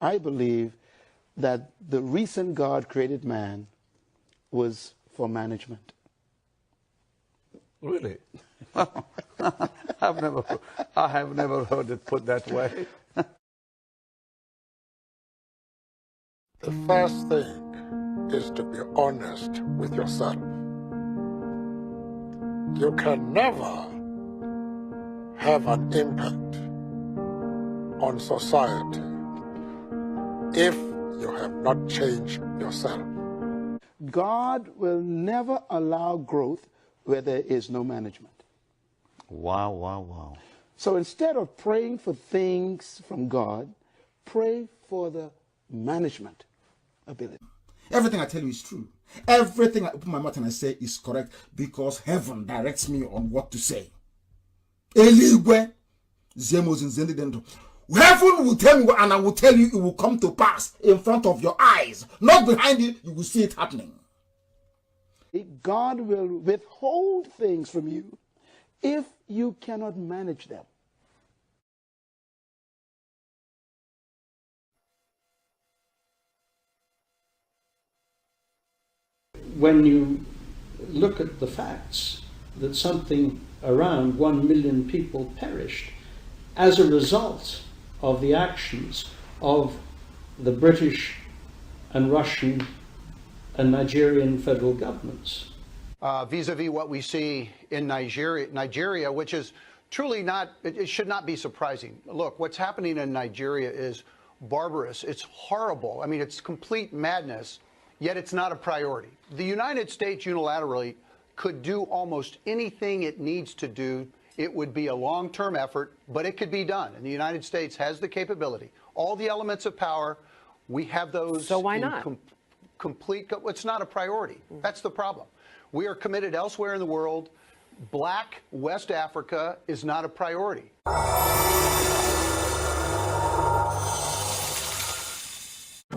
I believe that the reason God created man was for management. Really? I have never heard it put that way. The first thing is to be honest with yourself. You can never have an impact on society if you have not changed yourself. God will never allow growth where there is no management. Wow, wow, wow. So instead of praying for things from God, pray for the management ability. Everything I tell you is true. Everything I open my mouth and I say is correct because heaven directs me on what to say. Eligwe, heaven will tell me and I will tell you it will come to pass in front of your eyes, not behind you. You will see it happening. God will withhold things from you if you cannot manage them. When you look at the facts that something around 1 million people perished as a result of the actions of the British and Russian and Nigerian federal governments. Vis-a-vis what we see in Nigeria, which is truly not, it should not be surprising. Look, what's happening in Nigeria is barbarous. It's horrible. I mean, it's complete madness, yet it's not a priority. The United States unilaterally could do almost anything it needs to do. It would be a long-term effort, but it could be done. And the United States has the capability. All the elements of power, we have those. So why not? It's not a priority. That's the problem. We are committed elsewhere in the world. Black West Africa is not a priority.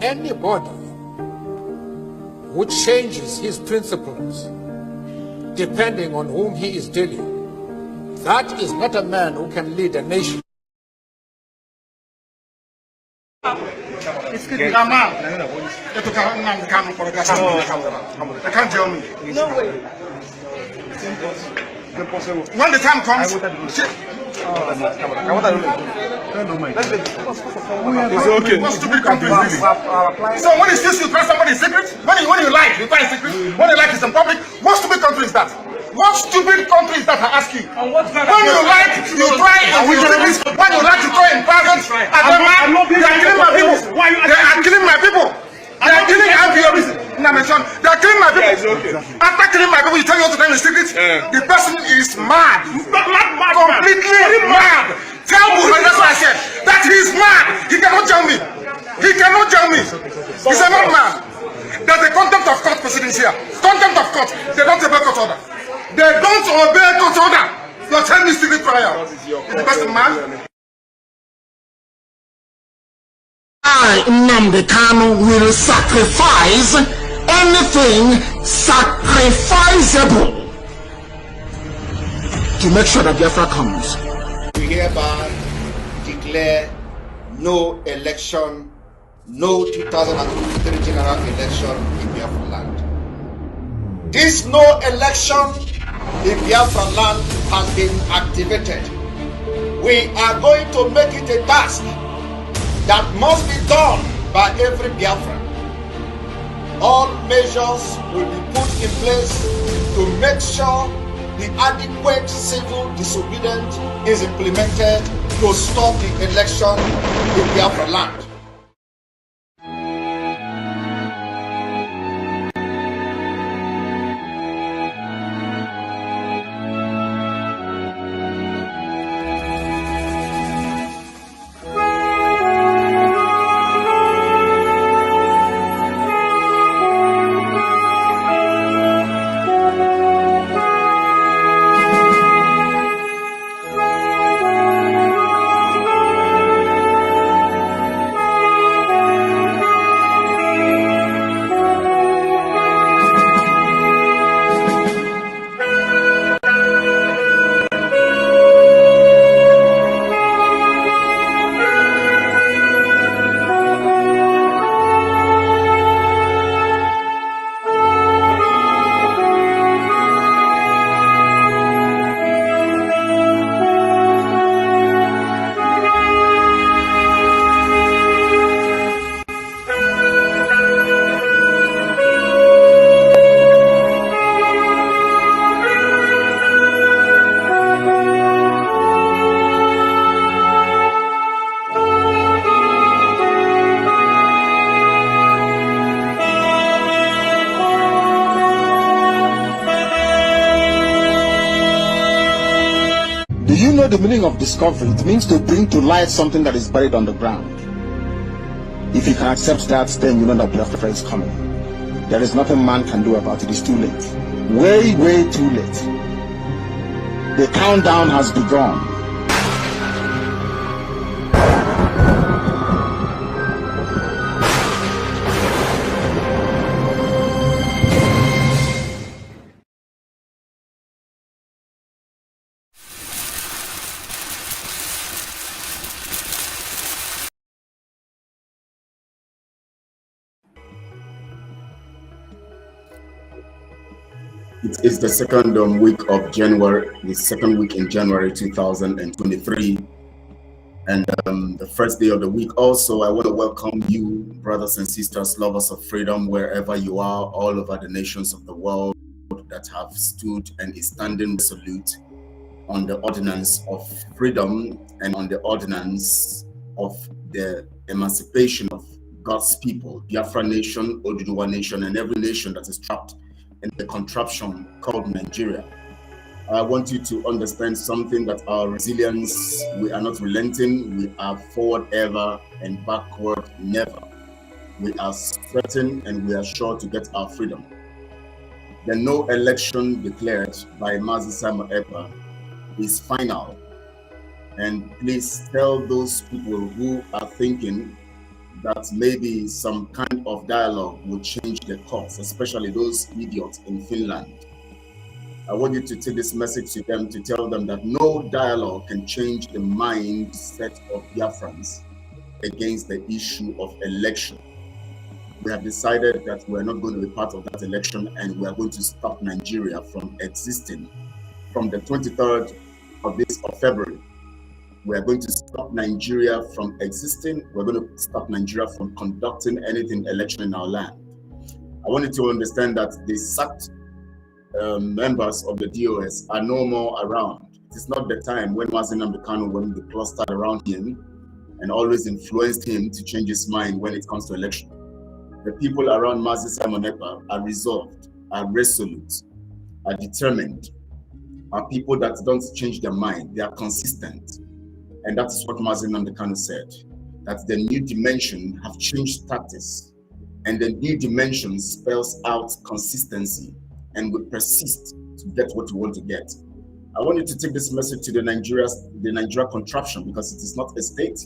Anybody who changes his principles depending on whom he is dealing, that is not a man who can lead a nation. No way. When the time comes, it's okay. What stupid country is this? So when you see you try somebody's secret, when you like, you try secret. When you like, it's in public. What stupid country is that? What stupid country is that, I ask you? When you like, you try in secret. When you like, you try in private. They are killing my people. They are killing my people. They are killing IPOBs. They are killing my people. After killing my people, you tell me what to tell in secret? The person is mad. Completely mad. Tell Buhari, that's what I said. That he is mad. He cannot tell me. He cannot tell me. He's a madman. There's a contempt of court proceedings here. Contempt of court. They don't obey court order. They don't obey court order. You're telling me secret prayer. Is the person mad? I, Nnamdi Kanu, will sacrifice anything sacrificable to make sure that Biafra comes. We hereby declare no election, no 2023 general election in Biafra land. This no election in Biafra land has been activated. We are going to make it a task that must be done by every Biafran. All measures will be put in place to make sure the adequate civil disobedience is implemented to stop the election in Biafra land. meaning of discovery. It means to bring to light something that is buried on the ground. If you can accept that, then you know that Biafra is coming. There is nothing man can do about it. It's too late. Way, way too late. The countdown has begun. It is the second week of January, the second week in January 2023, and the first day of the week. Also, I want to welcome you, brothers and sisters, lovers of freedom, wherever you are, all over the nations of the world that have stood and is standing resolute on the ordinance of freedom and on the ordinance of the emancipation of God's people, Biafra nation, Oduduwa nation, and every nation that is trapped in the contraption called Nigeria. I want you to understand something, that our resilience, we are not relenting, we are forward ever and backward never. We are certain and we are sure to get our freedom. The no election declared by Mazi Simon Ekpa is final. And please tell those people who are thinking that maybe some kind of dialogue will change the course, especially those idiots in Finland. I want you to take this message to them, to tell them that no dialogue can change the mindset of Biafrans against the issue of election. We have decided that we are not going to be part of that election, and we are going to stop Nigeria from existing. From the 23rd of February, we are going to stop Nigeria from existing. We're going to stop Nigeria from conducting anything election in our land. I want you to understand that the sacked members of the DOS are no more around. It is not the time when Mazi Nnamdi Kanu, when the clustered around him and always influenced him to change his mind when it comes to election. The people around Mazi Simon Ekpa are resolved, are resolute, are determined, are people that don't change their mind. They are consistent. And that is what Mazi Nnamdi Kanu said, that the new dimension have changed tactics, and the new dimension spells out consistency and will persist to get what you want to get. I want you to take this message to the Nigeria contraption, because it is not a state,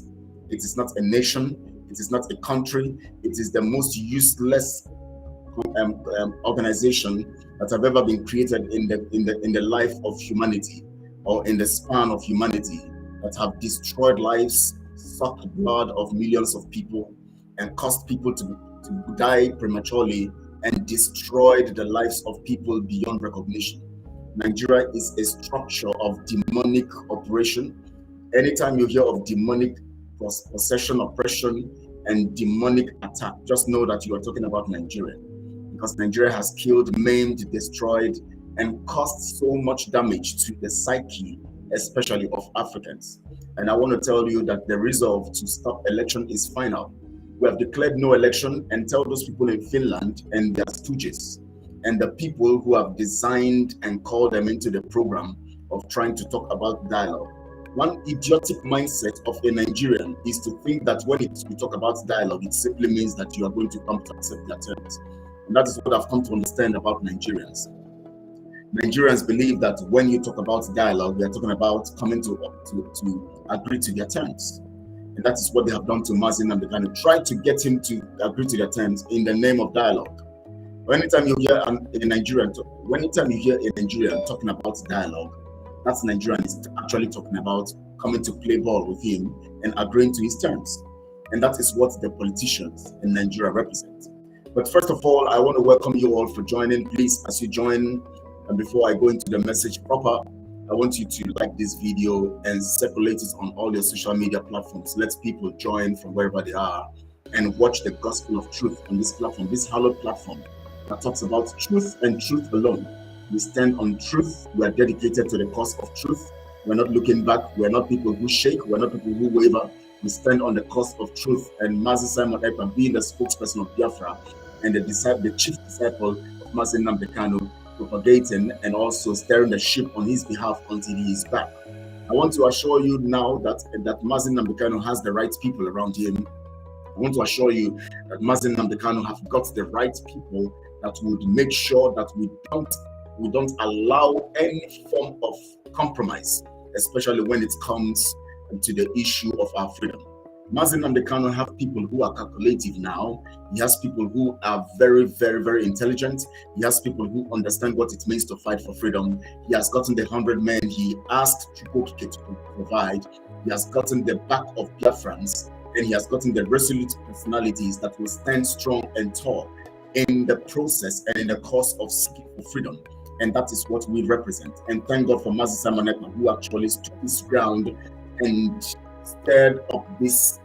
it is not a nation, it is not a country, it is the most useless organization that have ever been created in the life of humanity, or in the span of humanity, that have destroyed lives, sucked blood of millions of people, and caused people to die prematurely, and destroyed the lives of people beyond recognition. Nigeria is a structure of demonic operation. Anytime you hear of demonic possession, oppression, and demonic attack, just know that you are talking about Nigeria, because Nigeria has killed, maimed, destroyed, and caused so much damage to the psyche, especially of Africans. And I want to tell you that the resolve to stop election is final. We have declared no election, and tell those people in Finland and their stooges and the people who have designed and called them into the program of trying to talk about dialogue. One idiotic mindset of a Nigerian is to think that when we talk about dialogue, it simply means that you are going to come to accept their terms. And that is what I've come to understand about Nigerians. Nigerians believe that when you talk about dialogue, we are talking about coming to agree to their terms. And that is what they have done to Mazi Nnamdi Kanu, try to get him to agree to their terms in the name of dialogue. Anytime you hear a Nigerian talking about dialogue, that's Nigerian is actually talking about coming to play ball with him and agreeing to his terms. And that is what the politicians in Nigeria represent. But first of all, I want to welcome you all for joining. Please, as you join, and before I go into the message proper, I want you to like this video and circulate it on all your social media platforms. Let people join from wherever they are and watch the gospel of truth on this platform, this hallowed platform that talks about truth and truth alone. We stand on truth. We are dedicated to the cause of truth. We're not looking back. We're not people who shake. We're not people who waver. We stand on the cause of truth. And Mazi Simon Ekpa being the spokesperson of Biafra and the chief disciple of Mazi Nnamdi Kanu, propagating and also steering the ship on his behalf until he is back. I want to assure you now that Mazi Nnamdi Kanu has the right people around him. I want to assure you that Mazi Nnamdi Kanu have got the right people that would make sure that we don't allow any form of compromise, especially when it comes to the issue of our freedom. Mazi Nnamdi Kanu have people who are calculative now. He has people who are very, very, very intelligent. He has people who understand what it means to fight for freedom. He has gotten the 100 men he asked Chukwokike to provide. He has gotten the back of Biafrans, and he has gotten the resolute personalities that will stand strong and tall in the process and in the cause of seeking for freedom. And that is what we represent. And thank God for Mazi Simon Ekpa, who actually stood his ground and stirred up this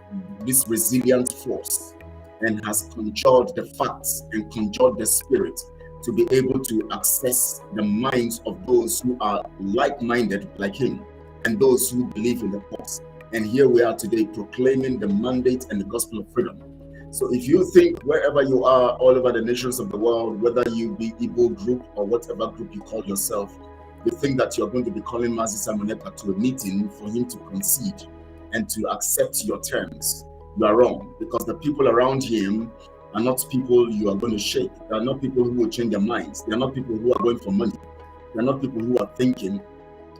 resilient force and has conjured the facts and conjured the spirit to be able to access the minds of those who are like-minded like him and those who believe in the cause. And here we are today proclaiming the mandate and the gospel of freedom. So if you think wherever you are all over the nations of the world, whether you be Igbo group or whatever group you call yourself, you think that you're going to be calling Mazi Simon Ekpa to a meeting for him to concede and to accept your terms, you are wrong, because the people around him are not people you are going to shake. They are not people who will change their minds. They are not people who are going for money. They are not people who are thinking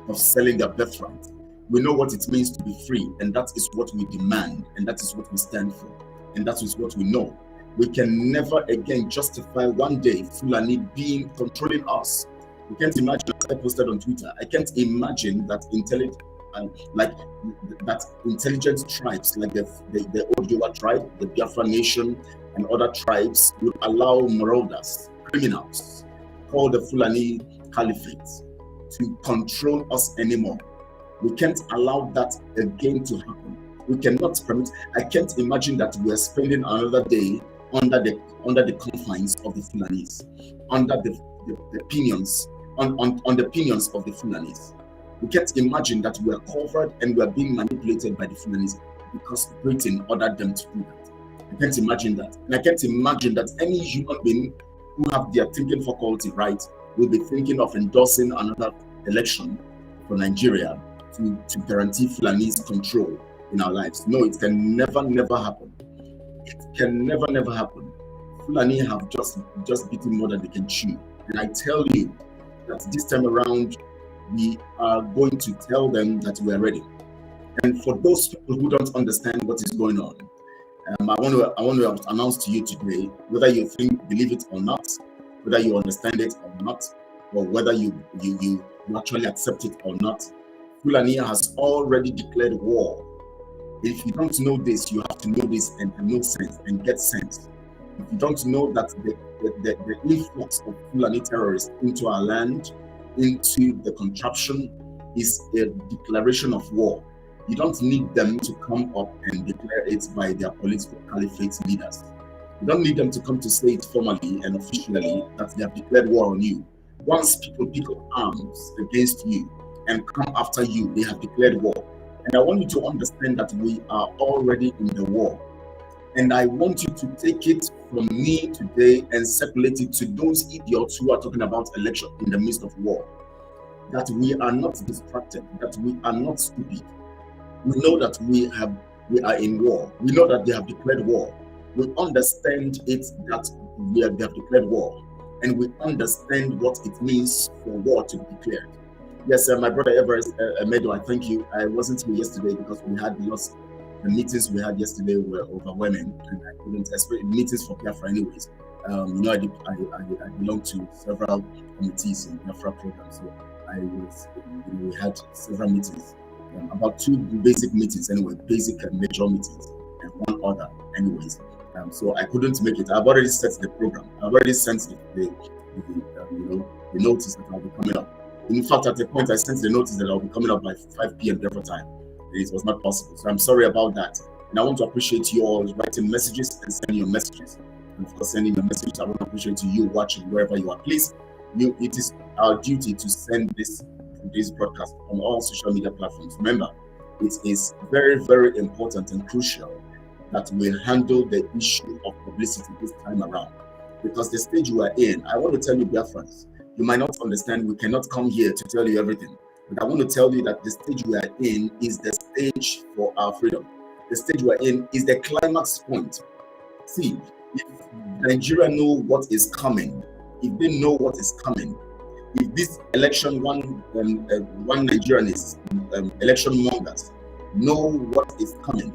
of selling their birthright. We know what it means to be free, and that is what we demand, and that is what we stand for, and that is what we know. We can never again justify one day Fulani being controlling us. We can't imagine, as I posted on Twitter, I can't imagine that intelligent tribes like the Oduduwa tribe, the Biafra nation, and other tribes would allow marauders, criminals, called the Fulani Caliphate, to control us anymore. We can't allow that again to happen. We cannot permit. I can't imagine that we are spending another day under the confines of the Fulanis, under the opinions on the opinions of the Fulanis. We can't imagine that we are covered and we are being manipulated by the Fulanis because Britain ordered them to do that. I can't imagine that. And I can't imagine that any human being who have their thinking faculty right will be thinking of endorsing another election for Nigeria to guarantee Fulani's control in our lives. No, it can never happen. It can never happen. Fulani have just beaten more than they can chew. And I tell you that this time around, we are going to tell them that we are ready. And for those people who don't understand what is going on, I want to announce to you today, whether you believe it or not, whether you understand it or not, or whether you actually accept it or not, Fulani has already declared war. If you don't know this, you have to know this and know sense and get sense. If you don't know that the influx of Fulani terrorists into our land, into the contraption, is a declaration of war. You don't need them to come up and declare it by their political caliphate leaders. You don't need them to come to say it formally and officially that they have declared war on you. Once people pick up arms against you and come after you, they have declared war. And I want you to understand that we are already in the war. And I want you to take it from me today and circulate it to those idiots who are talking about election in the midst of war. That we are not distracted, that we are not stupid. We know that we are in war. We know that they have declared war. We understand it that they have declared war. And we understand what it means for war to be declared. Yes, my brother Everest Medo, I thank you. I wasn't here yesterday because we had lost. The meetings we had yesterday were overwhelming, and I couldn't expect meetings for Biafra anyways. I belong to several committees in Biafra programs, so we had several meetings, about 2 basic meetings anyway, basic and major meetings, and 1 other anyways. So I couldn't make it. I've already set the program. I've already sent the notice that I'll be coming up. In fact, at the point I sent the notice that I'll be coming up by 5 p.m. Biafra time. It was not possible, so I'm sorry about that. And I want to appreciate you all writing messages and sending your messages. And of course, sending your messages, I want to appreciate you watching wherever you are. Please, it is our duty to send this broadcast on all social media platforms. Remember, it is very, very important and crucial that we handle the issue of publicity this time around. Because the stage we are in, I want to tell you, Biafrans, you might not understand. We cannot come here to tell you everything. But I want to tell you that the stage we are in is the stage for our freedom. The stage we are in is the climax point. See, if Nigeria know what is coming, if they know what is coming, if this election one Nigerian is election mongers know what is coming,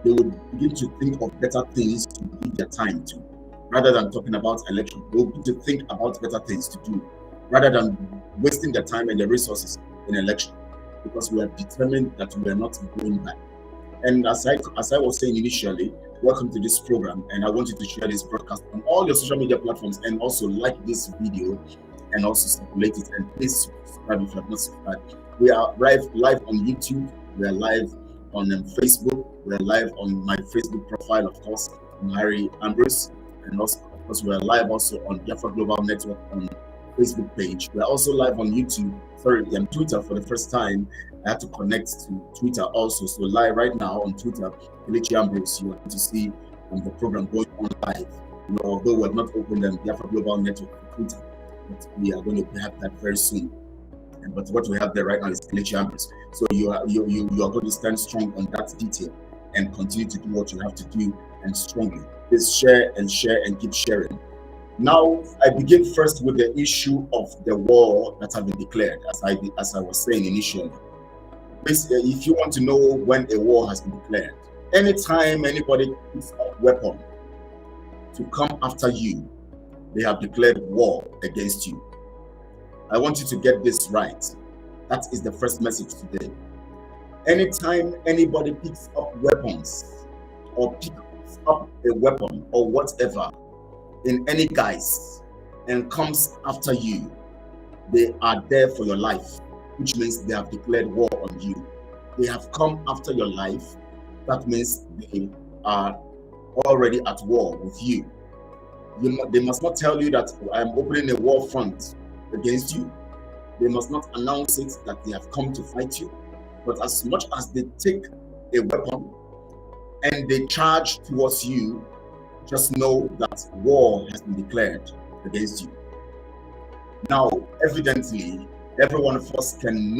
they will begin to think of better things to give their time to, rather than talking about election. They will begin to think about better things to do, rather than wasting their time and their resources in election, because we are determined that we are not going back. And as I was saying initially, welcome to this program, and I want you to share this broadcast on all your social media platforms, and also like this video and also circulate it, and please subscribe if you have not subscribed. We are live on YouTube, we are live on Facebook, we are live on my Facebook profile, of course, Harry Ambrose, and also, of course, we are live also on Biafra Global Network on Facebook page. We are also live on YouTube, on Twitter for the first time. I had to connect to Twitter also, so live right now on Twitter, Kelechi Ambrose. You are going to see the program going on live. You know, although we have not opened the Biafra Global Network for Twitter, but we are going to have that very soon. But what we have there right now is Kelechi Ambrose. So you are going to stand strong on that detail and continue to do what you have to do, and strongly. Please share and keep sharing. Now, I begin first with the issue of the war that have been declared, as I was saying initially. If you want to know when a war has been declared, anytime anybody picks up a weapon to come after you, they have declared war against you. I want you to get this right. That is the first message today. Anytime anybody picks up weapons or picks up a weapon or whatever in any guise and comes after you, they are there for your life, which means they have declared war on you. They have come after your life. That means they are already at war with you. They must not tell you that I am opening a war front against you. They must not announce it that they have come to fight you. But as much as they take a weapon and they charge towards you, just know that war has been declared against you. Now, evidently, every one of us can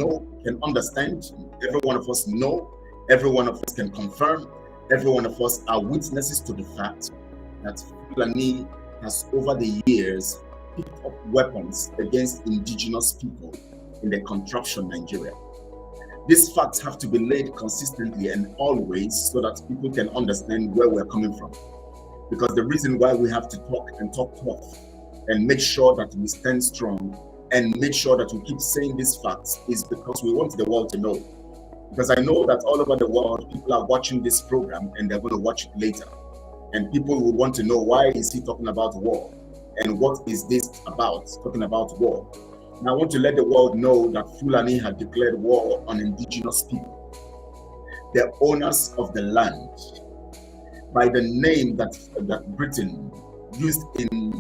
understand, every one of us know, every one of us can confirm, every one of us are witnesses to the fact that Fulani has over the years picked up weapons against indigenous people in the contraption Nigeria. These facts have to be laid consistently and always so that people can understand where we're coming from. Because the reason why we have to talk tough and make sure that we stand strong and make sure that we keep saying these facts is because we want the world to know. Because I know that all over the world, people are watching this program and they're going to watch it later. And people will want to know, why is he talking about war? And what is this about, talking about war? And I want to let the world know that Fulani had declared war on indigenous people, the owners of the land, by the name that Britain used in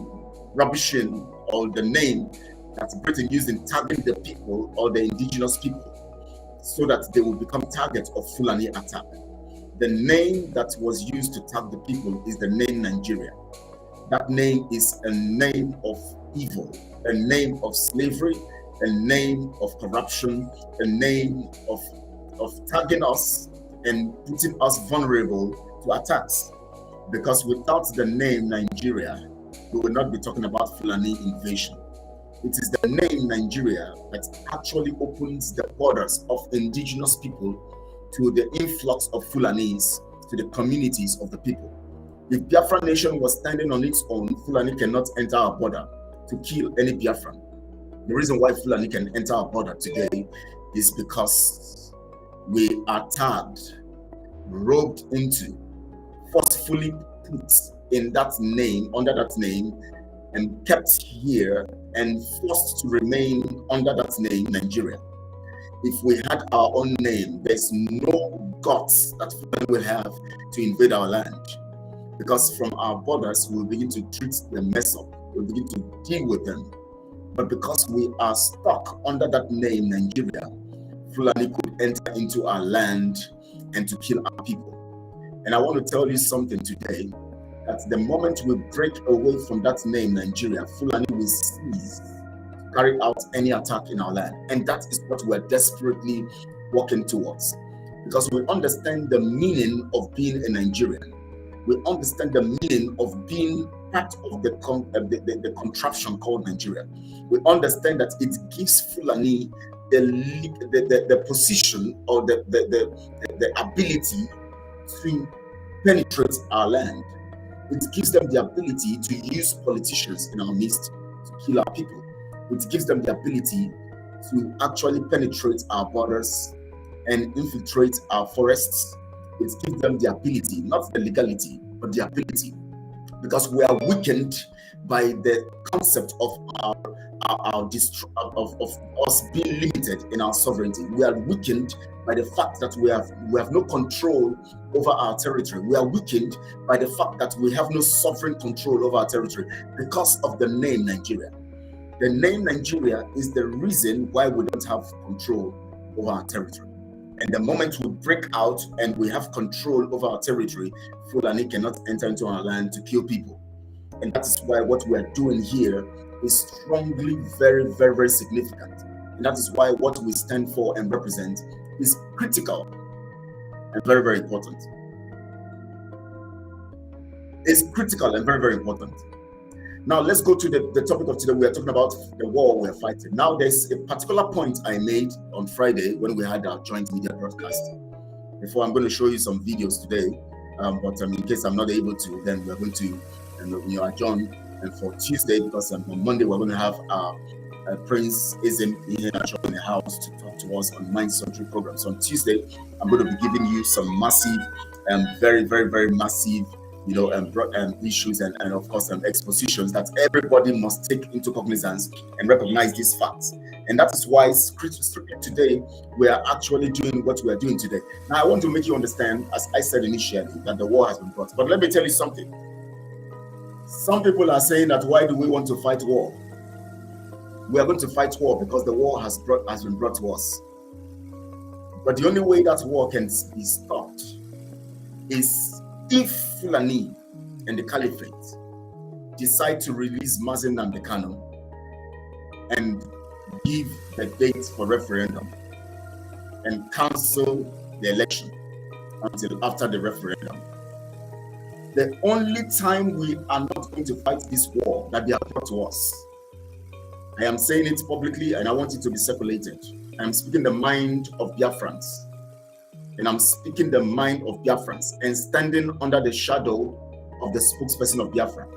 rubbishing, or the name that Britain used in tagging the people or the indigenous people, so that they will become targets of Fulani attack. The name that was used to tag the people is the name Nigeria. That name is a name of evil, a name of slavery, a name of corruption, a name of tagging us and putting us vulnerable to attacks. Because without the name Nigeria, we will not be talking about Fulani invasion. It is the name Nigeria that actually opens the borders of indigenous people to the influx of Fulanis, to the communities of the people. If Biafra nation was standing on its own, Fulani cannot enter our border to kill any Biafran. The reason why Fulani can enter our border today is because we are tagged, roped into, forcefully put in that name, under that name, and kept here and forced to remain under that name, Nigeria. If we had our own name, there's no guts that Fulani will have to invade our land. Because from our borders, we'll begin to treat them mess up. We'll begin to deal with them. But because we are stuck under that name, Nigeria, Fulani could enter into our land and to kill our people. And I want to tell you something today, that the moment we break away from that name, Nigeria, Fulani will cease to carry out any attack in our land. And that is what we're desperately working towards, because we understand the meaning of being a Nigerian. We understand the meaning of being part of the contraption called Nigeria. We understand that it gives Fulani the position or the ability to penetrate our land. It gives them the ability to use politicians in our midst to kill our people. It gives them the ability to actually penetrate our borders and infiltrate our forests. It gives them the ability, not the legality, but the ability, because we are weakened by the concept of us being limited in our sovereignty. We are weakened by the fact that we have no control over our territory. We are weakened by the fact that we have no sovereign control over our territory because of the name Nigeria. The name Nigeria is the reason why we don't have control over our territory. And the moment we break out and we have control over our territory, Fulani cannot enter into our land to kill people. And that is why what we are doing here is strongly, very, very, very significant. And that is why what we stand for and represent is critical and very, very important. It's critical and very, very important. Now, let's go to the topic of today. We are talking about the war we are fighting. Now, there's a particular point I made on Friday when we had our joint media broadcast. Before, I'm going to show you some videos today, but in case I'm not able to, then we're going to adjourn. And for Tuesday, because on Monday we're going to have Prince Ism here in the house to talk to us on mind surgery programs. So on Tuesday, I'm going to be giving you some massive, very, very, very massive, issues and of course expositions that everybody must take into cognizance and recognize these facts. And that is why today we are actually doing what we are doing today. Now, I want to make you understand, as I said initially, that the war has been brought. But let me tell you something. Some people are saying that why do we want to fight war? We are going to fight war because the war has been brought to us. But the only way that war can be stopped is if Fulani and the Caliphate decide to release Mazi Nnamdi Kanu and give the date for referendum and cancel the election until after the referendum. The only time we are not going to fight this war that they have brought to us, I am saying it publicly and I want it to be circulated. I am speaking the mind of Biafrans. And I'm speaking the mind of Biafrans and standing under the shadow of the spokesperson of Biafra,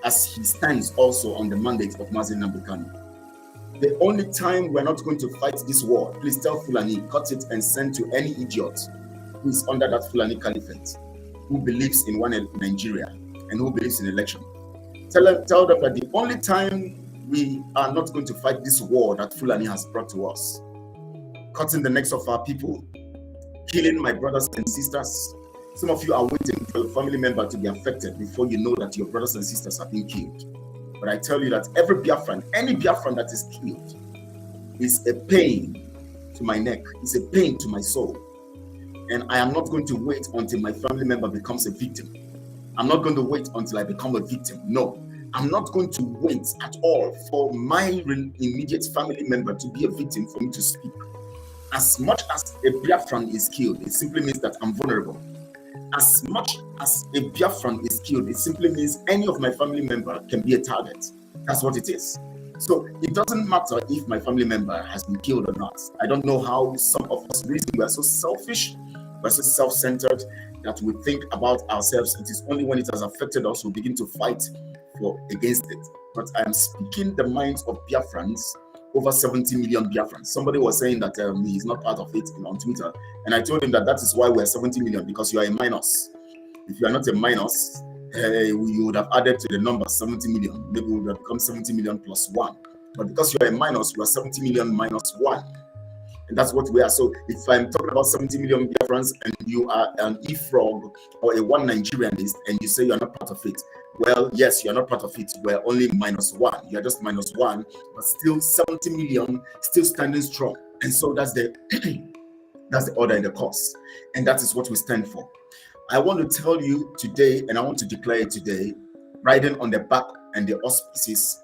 as he stands also on the mandate of Mazi Nnamdi Kanu. The only time we're not going to fight this war, please tell Fulani, cut it and send to any idiot who is under that Fulani Caliphate, who believes in one Nigeria and who believes in election. Tell them that the only time we are not going to fight this war that Fulani has brought to us, cutting the necks of our people, killing my brothers and sisters. Some of you are waiting for your family member to be affected before you know that your brothers and sisters are being killed. But I tell you that every Biafran, any Biafran that is killed, is a pain to my neck, is a pain to my soul. And I am not going to wait until my family member becomes a victim. I'm not going to wait until I become a victim. No, I'm not going to wait at all for my immediate family member to be a victim for me to speak. As much as a Biafran is killed, it simply means that I'm vulnerable. As much as a Biafran is killed, it simply means any of my family member can be a target. That's what it is. So it doesn't matter if my family member has been killed or not. I don't know how some of us reason. We are so selfish, we're so self-centered that we think about ourselves. It is only when it has affected us we begin to fight against it. But I am speaking the minds of Biafrans, over 70 million Biafrans. Somebody was saying that he's not part of it on Twitter. And I told him that is why we're 70 million, because you are a minus. If you are not a minus, you would have added to the number 70 million. Maybe we would have become 70 million plus 1. But because you are a minus, you are 70 million minus 1. And that's what we are. So if I'm talking about 70 million Biafrans and you are an E-frog or a one Nigerianist and you say you're not part of it, well, yes, you're not part of it. We're only minus 1. You're just minus 1, but still 70 million, still standing strong. And so that's the order in the course. And that is what we stand for. I want to tell you today, and I want to declare it today, riding on the back and the auspices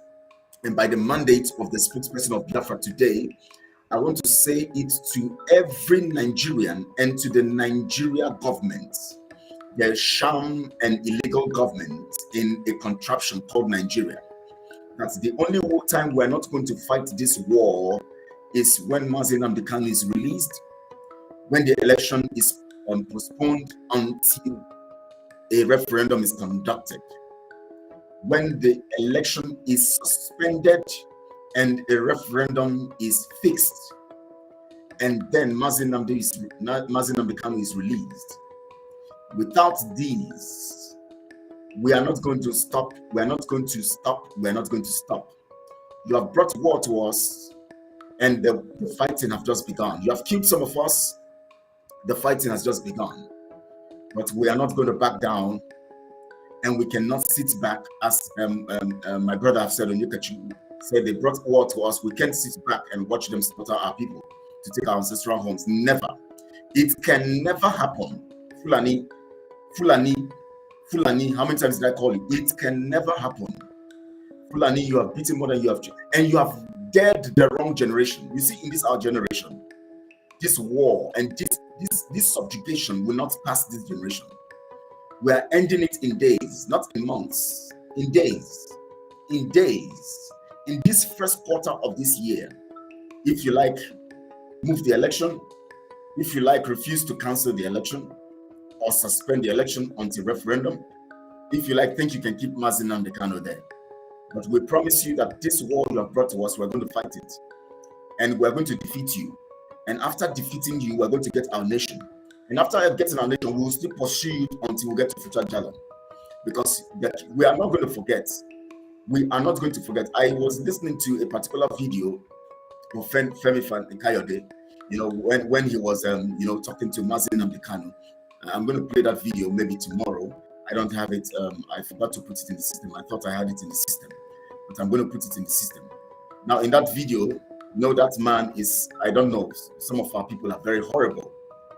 and by the mandate of the spokesperson of Biafra today, I want to say it to every Nigerian and to the Nigeria government. The sham and illegal government in a contraption called Nigeria. That's the only time we're not going to fight this war is when Mazi Nnamdi Kanu is released, when the election is postponed until a referendum is conducted, when the election is suspended and a referendum is fixed, and then Mazi Nnamdi Kanu is released. Without these, we are not going to stop. We are not going to stop. We are not going to stop. You have brought war to us, and the fighting have just begun. You have killed some of us. The fighting has just begun. But we are not going to back down, and we cannot sit back, as my brother have said on Yukachu, said they brought war to us. We can't sit back and watch them slaughter our people to take our ancestral homes. Never. It can never happen. Fulani, how many times did I call you? It can never happen. Fulani, you have beaten more than you have, and you have dared the wrong generation. You see, in this our generation, this war and this subjugation will not pass this generation. We are ending it in days, not in months. In days. In days. In this first quarter of this year, if you like, move the election. If you like, refuse to cancel the election or suspend the election until referendum. If you like, think you can keep Mazi Nnamdi Kanu there. But we promise you that this war you have brought to us, we're going to fight it. And we're going to defeat you. And after defeating you, we're going to get our nation. And after getting our nation, we will still pursue you until we get to Futa Jalo. Because we are not going to forget. We are not going to forget. I was listening to a particular video of Femi Kayode, when he was, talking to Mazi Nnamdi Kanu. I'm going to play that video maybe tomorrow. I don't have it. I forgot to put it in the system. I thought I had it in the system, but I'm going to put it in the system. Now, in that video, that man is, I don't know, some of our people are very horrible.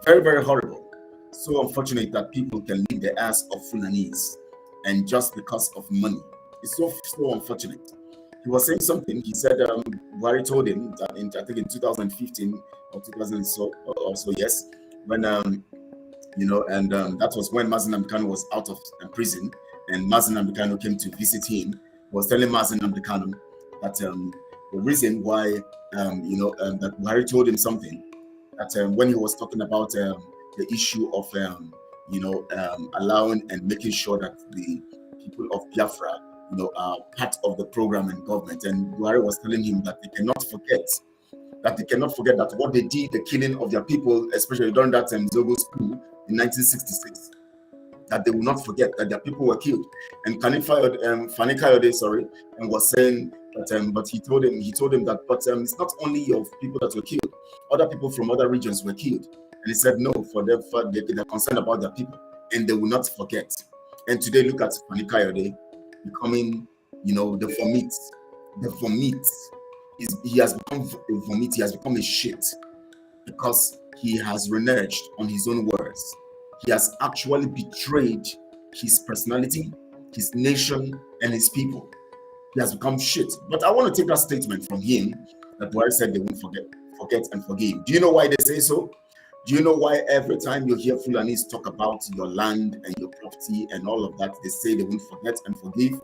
Very, very horrible. So unfortunate that people can leave the ass of Fulanese and just because of money. It's so unfortunate. He was saying something. He said, Buhari told him that I think in 2015 or 2000 or so, yes, when that was when Mazi Nnamdi Kanu was out of prison, and Mazi Nnamdi Kanu came to visit him. He was telling Mazi Nnamdi Kanu that the reason why that Buhari told him something, that when he was talking about the issue of allowing and making sure that the people of Biafra are part of the program and government, and Buhari was telling him that they cannot forget that what they did, the killing of their people, especially during that Zogo school in 1966, that they will not forget that their people were killed. And Fani Kayode, and was saying that, but he told him that, but it's not only your people that were killed, other people from other regions were killed. And he said, no, they're concerned about their people, and they will not forget. And today, look at Fani Kayode becoming, the vomit. He has become a vomit. He has become a shit because he has reneged on his own words. He has actually betrayed his personality, his nation, and his people. He has become shit. But I want to take that statement from him that Buhari said they won't forget and forgive. Do you know why they say so? Do you know why every time you hear Fulanis talk about your land and your property and all of that, they say they won't forget and forgive?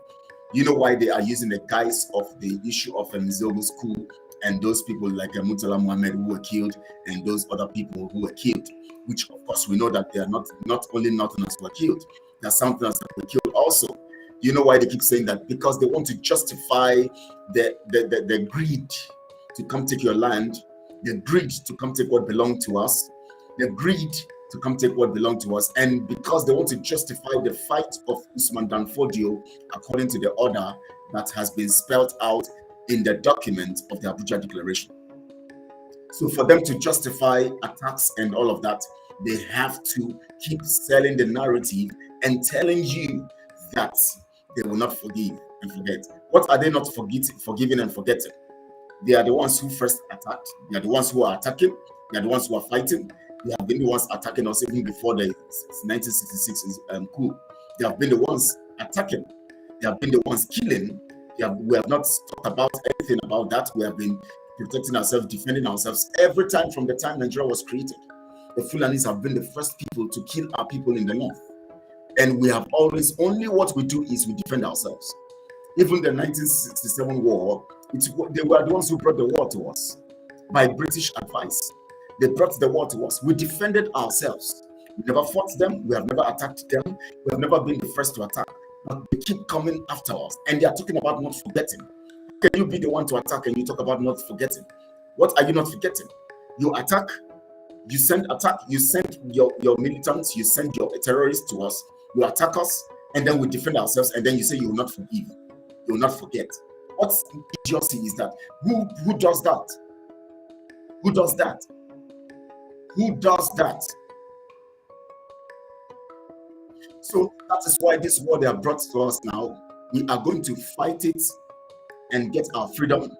You know why they are using the guise of the issue of Zogo school and those people like Murtala Muhammad who were killed and those other people who were killed, which of course we know that they are not only Northerners who were killed, there are Southerners that were killed also. You know why they keep saying that? Because they want to justify the greed to come take your land, the greed to come take what belonged to us, the greed to come take what belonged to us, and because they want to justify the fight of Usman Dan Fodio according to the order that has been spelled out in the document of the Abuja Declaration. So for them to justify attacks and all of that, they have to keep selling the narrative and telling you that they will not forgive and forget. What are they not forgiving and forgetting? They are the ones who first attacked. They are the ones who are attacking. They are the ones who are fighting. They have been the ones attacking us even before the 1966 coup. They have been the ones attacking. They have been the ones killing. We have not talked about anything about that. We have been protecting ourselves, defending ourselves every time from the time Nigeria was created. The Fulanis have been the first people to kill our people in the north. And we have always, only what we do is we defend ourselves. Even the 1967 war, they were the ones who brought the war to us by British advice. They brought the war to us. We defended ourselves. We never fought them. We have never attacked them. We have never been the first to attack. But they keep coming after us. And they are talking about not forgetting. Can you be the one to attack and you talk about not forgetting? What are you not forgetting? You attack, you send your militants, you send your terrorists to us, you attack us, and then we defend ourselves, and then you say you will not forgive. You will not forget. What idiocy is that? Who does that? Who does that? Who does that? So that is why this war they have brought to us now, we are going to fight it and get our freedom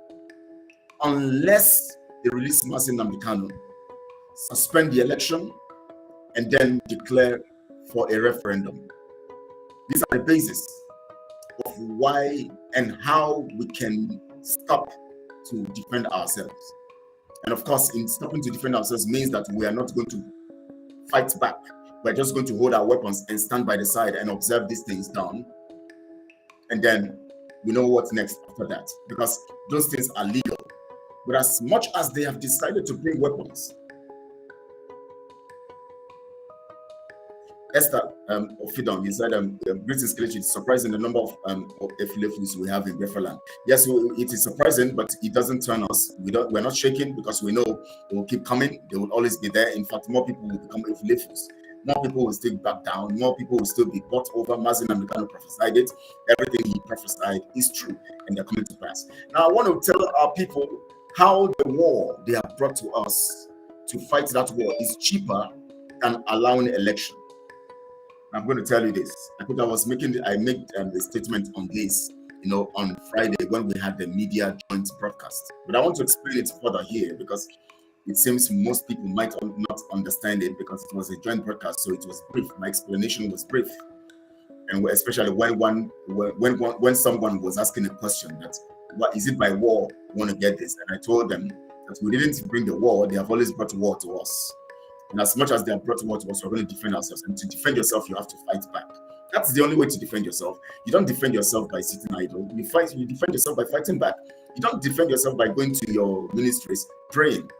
unless they release Mazi Nnamdi Kanu, suspend the election, and then declare for a referendum. These are the basis of why and how we can stop to defend ourselves. And of course, in stopping to defend ourselves means that we are not going to fight back. We're just going to hold our weapons and stand by the side and observe these things done. And then we know what's next after that, because those things are legal. But as much as they have decided to bring weapons, Esther Ofidon, you said, greetings, Kelechi. It's surprising the number of Efilefus we have in Biafra land. Yes, it is surprising, but it doesn't turn us. We're not shaking, because we know they will keep coming. They will always be there. In fact, more people will become Efilefus. More people will still back down. More people will still be bought over. Mazi Nnamdi Kanu prophesied it. Everything he prophesied is true, and they're coming to pass. Now, I want to tell our people how the war they have brought to us to fight that war is cheaper than allowing election. I'm going to tell you this. I made a statement on this, on Friday when we had the media joint broadcast. But I want to explain it further here, because it seems most people might not understand it, because it was a joint broadcast, so it was brief. My explanation was brief, and especially when someone was asking a question that, what is it by war we want to get this? And I told them that we didn't bring the war; they have always brought war to us. And as much as they have brought war to us, we're going to defend ourselves. And to defend yourself, you have to fight back. That's the only way to defend yourself. You don't defend yourself by sitting idle. You defend yourself by fighting back. You don't defend yourself by going to your ministries, praying.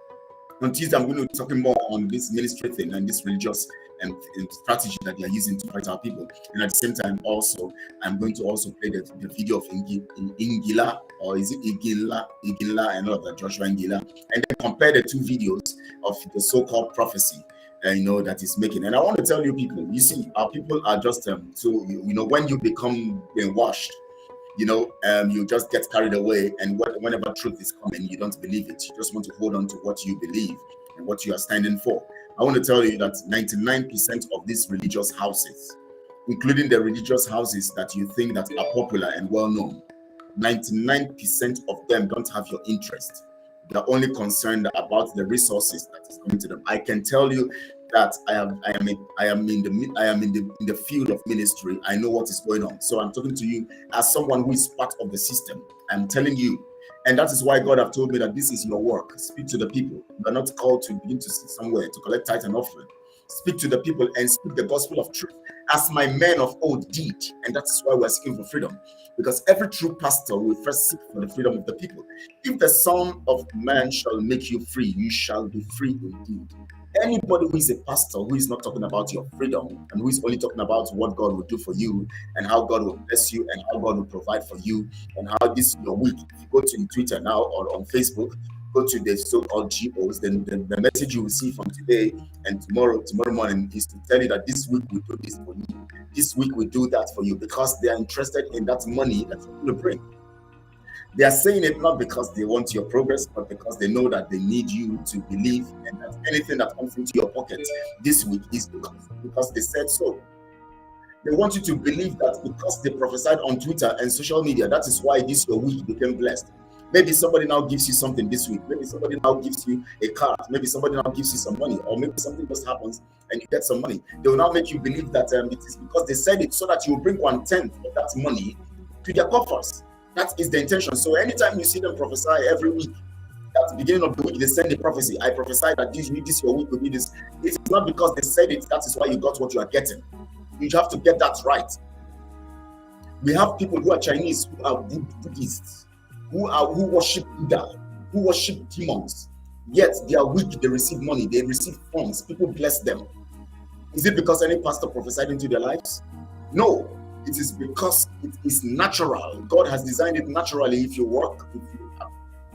On Tuesday, I'm going to be talking more on this ministry thing and this religious and strategy that they are using to fight our people. And at the same time, also, I'm going to also play the video of Ingila, or is it Igila, and all of that, Joshua Ingila, and then compare the two videos of the so-called prophecy, that is making. And I want to tell you people, you see, our people are just, when you become brainwashed, you just get carried away, and whenever truth is coming, you don't believe it. You just want to hold on to what you believe and what you are standing for. I want to tell you that 99% of these religious houses, including the religious houses that you think that are popular and well-known, 99% of them don't have your interest. They're only concerned about the resources that is coming to them. I can tell you that I am in the field of ministry. I know what is going on. So I'm talking to you as someone who is part of the system. I'm telling you. And that is why God have told me that this is your work. Speak to the people. You are not called to begin to sit somewhere to collect tithe and offering. Speak to the people and speak the gospel of truth, as my men of old did. And that is why we're seeking for freedom. Because every true pastor will first seek for the freedom of the people. If the Son of Man shall make you free, you shall be free indeed. Anybody who is a pastor who is not talking about your freedom, and who is only talking about what God will do for you, and how God will bless you, and how God will provide for you, and how this is your week. If you go to Twitter now or on Facebook, go to the so-called GOs, then the message you will see from today and tomorrow morning is to tell you that this week we do this for you. This week we do that for you, because they are interested in that money that you're going to bring. They are saying it not because they want your progress, but because they know that they need you to believe, and that anything that comes into your pocket this week is because they said so. They want you to believe that because they prophesied on Twitter and social media, that is why this your week became blessed. Maybe somebody now gives you something this week. Maybe somebody now gives you a card. Maybe somebody now gives you some money, or maybe something just happens and you get some money. They will now make you believe that it is because they said it so that you will bring 1/10 of that money to their coffers. That is the intention. So anytime you see them prophesy every week, at the beginning of the week, they send a prophecy. I prophesy that this your week will be this. It's not because they said it, that is why you got what you are getting. You have to get that right. We have people who are Chinese, who are Buddhists, who worship Buddha, who worship demons. Yet they are weak, they receive money, they receive funds, people bless them. Is it because any pastor prophesied into their lives? No, it is because it is natural. God has designed it naturally. If you work,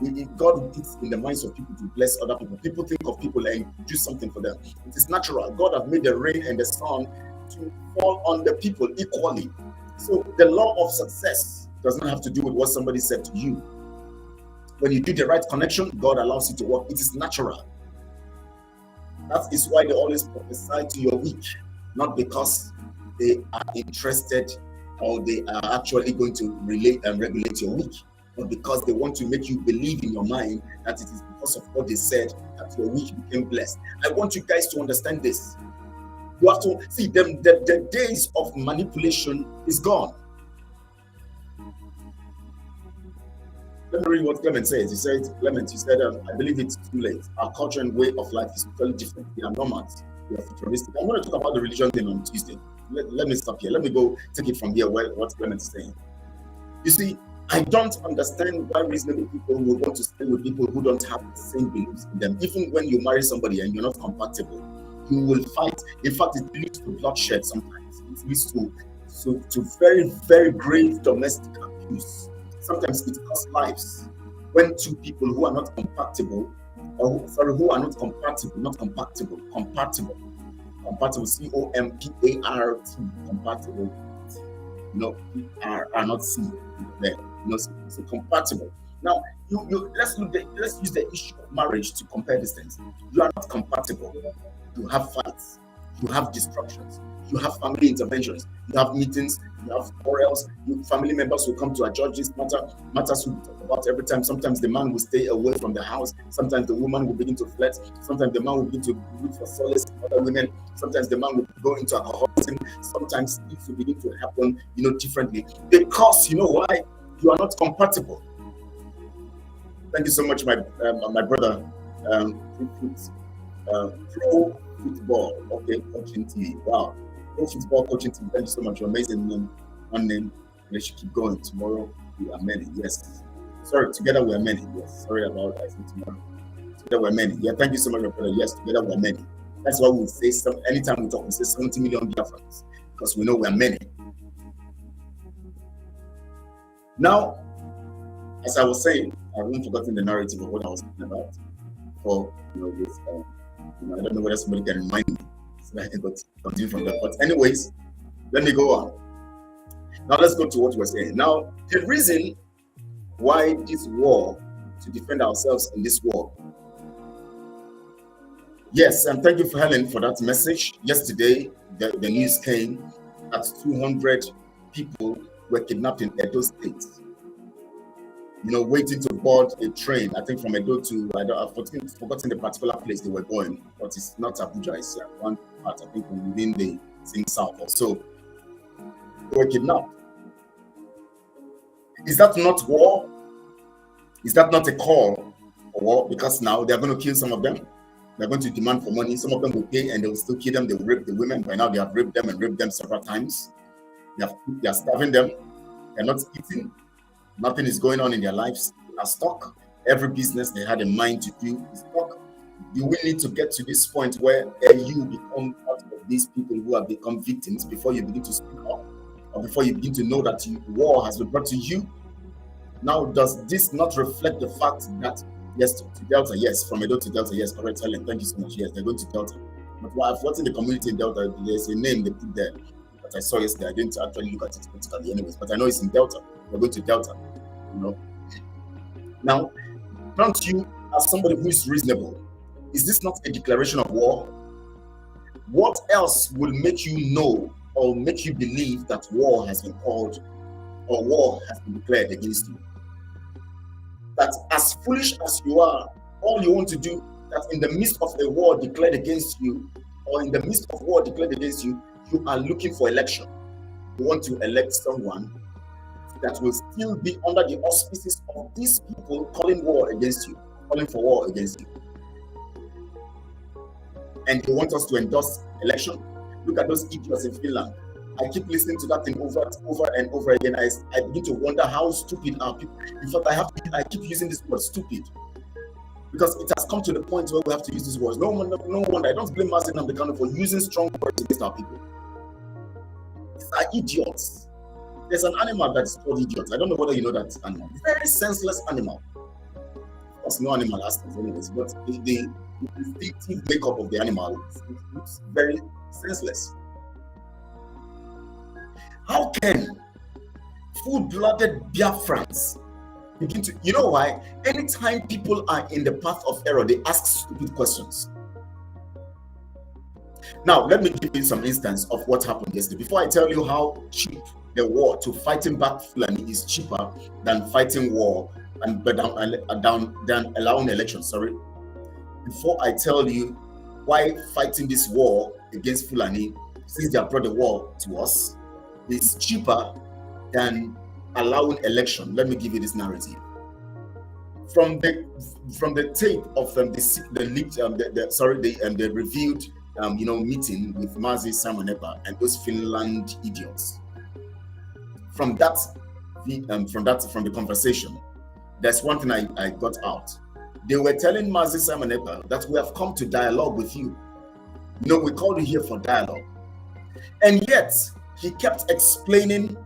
if God puts in the minds of people to bless other people. People think of people and do something for them. It is natural. God has made the rain and the sun to fall on the people equally. So the law of success does not have to do with what somebody said to you. When you do the right connection, God allows you to work. It is natural. That is why they always prophesy to your week, not because they are interested or they are actually going to relate and regulate your week, but because they want to make you believe in your mind that it is because of what they said that your week became blessed. I want you guys to understand this. You have to see them. The days of manipulation is gone. Let me read what Clement says. He said, Clement, he said, I believe it's too late. Our culture and way of life is totally different. We are nomads. We are futuristic. I'm going to talk about the religion thing on Tuesday. Let me stop here. Let me go take it from here, what Clement is saying. You see, I don't understand why reasonable people will want to stay with people who don't have the same beliefs in them. Even when you marry somebody and you're not compatible, you will fight. In fact, it leads to bloodshed sometimes. It leads to very, very grave domestic abuse. Sometimes it costs lives when two people who are not compatible, who are not compatible, compatible, C-O-M-P-A-R-T, compatible, are not C there, so compatible. Now, let's use the issue of marriage to compare these things. You are not compatible. You have fights, you have destructions, you have family interventions, you have meetings, you have quarrels, family members will come to adjudge this matters we talk about every time. Sometimes the man will stay away from the house, sometimes the woman will begin to flirt, sometimes the man will begin to look for solace in other women, sometimes the man will go into alcoholism, sometimes things will begin to happen, differently. Because, why? You are not compatible. Thank you so much, my brother, Pro Football, okay, coaching TV. Wow, Pro Football coaching TV. Thank you so much. You're amazing. One name. Let's keep going. Tomorrow we are many. Yes. Sorry, together we are many. Yes. Sorry about that. I think tomorrow. Together we are many. Yeah. Thank you so much, my brother. Yes. Together we are many. That's why we say anytime we talk, we say 70 million Biafrans because we know we are many. Now, as I was saying, I haven't forgotten the narrative of what I was talking about. For this. I don't know whether somebody can remind me so that I can continue from there. But anyways, let me go on. Now let's go to what we're saying. Now, the reason why this war, to defend ourselves in this war. Yes, and thank you for Helen for that message. Yesterday, the news came that 200 people were kidnapped in Edo State. Waiting to board a train, I think from Edo to, I've forgotten the particular place they were going, but it's not Abuja, it's one part, I think, within the South or so. They were kidnapped. Is that not war? Is that not a call for war? Because now they're going to kill some of them. They're going to demand for money. Some of them will pay and they will still kill them. They will rape the women. By now they have raped them several times. They are starving them. They're not eating. Nothing is going on in their lives. They are stuck. Every business they had in mind to do is stuck. You will need to get to this point where you become part of these people who have become victims before you begin to speak up, or before you begin to know that war has been brought to you. Now, does this not reflect the fact that, yes, to Delta, yes, from Edo to Delta, yes, correct, Helen, thank you so much, yes, they're going to Delta. But while I've watched in the community in Delta, there's a name they put there that I saw yesterday. I didn't actually look at it particularly anyways, but I know it's in Delta. They're going to Delta, Now, don't you, as somebody who is reasonable, is this not a declaration of war? What else will make you know or make you believe that war has been called or war has been declared against you? That as foolish as you are, all you want to do, that in the midst of a war declared against you, or in the midst of war declared against you, you are looking for election. You want to elect someone that will still be under the auspices of these people calling war against you, calling for war against you. And they want us to endorse election. Look at those idiots in Finland. I keep listening to that thing over and over again. I begin to wonder how stupid are people. In fact, I keep using this word stupid, because it has come to the point where we have to use these words. No wonder. I don't blame Mazi Nnamdi Kanu for using strong words against our people. These are idiots. There's an animal that is called idiot. I don't know whether you know that animal. Very senseless animal. Of course, no animal has sense anyways, but the instinctive makeup of the animal looks very senseless. How can full-blooded Biafrans begin to, you know why? Anytime people are in the path of error, they ask stupid questions. Now, let me give you some instance of what happened yesterday. Before I tell you how cheap the war to fighting back Fulani is cheaper than fighting war and than allowing elections, sorry. Before I tell you why fighting this war against Fulani, since they have brought the war to us, is cheaper than allowing election, let me give you this narrative. From the tape of the revealed meeting with Mazi Simon Ekpa and those Finland idiots. From the conversation, there's one thing I got out. They were telling Mazi Simon Ekpa that we have come to dialogue with you. You know, we called you here for dialogue. And yet, he kept explaining,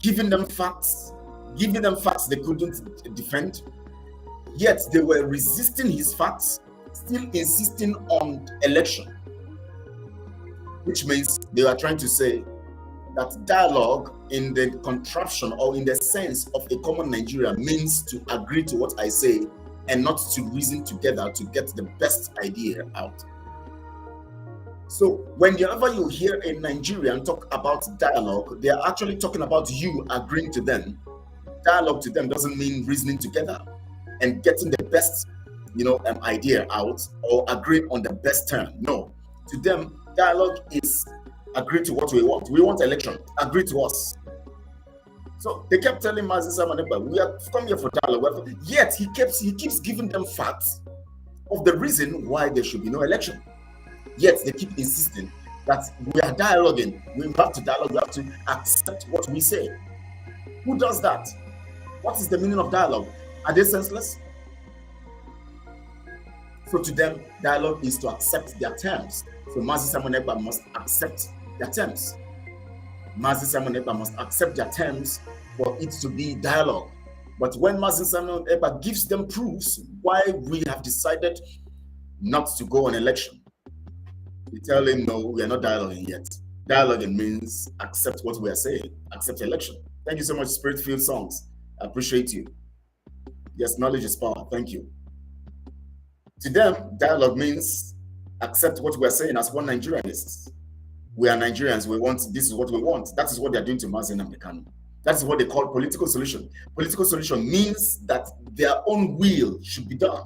giving them facts they couldn't defend. Yet they were resisting his facts, still insisting on election. Which means they are trying to say that dialogue in the contraption or in the sense of a common Nigeria means to agree to what I say and not to reason together to get the best idea out. So whenever you hear a Nigerian talk about dialogue, they are actually talking about you agreeing to them. Dialogue to them doesn't mean reasoning together and getting the best, idea out or agreeing on the best term. No, to them, dialogue is agree to what we want. We want election. Agree to us. So they kept telling Mazi Simon Ekpa, we have come here for dialogue. Yet he keeps giving them facts of the reason why there should be no election. Yet they keep insisting that we are dialoguing. We have to dialogue. We have to accept what we say. Who does that? What is the meaning of dialogue? Are they senseless? So to them, dialogue is to accept their terms. So Mazi Simon Ekpa must accept their terms. Mazi Simon Ekpa must accept their terms for it to be dialogue. But when Mazi Simon Ekpa gives them proofs why we have decided not to go on election, we tell him, no, we are not dialoguing yet. Dialoguing means accept what we are saying, accept election. Thank you so much, Spirit-Filled Songs. I appreciate you. Yes, knowledge is power. Thank you. To them, dialogue means accept what we are saying as one Nigerianists. We are Nigerians. We want, this is what we want. That is what they are doing to Mazi Nnamdi Kanu. That is what they call political solution. Political solution means that their own will should be done,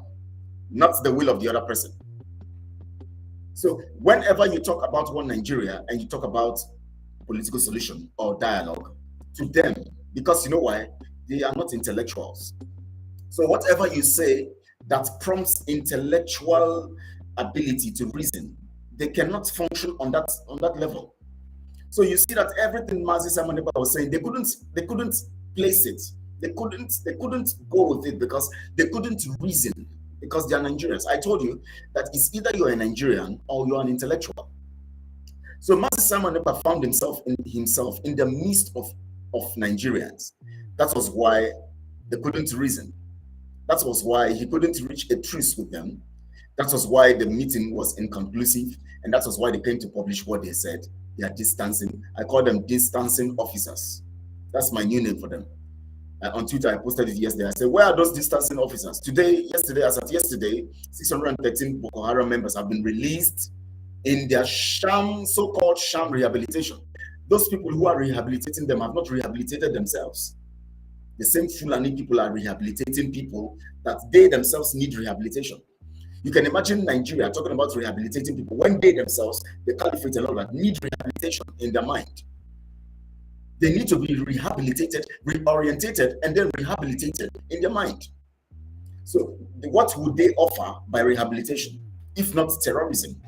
not the will of the other person. So whenever you talk about one Nigeria and you talk about political solution or dialogue, to them, because you know why? They are not intellectuals. So whatever you say that prompts intellectual ability to reason, they cannot function on that level. So you see that everything Mazi Simon Ekpa was saying, they couldn't place it. They couldn't go with it because they couldn't reason. Because they are Nigerians. I told you that it's either you're a Nigerian or you're an intellectual. So Mazi Simon Ekpa found himself in the midst of Nigerians. That was why they couldn't reason. That was why he couldn't reach a truce with them. That was why the meeting was inconclusive. And that was why they came to publish what they said. They are distancing. I call them distancing officers. That's my new name for them. On Twitter, I posted it yesterday. I said, where are those distancing officers? As of yesterday, 613 Boko Haram members have been released in their so-called sham rehabilitation. Those people who are rehabilitating them have not rehabilitated themselves. The same Fulani people are rehabilitating people that they themselves need rehabilitation. You can imagine Nigeria talking about rehabilitating people when they themselves, the caliphate and all that, need rehabilitation in their mind. They need to be rehabilitated, reorientated, and then rehabilitated in their mind. So what would they offer by rehabilitation, if not terrorism?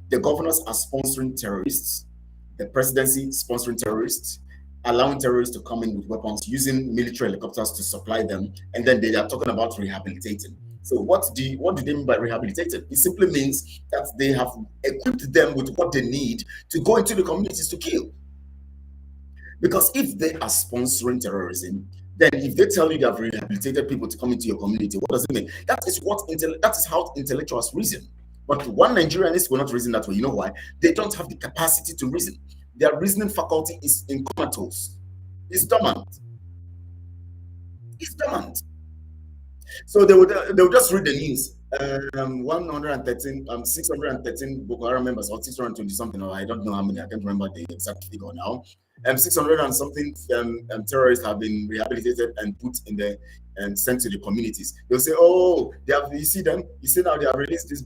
The governors are sponsoring terrorists, the presidency sponsoring terrorists, allowing terrorists to come in with weapons, using military helicopters to supply them, and then they are talking about rehabilitating. So what do they mean by rehabilitated? It simply means that they have equipped them with what they need to go into the communities to kill. Because if they are sponsoring terrorism, then if they tell you they have rehabilitated people to come into your community, what does it mean? That is how intellectuals reason. But one Nigerianist will not reason that way. You know why? They don't have the capacity to reason. Their reasoning faculty is in comatose. It's dormant. It's dormant. So they would just read the news. 613 Boko Haram members, or 620 something, or I don't know how many. I can't remember the exact figure now. 600 and something terrorists have been rehabilitated and put in the and sent to the communities. They'll say, "Oh, they have. You see them. You see now they have released these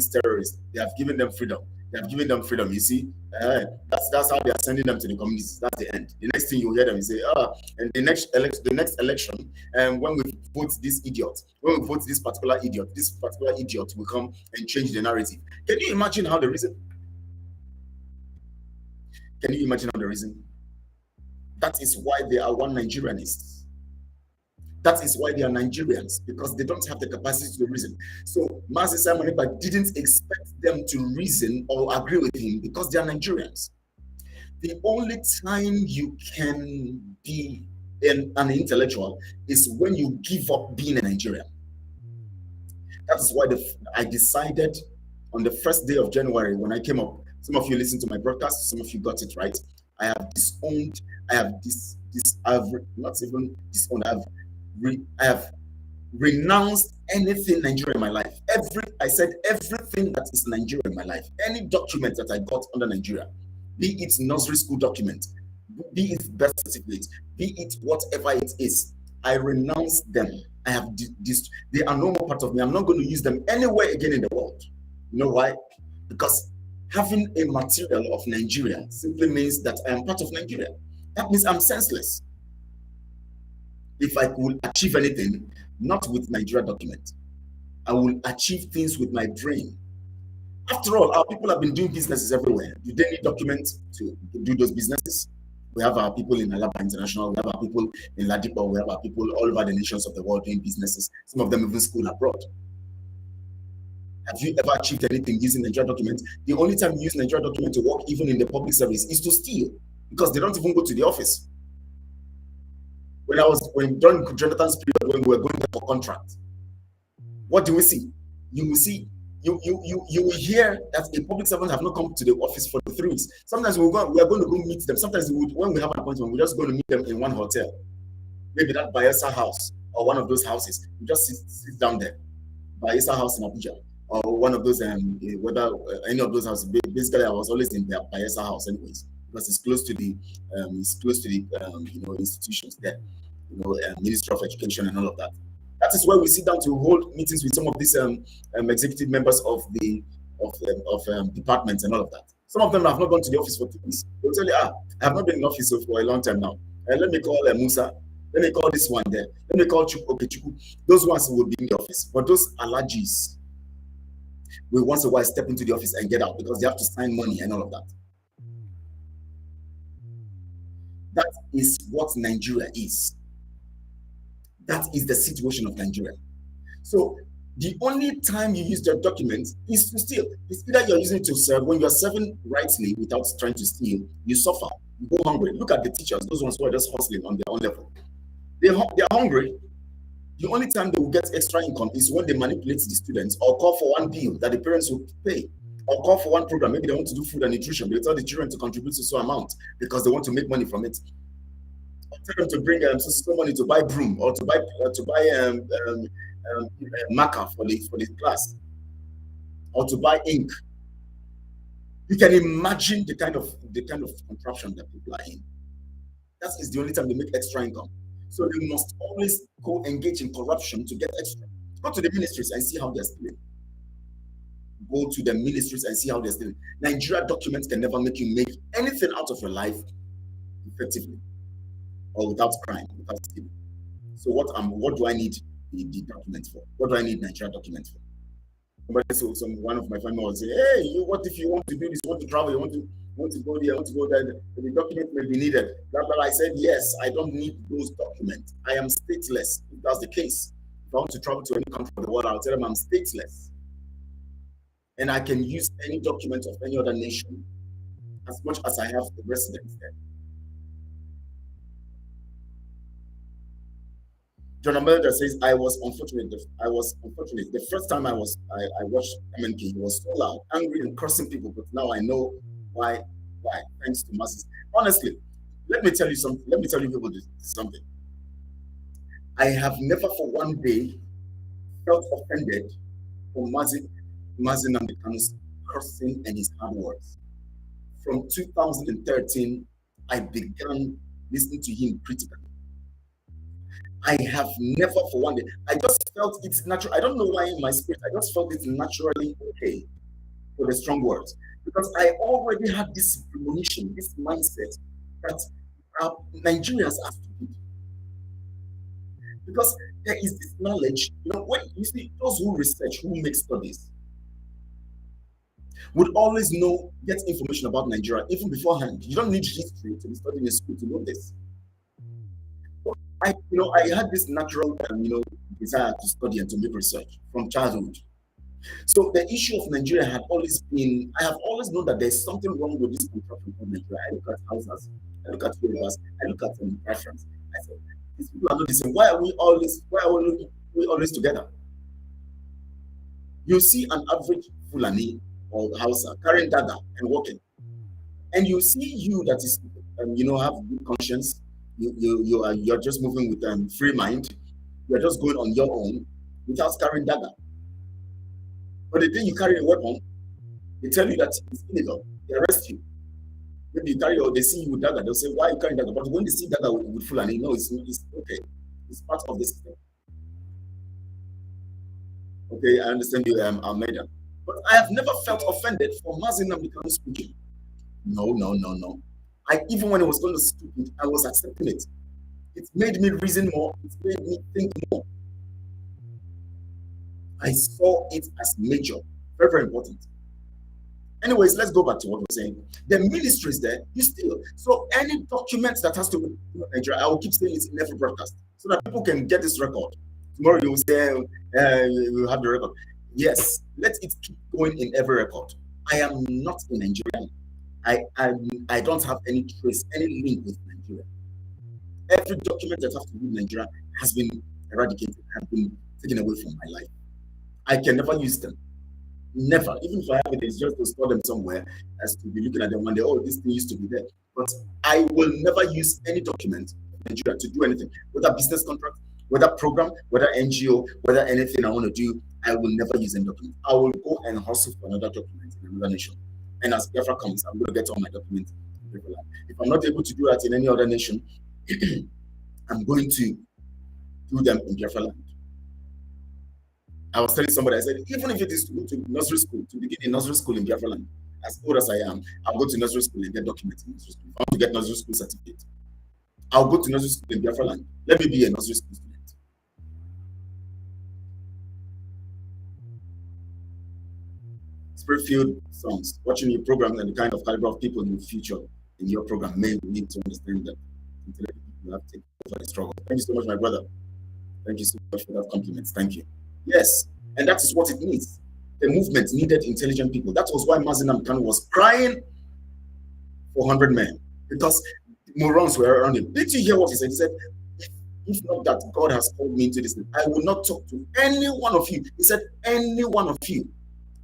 terrorists. They have given them freedom. They have given them freedom. You see, that's how they are sending them to the communities. That's the end. The next thing you hear them, you say, and the next election, when we vote this idiot, when we vote this particular idiot will come and change the narrative." Can you imagine how the reason? Can you imagine how the reason? That is why they are one Nigerianists. That is why they are Nigerians, because they don't have the capacity to reason. So Mazi Simon Ekpa didn't expect them to reason or agree with him because they are Nigerians. The only time you can be an intellectual is when you give up being a Nigerian. That is why I decided on the first day of January when I came up. Some of you listened to my broadcast, some of you got it right. I have disowned, I have renounced anything Nigeria in my life. I said everything that is Nigeria in my life. Any document that I got under Nigeria, be it nursery school document, be it birth certificate, be it whatever it is, I renounce them. I have they are no more part of me. I'm not going to use them anywhere again in the world. You know why? Because having a material of Nigeria simply means that I am part of Nigeria. That means I'm senseless. If I could achieve anything, not with Nigeria document, I will achieve things with my brain. After all, our people have been doing businesses everywhere. Do they need documents to do those businesses? We have our people in Alaba International, we have our people in Ladipo, we have our people all over the nations of the world doing businesses. Some of them even school abroad. Have you ever achieved anything using Nigeria document? The only time you use Nigeria document to work even in the public service is to steal, because they don't even go to the office. When during Jonathan's period, when we were going there for contract, what do we see? You will see, you will hear that a public servant have not come to the office for 3 weeks. Sometimes we are going to go meet them. Sometimes when we have an appointment, we're just going to meet them in one hotel, maybe that Biafra house or one of those houses. We just sit down there, Biafra house in Abuja, or one of those whether any of those houses. Basically, I was always in the Biafra house, anyways, because it's close to the institutions there, Ministry of Education and all of that. That is where we sit down to hold meetings with some of these executive members of the departments and all of that. Some of them have not gone to the office for 2 weeks. They'll tell you, I have not been in office for a long time now. Let me call Musa. Let me call this one there. Let me call Chuku. Those ones will be in the office. But those allergies will once in a while step into the office and get out because they have to sign money and all of that. That is what Nigeria is. That is the situation of Nigeria. So the only time you use the document is to steal. It's either you're using it to serve. When you're serving rightly without trying to steal, you suffer. You go hungry. Look at the teachers, those ones who are just hustling on their own level. They're hungry. The only time they will get extra income is when they manipulate the students or call for one bill that the parents will pay, or call for one program. Maybe they want to do food and nutrition. They tell the children to contribute to some amount because they want to make money from it. Tell them to bring some money to buy broom or to buy marker for the class, or to buy ink. You can imagine the kind of contraption that people are in. That is the only time they make extra income. So they must always go engage in corruption to get extra. Go to the ministries and see how they're stealing. go to the ministries and see how they're stealing. Nigeria documents can never make you make anything out of your life effectively or without crime, without stealing. So what do I need the documents for? What do I need Nigeria documents for? One of my family was saying, hey, what if you want to do this, you want to travel, you want to go there, you want to go there, the document may be needed. But I said, yes, I don't need those documents. I am stateless. If that's the case, if I want to travel to any country of the world, I'll tell them I'm stateless. And I can use any document of any other nation as much as I have the residence there. John Amelda says, I was unfortunate. The first time I watched MNK, he was so loud, angry and cursing people, but now I know why. Thanks to masses. Honestly, let me tell you something. Let me tell you people something. I have never for one day felt offended for Mazi Nnamdi Kanu's cursing and his hard words. From 2013, I began listening to him critically. I have never for one day, I just felt it's natural. I don't know why in my spirit, I just felt it's naturally okay for the strong words. Because I already had this premonition, this mindset that Nigerians are stupid. Because there is this knowledge, when you see those who research, who make studies, would always get information about Nigeria even beforehand. You don't need history to be studying in school to know this. I had this natural, desire to study and to make research from childhood. So the issue of Nigeria had always been, I have always known that there's something wrong with this contraption of Nigeria. I look at houses, I look at rivers, I look at preference. I said, these people are not the same. Why are we always together? You see an average Fulani or Hausa carrying dagger and walking. And you see you that is, have good conscience. You're just moving with free mind. You're just going on your own without carrying dagger. But the day you carry a weapon, they tell you that it's illegal. They arrest you. Maybe you carry, or they see you with dagger. They'll say, "Why are you carrying dagger?" But when they see dagger with Fulani, no, it's okay. It's part of the system. Okay, I understand you, Almeida. But I have never felt offended for Mazi Nnamdi Kanu speaking. No. Even when I was going to stupid, I was accepting it. It made me reason more. It made me think more. I saw it as major, very, very important. Anyways, let's go back to what we're saying. The ministry is there, you still. So any document that has to do with Nigeria, I will keep saying it in every broadcast so that people can get this record. Tomorrow you will say, you have the record. Yes, let it keep going in every record. I am not in Nigeria. I don't have any trace, any link with Nigeria. Every document that has to do with Nigeria has been eradicated, has been taken away from my life. I can never use them. Never. Even if I have it, it's just to store them somewhere as to be looking at them one day, oh, this thing used to be there. But I will never use any document in Nigeria to do anything, whether business contract, whether program, whether NGO, whether anything I want to do, I will never use any document. I will go and hustle for another document in another nation. And as Biafra comes, I'm going to get all my documents. If I'm not able to do that in any other nation, I'm going to do them in Biafra land. I was telling somebody, I said, even if it is to go to nursery school, to begin in nursery school in Biafra land, as old as I am, I'll go to nursery school and get documents in nursery school. If I want to get nursery school certificate, I'll go to nursery school in Biafra land. Let me be a nursery school student. Spirit-filled songs, watching your program and the kind of caliber of people in the future in your program may need to understand that intelligent people have taken over the struggle. Thank you so much, my brother. Thank you so much for that compliments. Thank you. Yes, and that is what it needs. The movement needed intelligent people. That was why Mazi Nnamdi Kanu was crying for 100 men, because morons were around him. Did you hear what he said? He said, if not that God has called me into this, I will not talk to any one of you. He said, any one of you.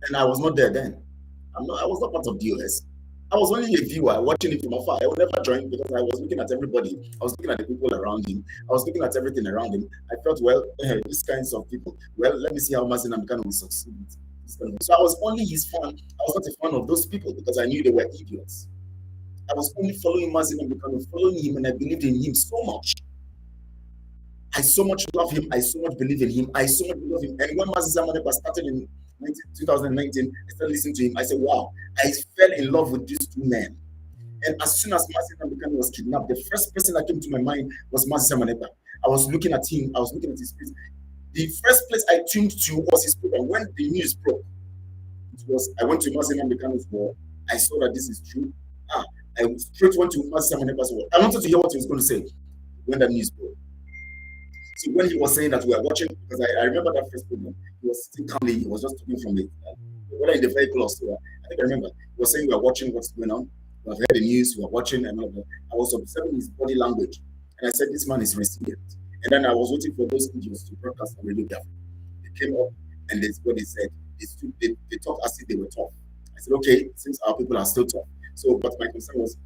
And I was not there then. I was not part of DOS. I was only a viewer watching it from afar. I would never join because I was looking at everybody. I was looking at the people around him. I was looking at everything around him. I felt, well, these kinds of people. Well, let me see how Mazi Nnamdi Kanu will succeed. So I was only his fan. I was not a fan of those people because I knew they were idiots. I was only following Mazi Nnamdi Kanu, following him, and I believed in him so much. I so much love him. I so much believe in him. I so much love him. And when Mazi Nnamdi started 2019, I started listening to him. I said, wow, I fell in love with these two men. And as soon as Mazi Nnamdi was kidnapped, the first person that came to my mind was Mazi Samaneka. I was looking at him, I was looking at his face. The first place I tuned to was his program. When the news broke, I went to Mazi Nnamdi's wall. I saw that this is true. I straight went to Mazi Samaneka's wall. I wanted to hear what he was going to say when the news broke. So when he was saying that we are watching, because I remember that first program, he was sitting calmly, he was just talking from it, whether in the vehicle or so. I think I remember, he was saying we are watching what's going on. We have heard the news, we are watching, and all of that. I was observing his body language, and I said, this man is resilient. And then I was waiting for those videos to broadcast on Radio Biafra. They came up, and that's what they said. They talked as if they were tough. I said, okay, since our people are still tough. So, but my concern was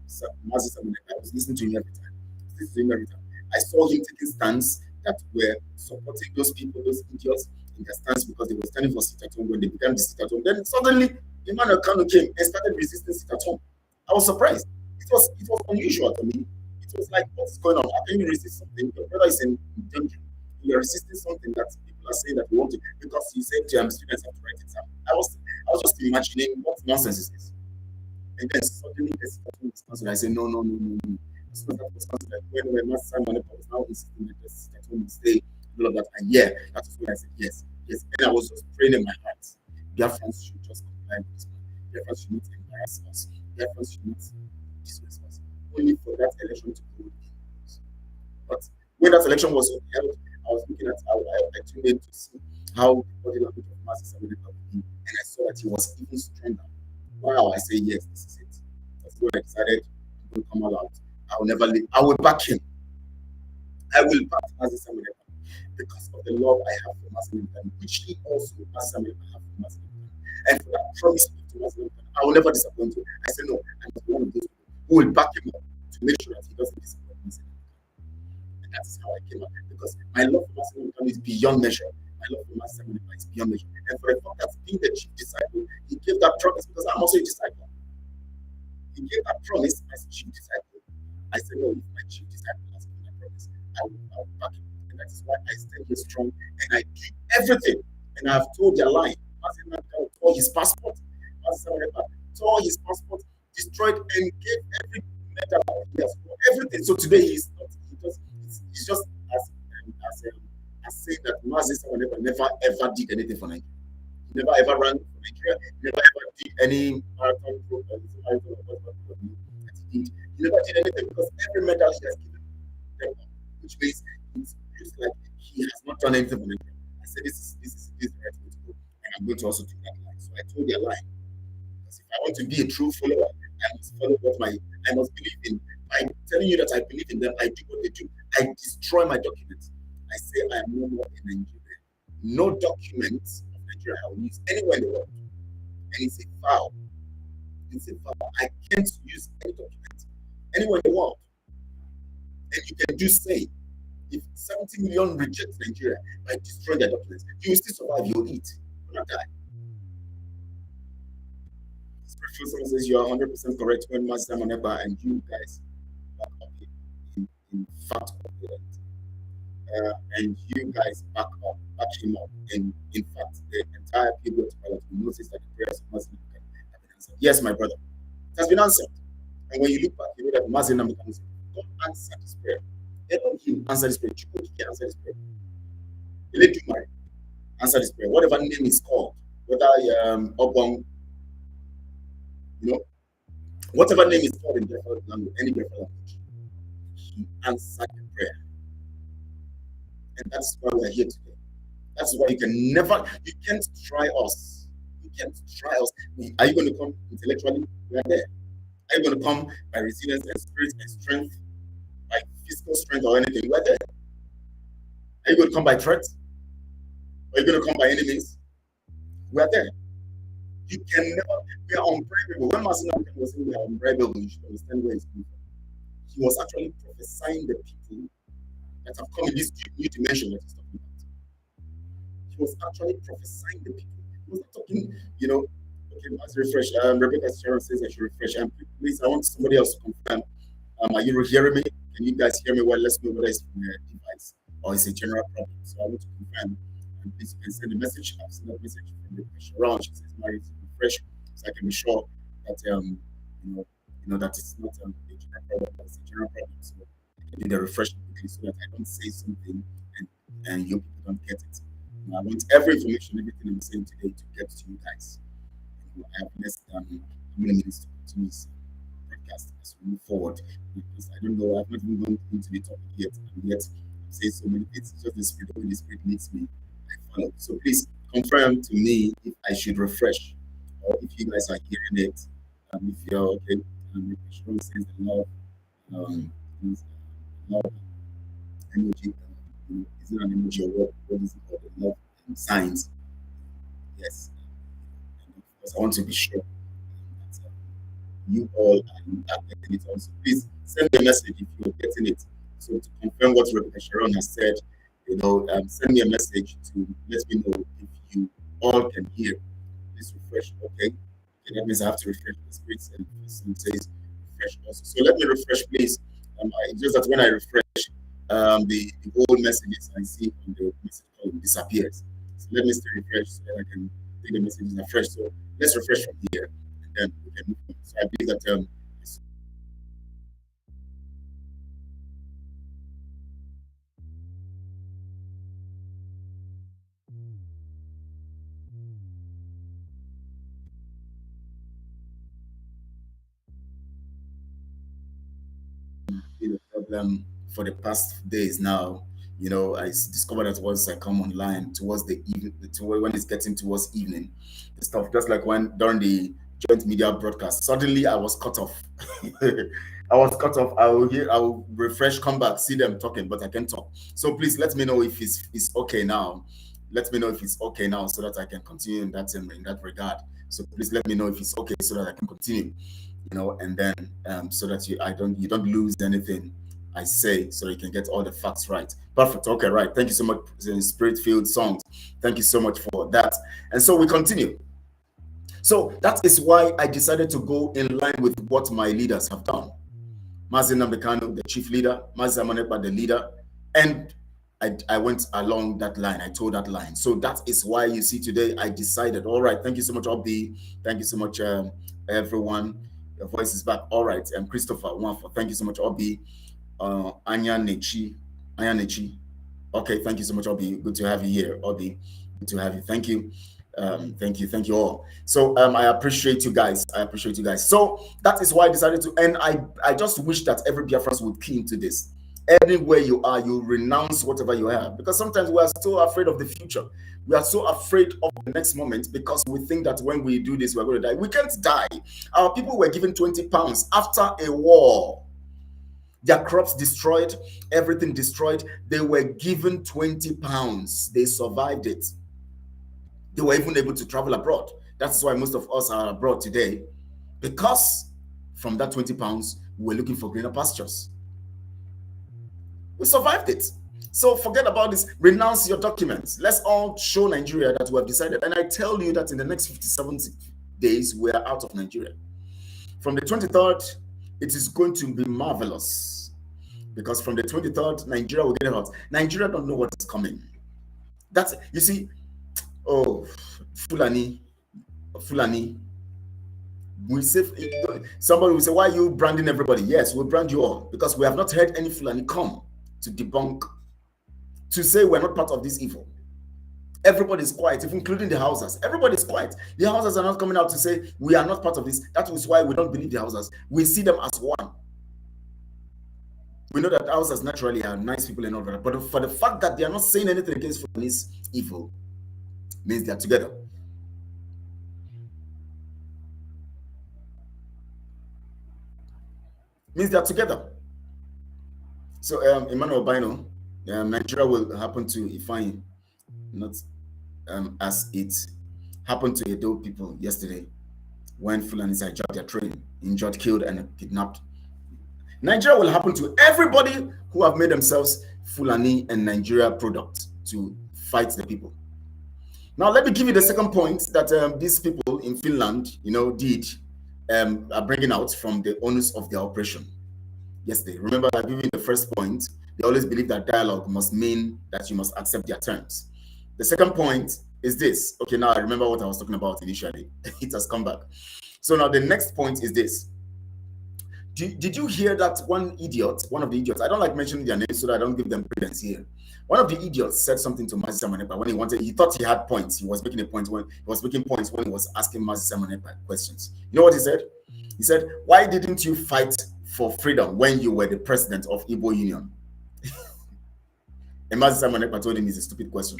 Mazi Samaneka. I was listening to him every time. I saw him taking stands that were supporting those people, those idiots, in their stance because they were standing for sit-at-home. When they began the sit-at-home, then suddenly Emmanuel Kanu came and started resisting sit-at-home. I was surprised. It was unusual to me. It was like, what's going on? How can you resist something? Your brother is in danger. You are resisting something that people are saying that we want to, because you said to students have to write exam. I was just imagining what nonsense is this. And then suddenly the sit-at-home was cancelled. I said, no. So that was cancelled. When Master Simon was now insisting that the sit-at-home would stay, all of that, and yeah, that is when I said yes. And I was just praying in my heart. Biafrans should just comply with this man. Biafrans should not embarrass us. Biafrans should not disgrace us. Only for that election to go. But when that election was held, I was looking at how I tuned in to see how the body language of Mazi Samaneka would be, and I saw that he was even stronger. Wow, I say yes, this is it. That's when I decided to come all out. I will never leave. I will back him. I will back Mazi Samaneka because of the love I have for Mazi Nnamdi, which he also Mazi Samaneka have for Mazi Nnamdi. And for that promise to Mazi Nnamdi, I will never disappoint you. I say no, I'm one of those people who will back him up to make sure that he doesn't disappoint Mazi Nnamdi. And that's how I came out, because my love for Mazi Nnamdi is beyond measure. My love for Mazi Nnamdi is beyond measure. And for the fact that being the chief disciple, he gave that promise, because I'm also a disciple. He gave that promise as chief disciple. I said, no, if my chief disciple has given that promise, I will back him. And that is why I stand here strong, and I do everything. And I have told their lie. Mazi Nnamdi tore his passport. Mazi Nnamdi tore his passport, destroyed, and gave every medal he has won, everything. So today he's just as saying that Mazi Nnamdi never ever did anything for Nigeria. He never ever ran for Nigeria. He never ever did any marathon program. He never did anything, because every medal he has given them, which means it's just like he has not done anything for Nigeria. I said, this is the right way to go, and I'm going to also do that line. So I told their line, because if I want to be a true follower, I must follow what I must believe in. By telling you that I believe in them, I do what they do. I destroy my documents. I say I am no more in Nigeria. No documents of Nigeria I will use anywhere in the world. And it's a foul. It's a foul. I can't use any document anywhere in the world. And you can do say, if 70 million reject Nigeria by destroying their documents, you will still survive, you'll eat, you'll not die. Someone says you are 100% correct when Mazi Nnamdi and you guys back up in fact, and you guys back him up. In fact, the entire people of Twilight will notice that the prayers of Mazi Nnamdi have been answered. Yes, my brother, it has been answered. And when you look back, you know that Mazi Nnamdi don't answer this prayer. Elohim answer this prayer. Chukwuka answer this prayer. Eledumare answer this prayer. Whatever name is called, whether Obong, you know, whatever name is called in Biafra language, any Biafra language, he answered the prayer. And that's why we're here today. That's why you can't try us. You can't try us. Are you going to come intellectually? We are there. Are you going to come by resilience and spirit and strength, by physical strength or anything? We're there. Are you going to come by threats? Are you going to come by enemies? We're there. You can never, we are unbreakable. When Mazi Nnamdi was saying we are unbreakable, you should understand where he's coming from. He was actually prophesying the people that have come in this new dimension that he's talking about. He was actually prophesying the people. He was not talking, you know, okay, let's refresh. Rebecca Sharon says I should refresh. Please, I want somebody else to confirm. Are you hearing me? Can you guys hear me well? Let's know whether it's from a device or it's a general problem. So I want to confirm And please, you can send a message. I've sent a message from the Sharon. She says, married to refresh, so I can be sure that that it's not a general problem, but it's a general problem. So I can do the refresh quickly so that I don't say something and you people don't get it. I want every information, everything I'm saying today to get to you guys. I have less than how many minutes to continue this podcast as we move forward. Because I don't know, I've not even gone into the topic yet, and yet I'm saying so many things. It's just the Spirit, when the Spirit leads me, I follow. So please confirm to me if I should refresh, or if you guys are hearing it, if you're okay. If Sharon says the love, love emoji, is it an emoji or what is it called? The love signs. Yes. Because I want to be sure that you all are getting it also. Please send me a message if you're getting it. So to confirm what Rebecca Sharon has said, send me a message to let me know if you all can hear. Please refresh. Okay. That means I have to refresh the Spirit, and it says refresh also. So let me refresh, please. It's just that when I refresh, the old messages I see on the message column disappears. So let me still refresh so that I can take the messages afresh. So let's refresh from here, and then we can move on. So I believe that been a problem for the past days now. I discovered that once I come online towards the evening, when it's getting towards evening, the stuff just like when during the joint media broadcast, suddenly I was cut off. I was cut off. I will refresh, come back, see them talking, but I can't talk. So please let me know if it's okay now. Let me know if it's okay now so that I can continue in that regard. So please let me know if it's okay so that I can continue. And then so that you don't lose anything I say, so you can get all the facts right. Perfect. Okay, right. Thank you so much, Spirit-filled songs. Thank you so much for that. And so we continue. So that is why I decided to go in line with what my leaders have done. Mazi Nambekano, the chief leader, Mazi Amonepa, the leader, and I went along that line. I told that line. So that is why you see today I decided, all right, thank you so much, Obi. Thank you so much, everyone. Your voice is back. All right. And Christopher Wanfo. Thank you so much, Obi. Anya Nechi. Okay, thank you so much, Obi. Good to have you here, Obi. Good to have you. Thank you. Thank you all. So I appreciate you guys. So that is why I decided to, and I just wish that every Biafran would key into this. Anywhere you are, you renounce whatever you have, because sometimes we are so afraid of the future. We are so afraid of the next moment because we think that when we do this, we're going to die. We can't die. Our people were given 20 pounds after a war. Their crops destroyed, everything destroyed. They were given 20 pounds. They survived it. They were even able to travel abroad. That's why most of us are abroad today, because from that 20 pounds, we were looking for greener pastures. We survived it. So forget about this. Renounce your documents. Let's all show Nigeria that we have decided. And I tell you that in the next 57 days, we are out of Nigeria. From the 23rd, it is going to be marvelous. Because from the 23rd, Nigeria will get out. Nigeria don't know what is coming. That's, you see, oh, Fulani. We say, somebody will say, why are you branding everybody? Yes, we'll brand you all. Because we have not heard any Fulani come to debunk, to say we're not part of this evil. Everybody's quiet, even including the houses. Everybody's quiet. The houses are not coming out to say we are not part of this. That is why we don't believe the houses. We see them as one. We know that houses naturally are nice people and all that, but for the fact that they are not saying anything against this evil, means they are together. Means they are together. So Emmanuel Bino, Nigeria will happen to Ifeanyi, not as it happened to Edo people yesterday when Fulanis hijacked their train, injured, killed, and kidnapped. Nigeria will happen to everybody who have made themselves Fulani and Nigeria product to fight the people. Now, let me give you the second point that these people in Finland, are bringing out from the onus of their operation yesterday. Remember, I gave you the first point. They always believe that dialogue must mean that you must accept their terms. The second point is this. Okay, now I remember what I was talking about initially. It has come back. So now the next point is this. Did you hear that one of the idiots, I don't like mentioning their names so that I don't give them credence here. One of the idiots said something to Mazi Samanepa when he thought he had points. He was making points when he was asking Mazi Samanepa questions. You know what he said? He said, why didn't you fight for freedom when you were the president of Igbo Union? And Mazi Samanepa told him it's a stupid question.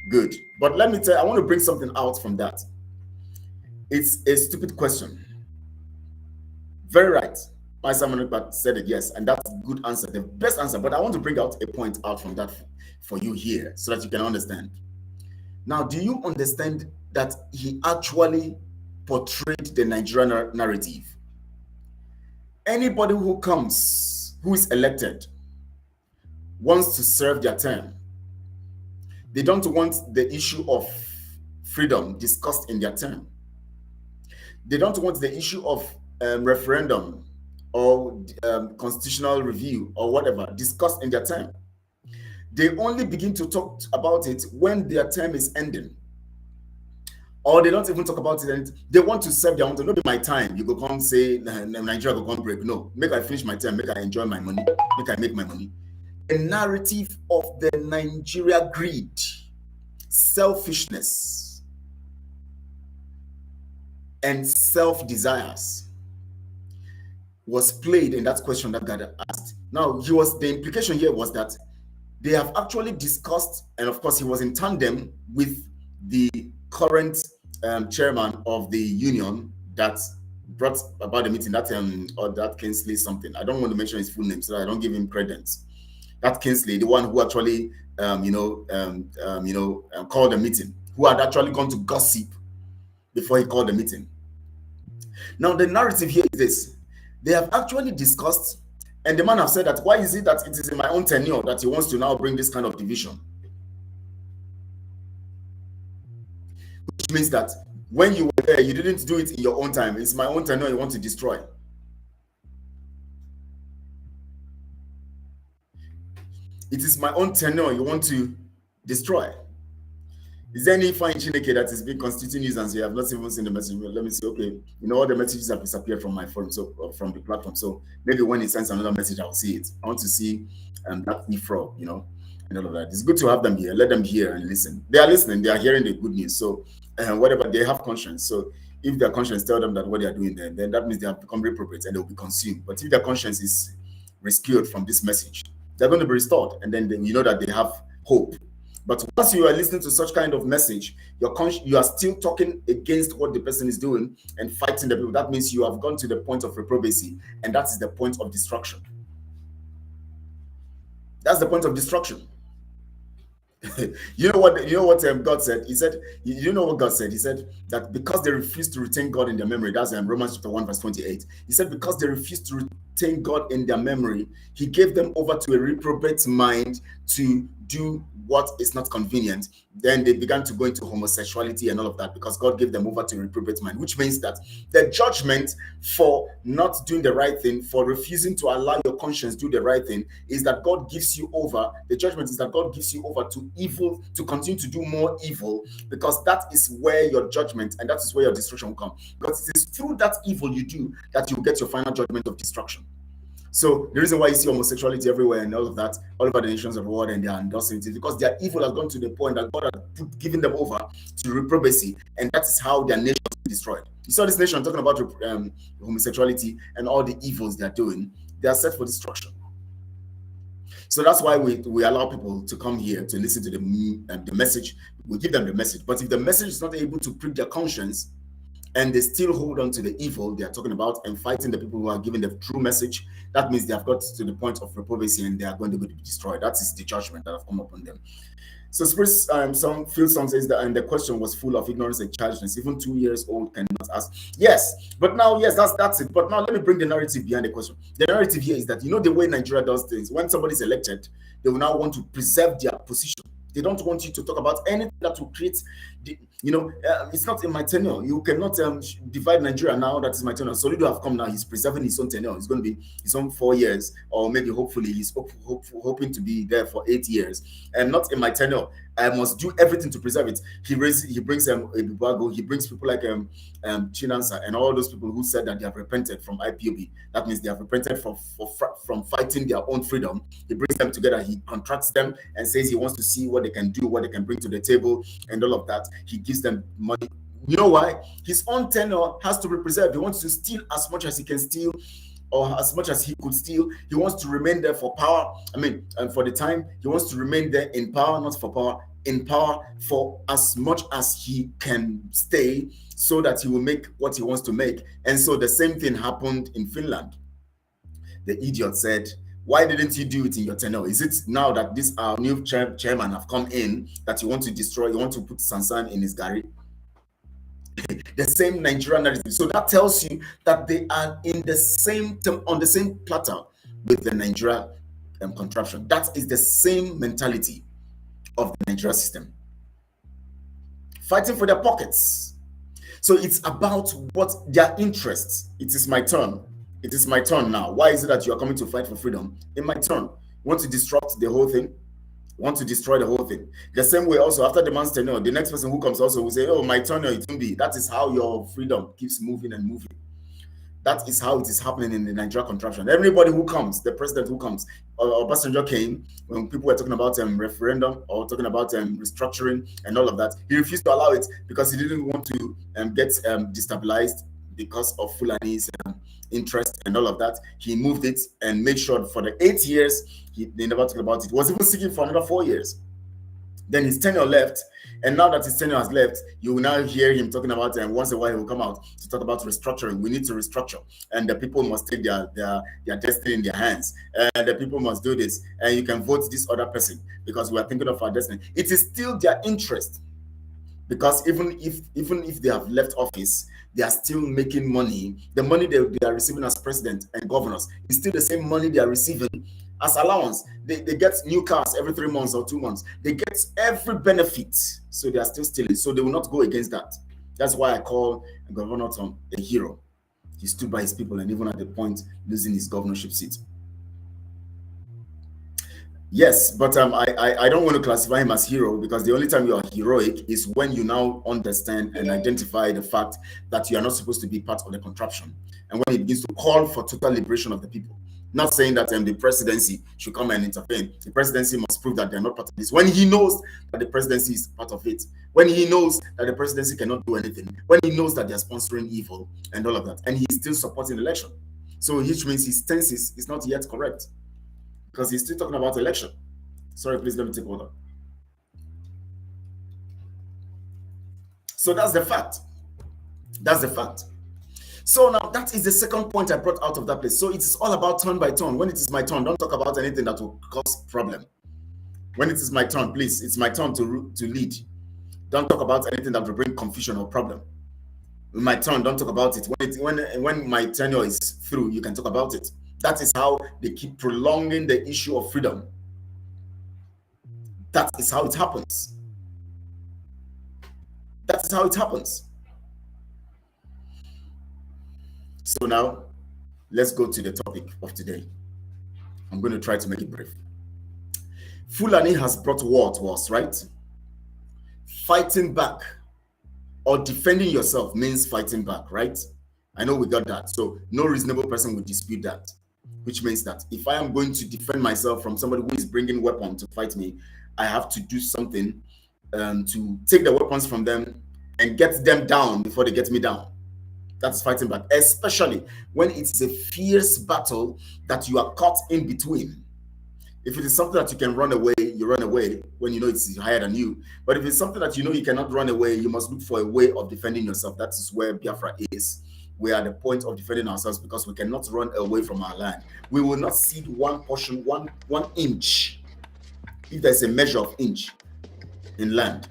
Good. But let me tell you, I want to bring something out from that. It's a stupid question. Very right. Mazi Samanepa said it, yes, and that's a good answer, the best answer. But I want to bring out a point out from that for you here so that you can understand. Now, do you understand that he actually portrayed the Nigerian narrative? Anybody who is elected, wants to serve their term. They don't want the issue of freedom discussed in their term. They don't want the issue of referendum or constitutional review or whatever discussed in their term. They only begin to talk about it when their term is ending. Or they don't even talk about it and they want to serve their own term. Not be my time. You go come say, Nigeria go come break. No, make I finish my term, make I enjoy my money, make I make my money. A narrative of the Nigeria greed, selfishness, and self-desires was played in that question that God asked. Now, the implication here was that they have actually discussed, and of course, he was in tandem with the current chairman of the union that brought about the meeting, or that Kingsley something. I don't want to mention his full name so that I don't give him credence. That Kingsley, the one who actually, called the meeting, who had actually gone to gossip before he called the meeting. Now, the narrative here is this. They have actually discussed, and the man have said that, why is it that it is in my own tenure that he wants to now bring this kind of division? Which means that when you were there, you didn't do it in your own time. It's my own tenure you want to destroy. It is my own tenure you want to destroy. Is there any fine Chineke that is being constituting nuisance? You have not even seen the message. Let me see. Okay, all the messages have disappeared from my phone, so from the platform. So maybe when he sends another message, I'll see it. I want to see that Ifro, and all of that. It's good to have them here. Let them hear and listen. They are listening. They are hearing the good news. So whatever, they have conscience. So if their conscience tells them that what they are doing there, then that means they have become reprobate and they will be consumed. But if their conscience is rescued from this message, they're going to be restored, and then you know that they have hope. But once you are listening to such kind of message, you are still talking against what the person is doing and fighting the people. That means you have gone to the point of reprobacy, and that is the point of destruction. That's the point of destruction. You know what God said? He said, you know what God said? He said that because they refuse to retain God in their memory, that's in Romans chapter 1, verse 28. He said, because they refuse to retain God in their memory, he gave them over to a reprobate mind to do what is not convenient. Then they began to go into homosexuality and all of that because God gave them over to a reprobate mind, which means that the judgment for not doing the right thing, for refusing to allow your conscience do the right thing, is that God gives you over. The judgment is that God gives you over to evil, to continue to do more evil, because that is where your judgment and that is where your destruction will come. Because it is through that evil you do that you get your final judgment of destruction. So the reason why you see homosexuality everywhere and all of that, all over the nations of the world, and they are endorsing it, is because their evil has gone to the point that God has given them over to reprobacy, and that is how their nation is destroyed. You saw this nation talking about homosexuality and all the evils they are doing. They are set for destruction. So that's why we allow people to come here to listen to the message. We give them the message. But if the message is not able to prick their conscience, and they still hold on to the evil they are talking about and fighting the people who are giving the true message, that means they have got to the point of reprobacy and they are going to be destroyed. That is the judgment that have come upon them. So Phil Song says that, and the question was full of ignorance and childishness. Even 2 years old cannot ask. Yes, but now, yes, that's it. But now let me bring the narrative behind the question. The narrative here is that, the way Nigeria does things, when somebody is elected, they will now want to preserve their position. They don't want you to talk about anything that will create You know, it's not in my tenure. You cannot divide Nigeria now. That is my tenure. Solido have come now. He's preserving his own tenure. It's going to be his own 4 years, or maybe hopefully he's hoping to be there for 8 years. And not in my tenure. I must do everything to preserve it. He brings Ebibago. He brings people like Chinansa and all those people who said that they have repented from IPOB. That means they have repented from fighting their own freedom. He brings them together. He contracts them and says he wants to see what they can do, what they can bring to the table, and all of that. He gives them money. You know why? His own tenure has to be preserved. He wants to steal as much as he can steal, or as much as he could steal. He wants to remain there for power. I mean, for the time, he wants to remain there in power, not for power, in power for as much as he can stay, so that he will make what he wants to make. And so the same thing happened in Finland. The idiot said, why didn't you do it in your tenure? Is it now that this our new chairman have come in that you want to destroy, you want to put Sansan in his gari? The same Nigerian narrative. So that tells you that they are in the same on the same platter with the Nigeria contraption. That is the same mentality of the Nigeria system, fighting for their pockets. So it's about what their interests. It is my turn. It is my turn now. Why is it that you are coming to fight for freedom? In my turn, you want to disrupt the whole thing, want to destroy the whole thing. The same way also, after the man's tenure, the next person who comes also will say, oh, my tenure, it will be. That is how your freedom keeps moving and moving. That is how it is happening in the Nigeria contraption. Everybody who comes, the president who comes, or Passenger came when people were talking about referendum or talking about restructuring and all of that. He refused to allow it because he didn't want to get destabilized because of Fulani's interest and all of that. He moved it and made sure for the 8 years, they never talked about it. He was even seeking for another 4 years. Then his tenure left. And now that his tenure has left, you will now hear him talking about, and once in a while he will come out to talk about restructuring. We need to restructure, and the people must take their destiny in their hands, and the people must do this, and you can vote this other person because we are thinking of our destiny. It is still their interest, because even if they have left office, they are still making money. The money they are receiving as president and governors is still the same money they are receiving as allowance. They get new cars every 3 months or 2 months. They get every benefit. So they are still stealing. So they will not go against that. That's why I call Governor Tom a hero. He stood by his people, and even at the point losing his governorship seat. Yes, but I don't want to classify him as hero, because the only time you are heroic is when you now understand and identify the fact that you are not supposed to be part of the contraption, and when it begins to call for total liberation of the people. Not saying that the presidency should come and intervene. The presidency must prove that they're not part of this. When he knows that the presidency is part of it, when he knows that the presidency cannot do anything, when he knows that they're sponsoring evil and all of that, and he's still supporting election. So which means his stance is not yet correct, because he's still talking about election. Sorry, please let me take order. So that's the fact. That's the fact. So now that is the second point I brought out of that place. So it is all about turn by turn. When it is my turn, don't talk about anything that will cause problem. When it is my turn, please, it's my turn to lead. Don't talk about anything that will bring confusion or problem. In my turn, don't talk about it. When my tenure is through, you can talk about it. That is how they keep prolonging the issue of freedom. That is how it happens. That is how it happens. So now, let's go to the topic of today. I'm going to try to make it brief. Fulani has brought war to us, right? Fighting back or defending yourself means fighting back, right? I know we got that. So no reasonable person would dispute that, which means that if I am going to defend myself from somebody who is bringing weapons to fight me, I have to do something to take the weapons from them and get them down before they get me down. That's fighting back, especially when it's a fierce battle that you are caught in between. If it is something that you can run away, you run away when you know it's higher than you. But if it's something that you know you cannot run away, you must look for a way of defending yourself. That is where Biafra is. We are at the point of defending ourselves because we cannot run away from our land. We will not cede one portion, one inch, if there's a measure of inch in land.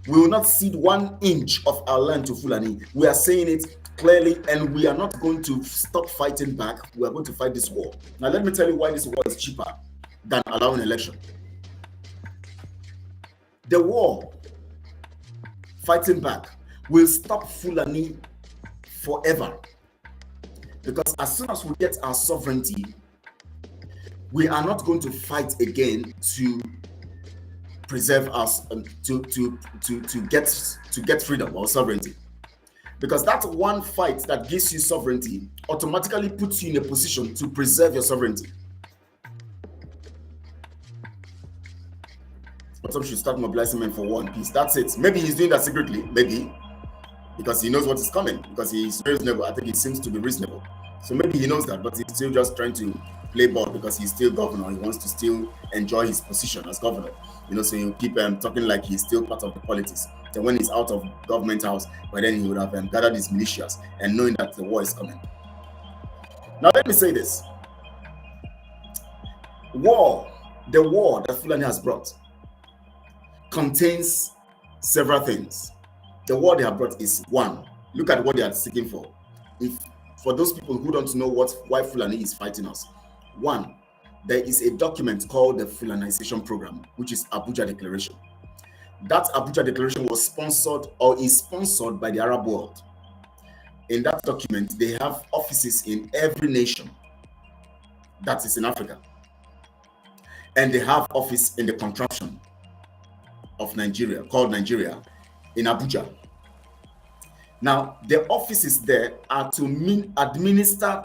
We will not cede 1 inch of our land to Fulani. We are saying it clearly, and we are not going to stop fighting back. We are going to fight this war. Now, let me tell you why this war is cheaper than allowing election. The war fighting back will stop Fulani forever. Because as soon as we get our sovereignty, we are not going to fight again to preserve us, to get freedom or sovereignty. Because that one fight that gives you sovereignty automatically puts you in a position to preserve your sovereignty. But some should start mobilizing men for war and peace. That's it. Maybe he's doing that secretly, maybe, because he knows what is coming, because he's reasonable. I think it seems to be reasonable. So maybe he knows that, but he's still just trying to play ball because he's still governor. He wants to still enjoy his position as governor. So you keep talking like he's still part of the politics. Then when he's out of government house, but then he would have gathered his militias and knowing that the war is coming. Now let me say this. The war that Fulani has brought contains several things. The war they have brought is one. Look at what they are seeking for. For those people who don't know why Fulani is fighting us. One, there is a document called the Fulanization Program, which is Abuja Declaration. That Abuja Declaration was sponsored or is sponsored by the Arab world. In that document, they have offices in every nation that is in Africa. And they have office in the contraption of Nigeria, called Nigeria, in Abuja. Now, the offices there are to administer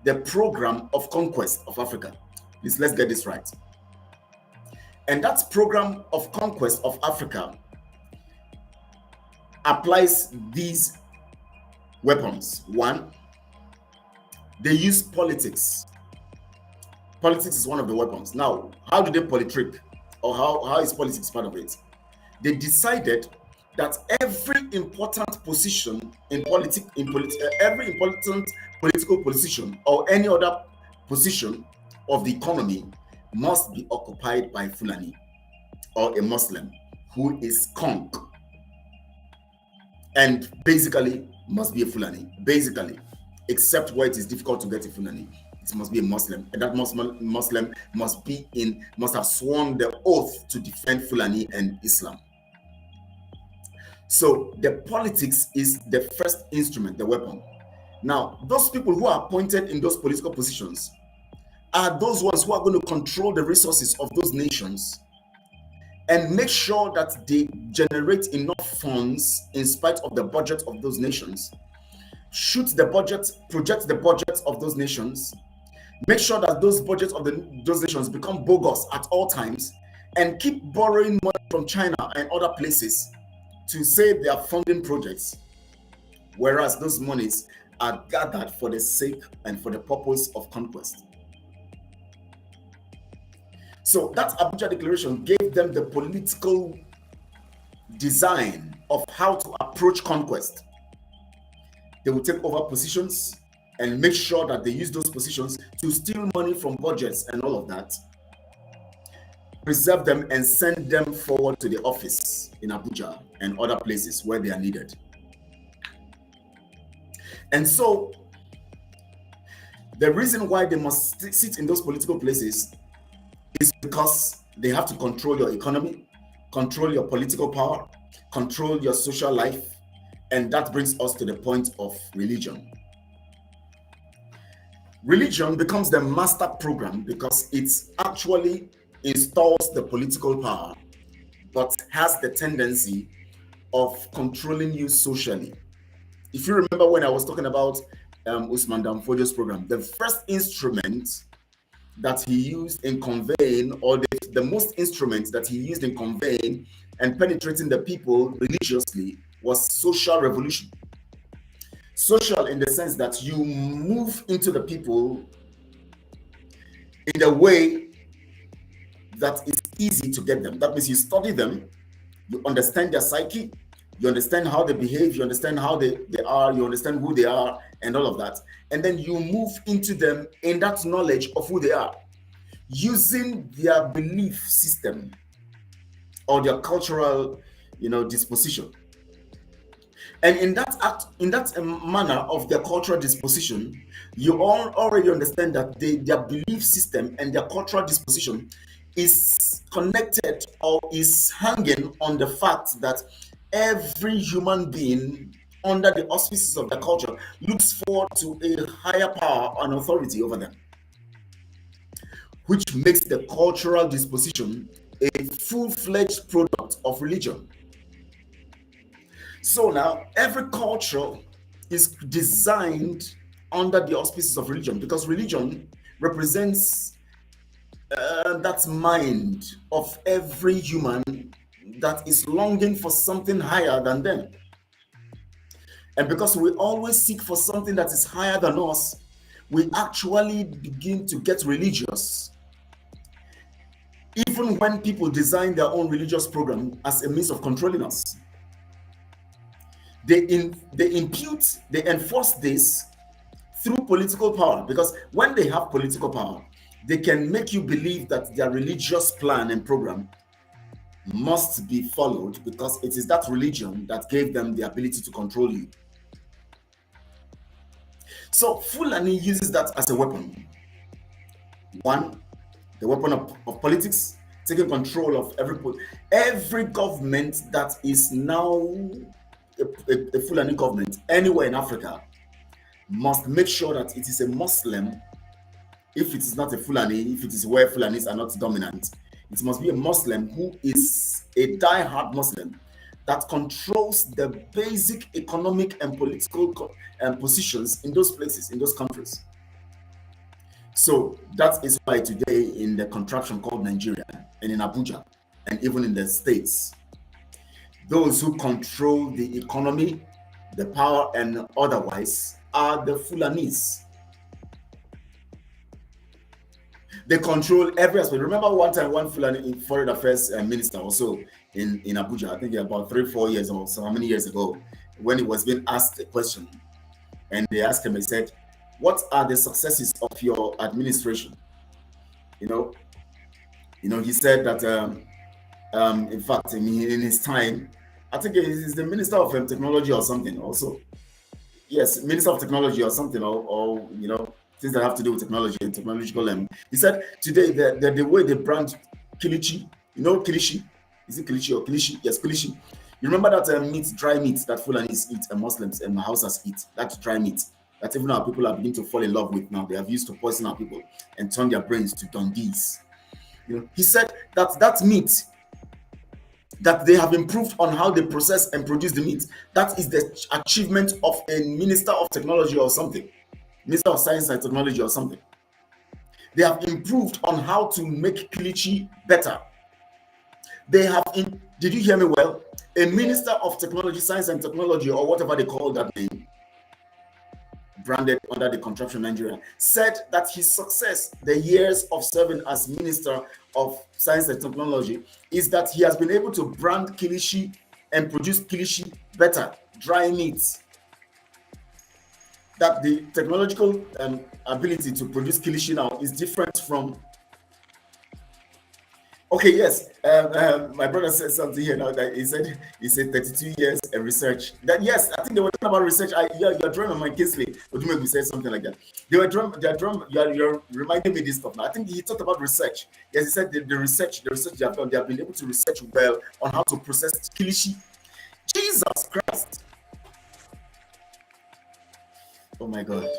the program of conquest of Africa. Please, let's get this right. And that program of conquest of Africa applies these weapons. One, they use politics. Politics is one of the weapons. Now, how do they politrick? Or how is politics part of it? They decided that every important position every important political position or any other position of the economy must be occupied by Fulani or a Muslim who is conk, and basically must be a Fulani, basically, except where it is difficult to get a Fulani. It must be a Muslim, and that Muslim must have sworn the oath to defend Fulani and Islam. So the politics is the first instrument, the weapon. Now, those people who are appointed in those political positions are those ones who are going to control the resources of those nations and make sure that they generate enough funds in spite of the budget of those nations, shoot the budget, project the budget of those nations, make sure that those budgets of those nations become bogus at all times, and keep borrowing money from China and other places to say they are funding projects, whereas those monies are gathered for the sake and for the purpose of conquest. So that Abuja Declaration gave them the political design of how to approach conquest. They will take over positions and make sure that they use those positions to steal money from budgets and all of that, preserve them and send them forward to the office in Abuja and other places where they are needed. And so the reason why they must sit in those political places is because they have to control your economy, control your political power, control your social life, and that brings us to the point of religion. Religion becomes the master program because it actually installs the political power, but has the tendency of controlling you socially. If you remember when I was talking about Usman Danfojo's program, the first instrument that he used in conveying, or the most instruments that he used in conveying and penetrating the people religiously, was social revolution. Social in the sense that you move into the people in a way that is easy to get them. That means you study them, you understand their psyche, you understand how they behave, you understand how they are, you understand who they are, and all of that. And then you move into them in that knowledge of who they are, using their belief system or their cultural, disposition. And in that manner of their cultural disposition, you all already understand that their belief system and their cultural disposition is connected or is hanging on the fact that every human being under the auspices of their culture looks forward to a higher power and authority over them, which makes the cultural disposition a full-fledged product of religion. So now every culture is designed under the auspices of religion, because religion represents that mind of every human that is longing for something higher than them. And because we always seek for something that is higher than us, we actually begin to get religious. Even when people design their own religious program as a means of controlling us, they enforce this through political power, because when they have political power, they can make you believe that their religious plan and program must be followed, because it is that religion that gave them the ability to control you. So Fulani uses that as a weapon. One, the weapon of politics, taking control of every government that is now a Fulani government anywhere in Africa must make sure that it is a Muslim. If it is not a Fulani, if it is where Fulanis are not dominant, it must be a Muslim who is a die-hard Muslim that controls the basic economic and political positions in those places, in those countries. So that is why today in the contraption called Nigeria, and in Abuja, and even in the States, those who control the economy, the power, and otherwise are the Fulanis. They control every aspect. Remember one time, one Fulani foreign affairs minister also in Abuja, I think about 3-4 years or so, how many years ago, when he was being asked a question, and they asked him, he said, "What are the successes of your administration?" You know, he said that, in fact, in his time, I think he's the Minister of Technology or something also. Yes, Minister of Technology or something, or you know, things that have to do with technology and technological. He said today the way they brand kilichi, you know, kilichi, is it kilichi or kilichi? Yes, kilichi. You remember that meat, dry meat that Fulanis eat and Muslims and Hausas eat, that dry meat that even our people are beginning to fall in love with now. They have used to poison our people and turn their brains to donkeys. You know, he said that meat, that they have improved on how they process and produce the meat. That is the achievement of a Minister of Technology or something, Minister of Science and Technology or something. They have improved on how to make kilichi better. They have, did you hear me well? A Minister of Technology, Science and Technology, or whatever they call that name, branded under the contraption Nigeria, said that his success, the years of serving as Minister of Science and Technology, is that he has been able to brand kilichi and produce kilichi better, dry meats. That the technological ability to produce kilichi now is different from. Okay, yes, my brother said something here now that he said 32 years of research. That yes, I think they were talking about research. You're drawing on my Kingsley. Oduduwa said something like that. You're reminding me this stuff now. I think he talked about research. Yes, he said the research they have done. They have been able to research well on how to process kilichi. Jesus Christ! Oh my God.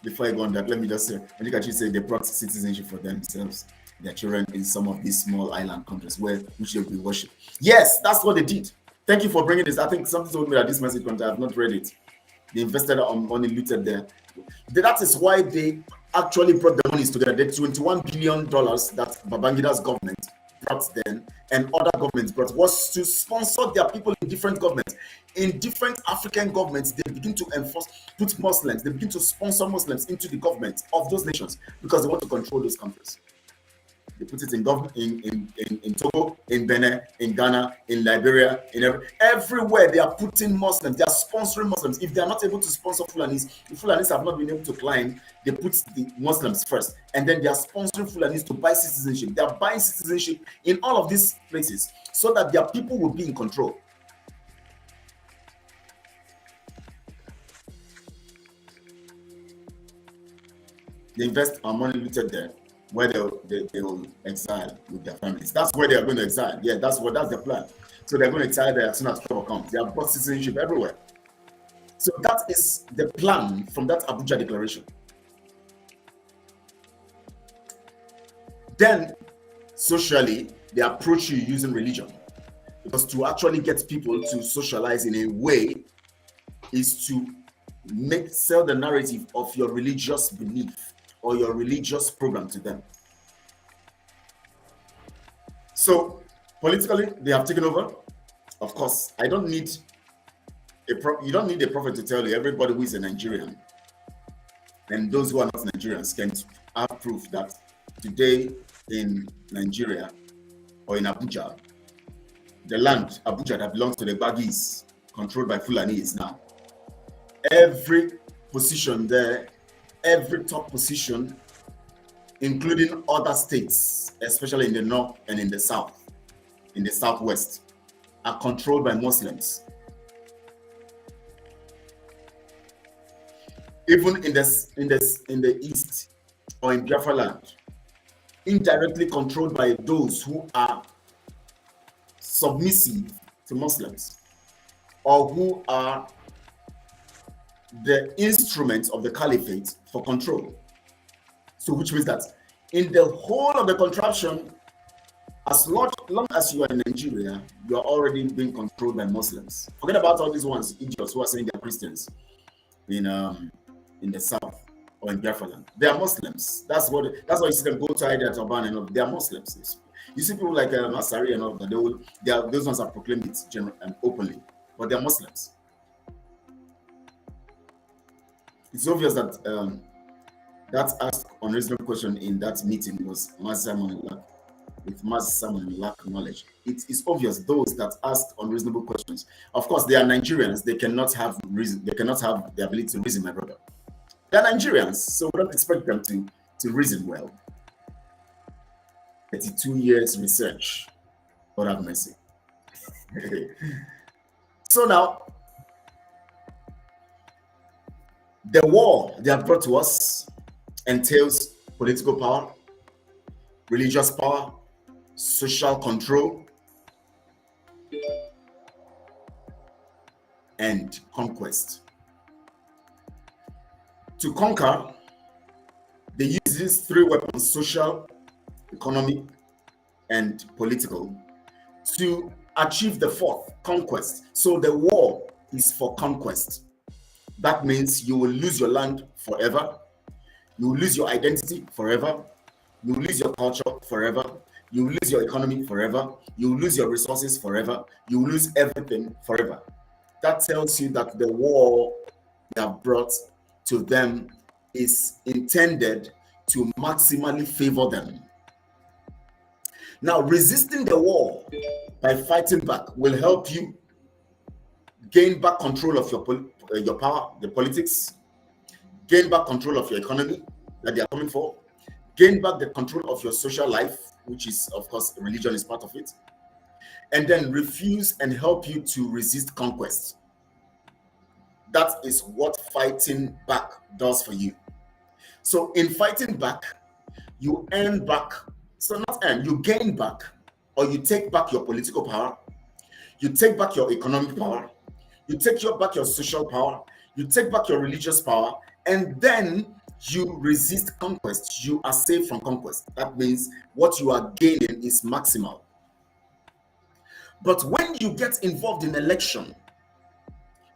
Before I go on that, let me just say, when you actually say they brought citizenship for themselves, their children in some of these small island countries which they will be worshipped. Yes, that's what they did. Thank you for bringing this. I think something told me that this message content, I have not read it. They invested on money looted there. That is why they actually brought the monies together. The $21 billion that Babangida's government brought then and other governments brought was to sponsor their people in different governments. In different African governments, they begin to put Muslims, they begin to sponsor Muslims into the government of those nations because they want to control those countries. They put it in government in Togo, in Benin, in Ghana, in Liberia, in everywhere they are putting Muslims, they are sponsoring Muslims. If they are not able to sponsor Fulanis, if Fulanis have not been able to climb, they put the Muslims first, and then they are sponsoring Fulanis to buy citizenship. They are buying citizenship in all of these places so that their people will be in control. They invest our money looted there. where they will exile with their families. That's where they are going to exile. Yeah, that's the plan. So they're going to exile there as soon as trouble comes. They have got citizenship everywhere. So that is the plan from that Abuja declaration. Then, socially, they approach you using religion. Because to actually get people to socialize in a way is to sell the narrative of your religious belief or your religious program to them. So, politically, they have taken over. Of course, you don't need a prophet to tell you everybody who is a Nigerian and those who are not Nigerians can have proof that today in Nigeria or in Abuja, the land Abuja that belongs to the Bagis, controlled by Fulanis now. Every position there, every top position, including other states, especially in the north and in the south, in the southwest, are controlled by Muslims. Even in the east or in Biafra land, indirectly controlled by those who are submissive to Muslims or who are the instruments of the caliphate for control. So which means that in the whole of the contraption, as long as you are in Nigeria, you are already being controlled by Muslims. Forget about all these ones, idiots who are saying they're Christians in the south or in Biafra land. They are Muslims. That's why you see them go to Ida Turban and all. They are Muslims. You see people like Masari and all that. Those ones are proclaimed it openly, but they are Muslims. It's obvious that that asked unreasonable question in that meeting was Master Simon lack knowledge. It is obvious those that asked unreasonable questions. Of course, they are Nigerians. They cannot have reason. They cannot have the ability to reason, my brother. They are Nigerians, so we don't expect them to reason well. 32 years research. God have mercy. So now, the war they have brought to us entails political power, religious power, social control, and conquest. To conquer, they use these three weapons: social, economic, and political, to achieve the fourth, conquest. So the war is for conquest. That means you will lose your land forever, you will lose your identity forever, you will lose your culture forever, you will lose your economy forever, you will lose your resources forever, you will lose everything forever. That tells you that the war they have brought to them is intended to maximally favor them. Now, resisting the war by fighting back will help you gain back control of your power, the politics, gain back control of your economy that they are coming for, gain back the control of your social life, which is, of course, religion is part of it, and then refuse and help you to resist conquest. That is what fighting back does for you. So in fighting back, you earn back, so not earn, you gain back, or you take back your political power, you take back your economic power, you take back your social power, you take back your religious power, and then you resist conquest. You are safe from conquest. That means what you are gaining is maximal. But when you get involved in election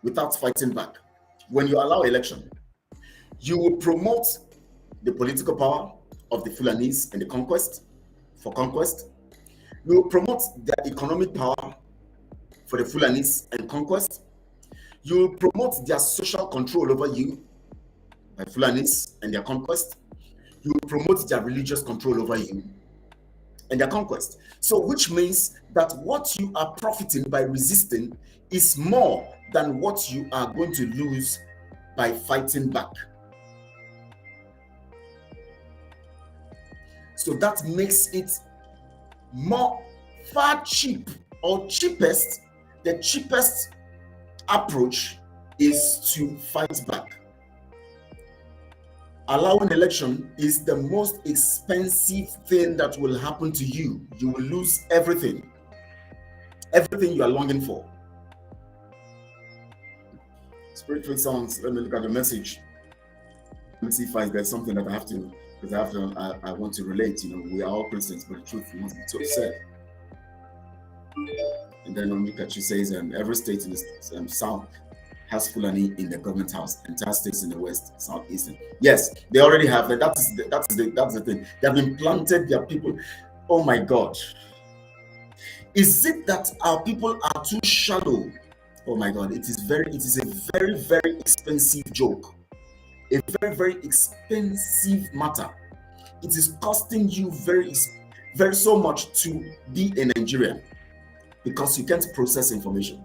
without fighting back, when you allow election, you will promote the political power of the Fulanis and the conquest, for conquest. You will promote the economic power for the Fulanis and conquest. You will promote their social control over you by Fulanis and their conquest. You will promote their religious control over you and their conquest. So, which means that what you are profiting by resisting is more than what you are going to lose by fighting back. So that makes it far cheap or cheapest. The cheapest approach is to fight back. allowing election is the most expensive thing that will happen to you. You will lose everything you are longing for. Spiritual sounds. Let me look at the message. Let me see if there's something that I have to, because I want to relate. You know, we are all Christians, but the truth must be said. And then Omikachi says, every state in the south has Fulani in the government house. Entire states in the west, southeastern. Yes, they already have that. That's the thing. They have implanted their people. Oh my God. Is it that our people are too shallow? Oh my God, it is a very, very expensive joke. A very, very expensive matter. It is costing you very so much to be a Nigerian because you can't process information.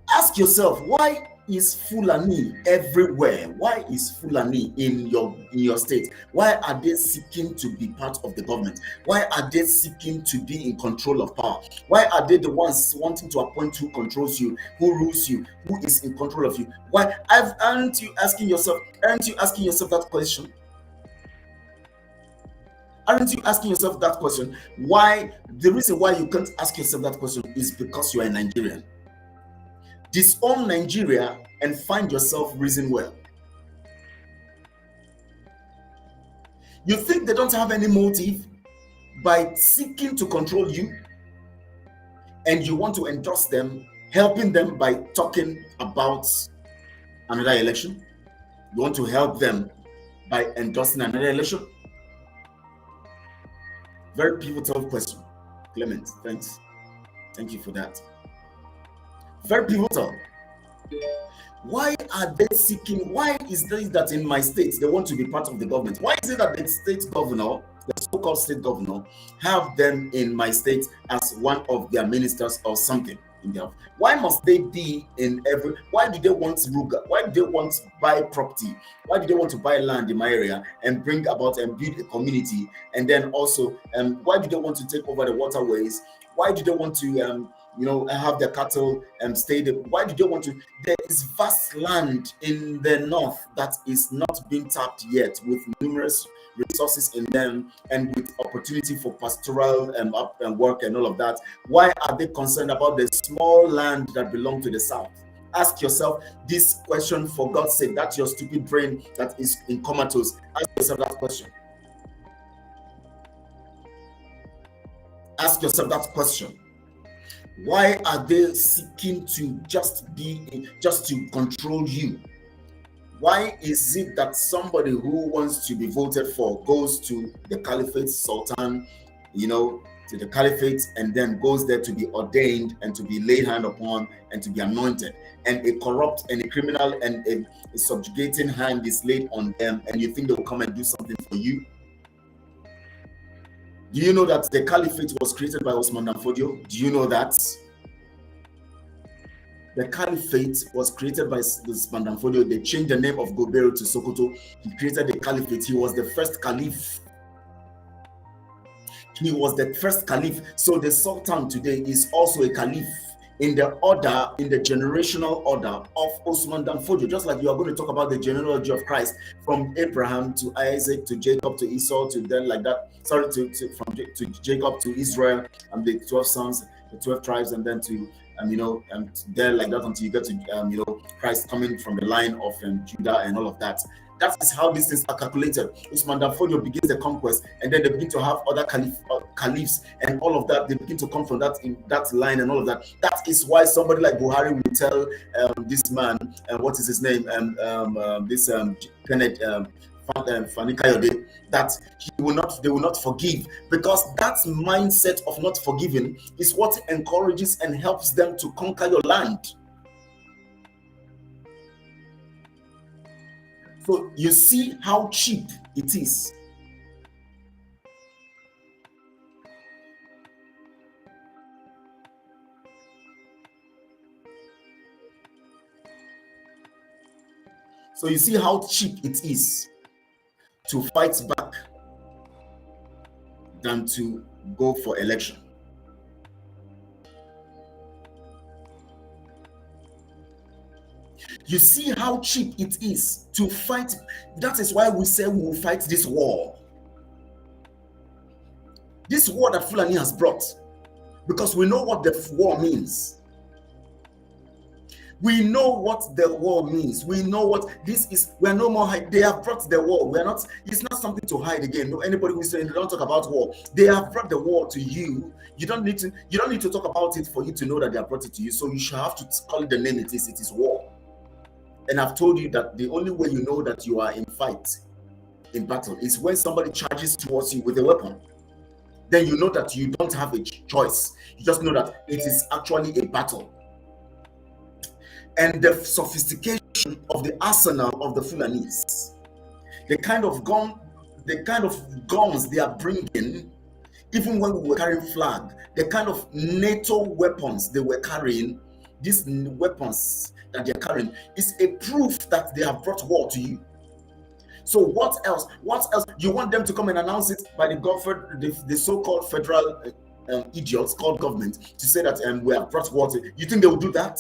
Ask yourself, why is Fulani everywhere? Why is Fulani in your state? Why are they seeking to be part of the government? Why are they seeking to be in control of power? Why are they the ones wanting to appoint who controls you, who rules you, who is in control of you? Why aren't you asking yourself that question? Aren't you asking yourself that question? Why? The reason why you can't ask yourself that question is because you are a Nigerian. Disown Nigeria and find yourself reason well. You think they don't have any motive by seeking to control you, and you want to endorse them, helping them by talking about another election? You want to help them by endorsing another election? Very pivotal question. Clement, thanks. Thank you for that. Very pivotal. Why are they seeking? Why is it that in my state they want to be part of the government? Why is it that the state governor, the so-called state governor, have them in my state as one of their ministers or something in their? Why must they be in every? Why do they want Ruga? Why do they want to buy property? Why do they want to buy land in my area and bring about and build a community? And then also, why do they want to take over the waterways? Why do they want to have their cattle stay there? Why do they want to? There is vast land in the north that is not being tapped yet, with numerous resources in them and with opportunity for pastoral work and all of that. Why are they concerned about the small land that belongs to the south? Ask yourself this question, for God's sake. That's your stupid brain that is in comatose. Ask yourself that question. Ask yourself that question. Why are they seeking to just to control you? Why is it that somebody who wants to be voted for goes to the caliphate sultan, to the caliphate, and then goes there to be ordained and to be laid hand upon and to be anointed, and a corrupt and a criminal and a subjugating hand is laid on them, and you think they'll come and do something for you? Do you know that the caliphate was created by Osman Dan Fodio? Do you know that? The caliphate was created by Osman Dan Fodio. They changed the name of Gobero to Sokoto. He created the caliphate. He was the first caliph. He was the first caliph. So the sultan today is also a caliph in the order, in the generational order of Osman Dan Fodio. Just like you are going to talk about the genealogy of Christ from Abraham to Isaac to Jacob to Esau to then like that. Sorry, to Jacob to Israel and the 12 sons, the 12 tribes, and then to and there like that until you get to Christ coming from the line of Judah and all of that. That is how these things are calculated. Usman Dan Fodio begins the conquest, and then they begin to have other caliphs and all of that. They begin to come from that line and all of that. That is why somebody like Buhari will tell this man, what is his name, this Kenneth Fani Kayode, that they will not forgive, because that mindset of not forgiving is what encourages and helps them to conquer your land. So you see how cheap it is. So you see how cheap it is to fight back than to go for election. You see how cheap it is to fight. That is why we say we will fight this war. This war that Fulani has brought. Because we know what the war means. We know what the war means. We know what this is. We are no more. They have brought the war. We are not. It's not something to hide again. No, anybody who is saying they don't talk about war. They have brought the war to you. You don't need to. You don't need to talk about it for you to know that they have brought it to you. So you should have to call it the name it is. It is war. And I've told you that the only way you know that you are in fight, in battle, is when somebody charges towards you with a weapon. Then you know that you don't have a choice. You just know that it is actually a battle. And the sophistication of the arsenal of the Fulanis, the kind of guns they are bringing, even when we were carrying flag, the kind of NATO weapons they were carrying, these weapons that they are carrying, is a proof that they have brought war to you. So what else? What else? You want them to come and announce it by the so-called federal idiots called government to say that we have brought war to you? You think they will do that?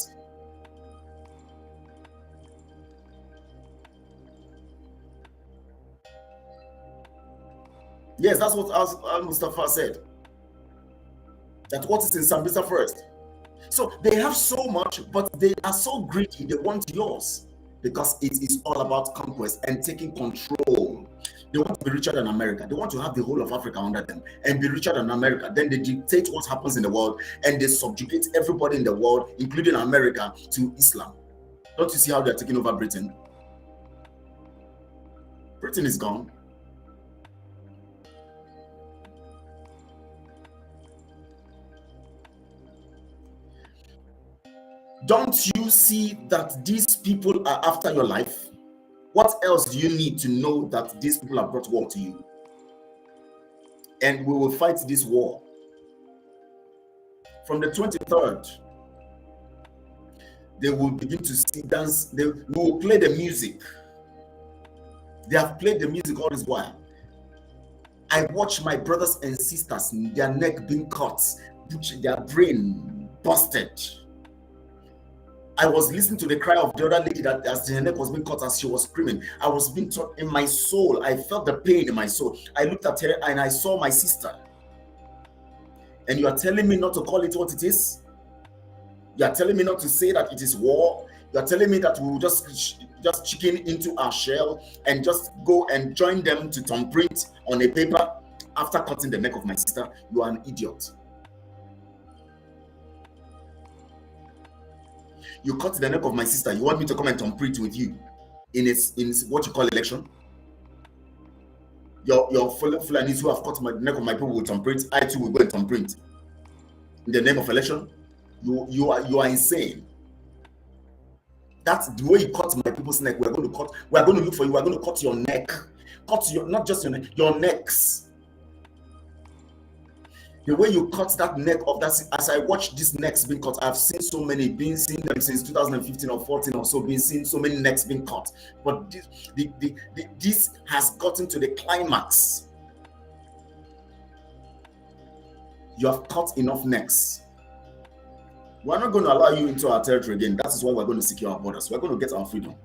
Yes, that's what Al-Mustafa said. That what is in Sambisa first. So they have so much, but they are so greedy, they want yours. Because it is all about conquest and taking control. They want to be richer than America. They want to have the whole of Africa under them and be richer than America. Then they dictate what happens in the world and they subjugate everybody in the world, including America, to Islam. Don't you see how they're taking over Britain? Britain is gone. Don't you see that these people are after your life? What else do you need to know that these people have brought war to you? And we will fight this war. From the 23rd, they will begin to dance. We will play the music. They have played the music all this while. I watch my brothers and sisters, their neck being cut, their brain busted. I was listening to the cry of the other lady that as her neck was being cut as she was screaming. I was being taught in my soul. I felt the pain in my soul. I looked at her and I saw my sister. And you are telling me not to call it what it is? You are telling me not to say that it is war? You are telling me that we will just chicken into our shell and just go and join them to thumbprint on a paper after cutting the neck of my sister? You are an idiot. You cut the neck of my sister. You want me to come and thumbprint with you in what you call election? Your Fulanis who have cut the neck of my people will thumbprint. I too will go and thumbprint in the name of election. You are insane. That's the way you cut my people's neck. We're going to look for you. We're going to cut your neck. Not just your neck, your necks. The way you cut that neck of that, as I watch these necks being cut, I've seen so many, been seeing them since 2015 or 14 or so, been seeing so many necks being cut. But this has gotten to the climax. You have cut enough necks. We're not going to allow you into our territory again. That is why we're going to secure our borders. We're going to get our freedom.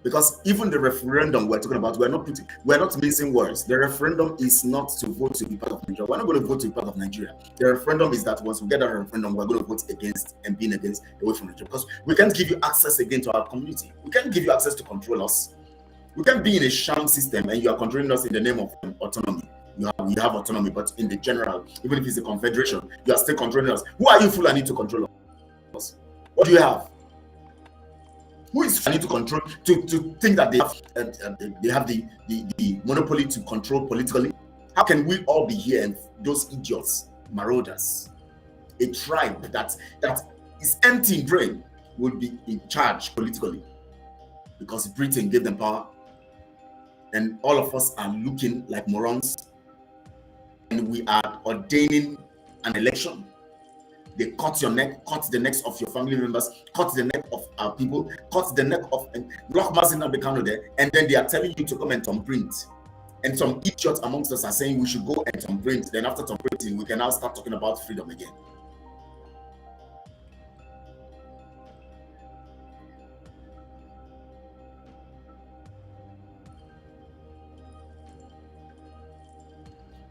Because even the referendum we're talking about, we're not mincing words. The referendum is not to vote to be part of Nigeria. We're not going to vote to be part of Nigeria. The referendum is that once we get a referendum, we're going to vote against and being against away from Nigeria. Because we can't give you access again to our community. We can't give you access to control us. We can't be in a sham system and you are controlling us in the name of autonomy. You have autonomy, but in the general, even if it's a confederation, you are still controlling us. Who are you, Fulani, to control us? What do you have? Who is Fulani to control, to think that they have the monopoly to control politically? How can we all be here and those idiots, marauders, a tribe that is empty in brain, will be in charge politically? Because Britain gave them power, and all of us are looking like morons, and we are ordaining an election. They cut your neck, cut the necks of your family members, cut the neck of our people, cut the neck of Block Mazina Bekano there, and then they are telling you to come and thumbprint. And some idiots amongst us are saying we should go and thumbprint. Then after thumbprinting, we can now start talking about freedom again.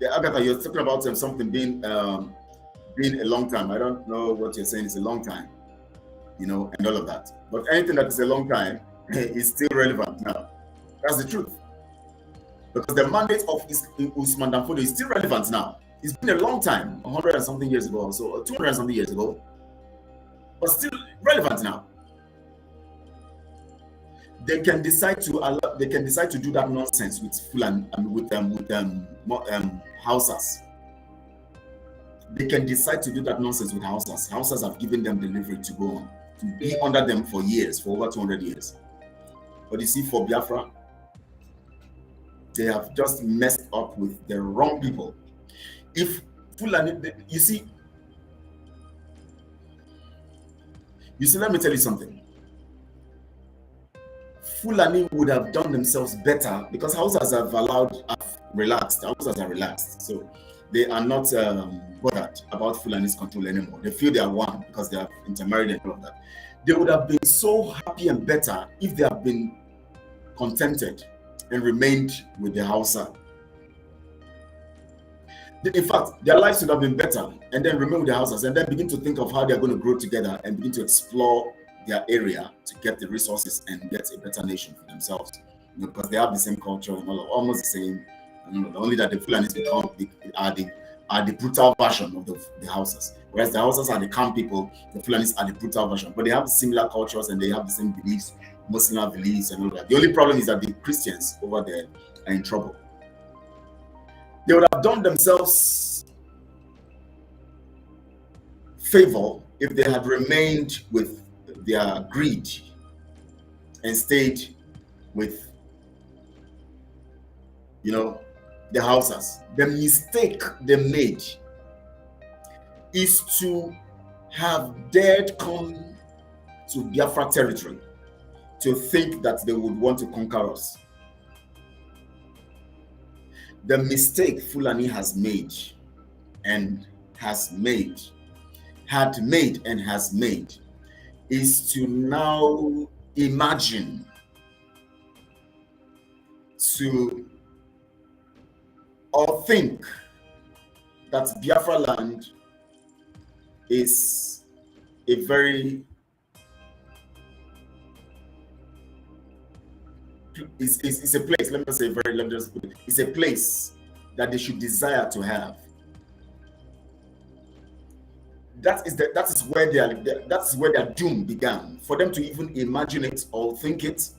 Agatha, you're talking about something being a long time. I don't know what you're saying is a long time, and all of that. But anything that is a long time is still relevant now. That's the truth. Because the mandate of Usman Dan Fodio is still relevant now. It's been a long time, 100 and something years ago, so 200 and something years ago, but still relevant now. They can decide to do that nonsense with Fulani and with Hausas. They can decide to do that nonsense with Hausas. Hausas have given them the leverage to go on, to be under them for years, for over 200 years. But you see, for Biafra, they have just messed up with the wrong people. If Fulani, you see, let me tell you something. Fulani would have done themselves better because Hausas have relaxed. Hausas are relaxed. So they are not bothered about Fulani's control anymore. They feel they are one because they have intermarried and all of that. They would have been so happy and better if they have been contented and remained with the Hausa. In fact, their lives would have been better and then remain with the Hausas and then begin to think of how they're going to grow together and begin to explore their area to get the resources and get a better nation for themselves. Because they have the same culture and almost the same. Only that the Fulanis are the brutal version of the Hausas. Whereas the Hausas are the calm people, the Fulanis are the brutal version. But they have similar cultures and they have the same beliefs, Muslim beliefs and all that. The only problem is that the Christians over there are in trouble. They would have done themselves favor if they had remained with their greed and stayed with, the Hausas. The mistake they made is to have dared come to Biafra territory to think that they would want to conquer us. The mistake Fulani had made and has made is to now imagine or think that Biafra land is a very it's a place, let me say it's a place that they should desire to have. That is where their doom began. For them to even imagine it or think it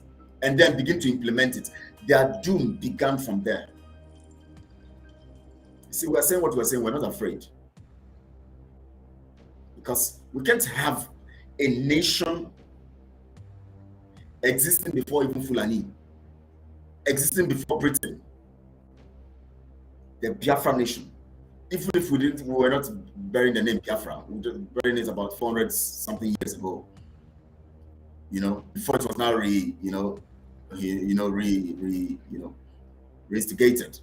and then begin to implement it, their doom began from there. See, we're saying what we're saying, we're not afraid. Because we can't have a nation existing before even Fulani, existing before Britain, the Biafra nation. Even if we were not bearing the name Biafra, we were bearing it about 400 something years ago. Before it was now reinstigated.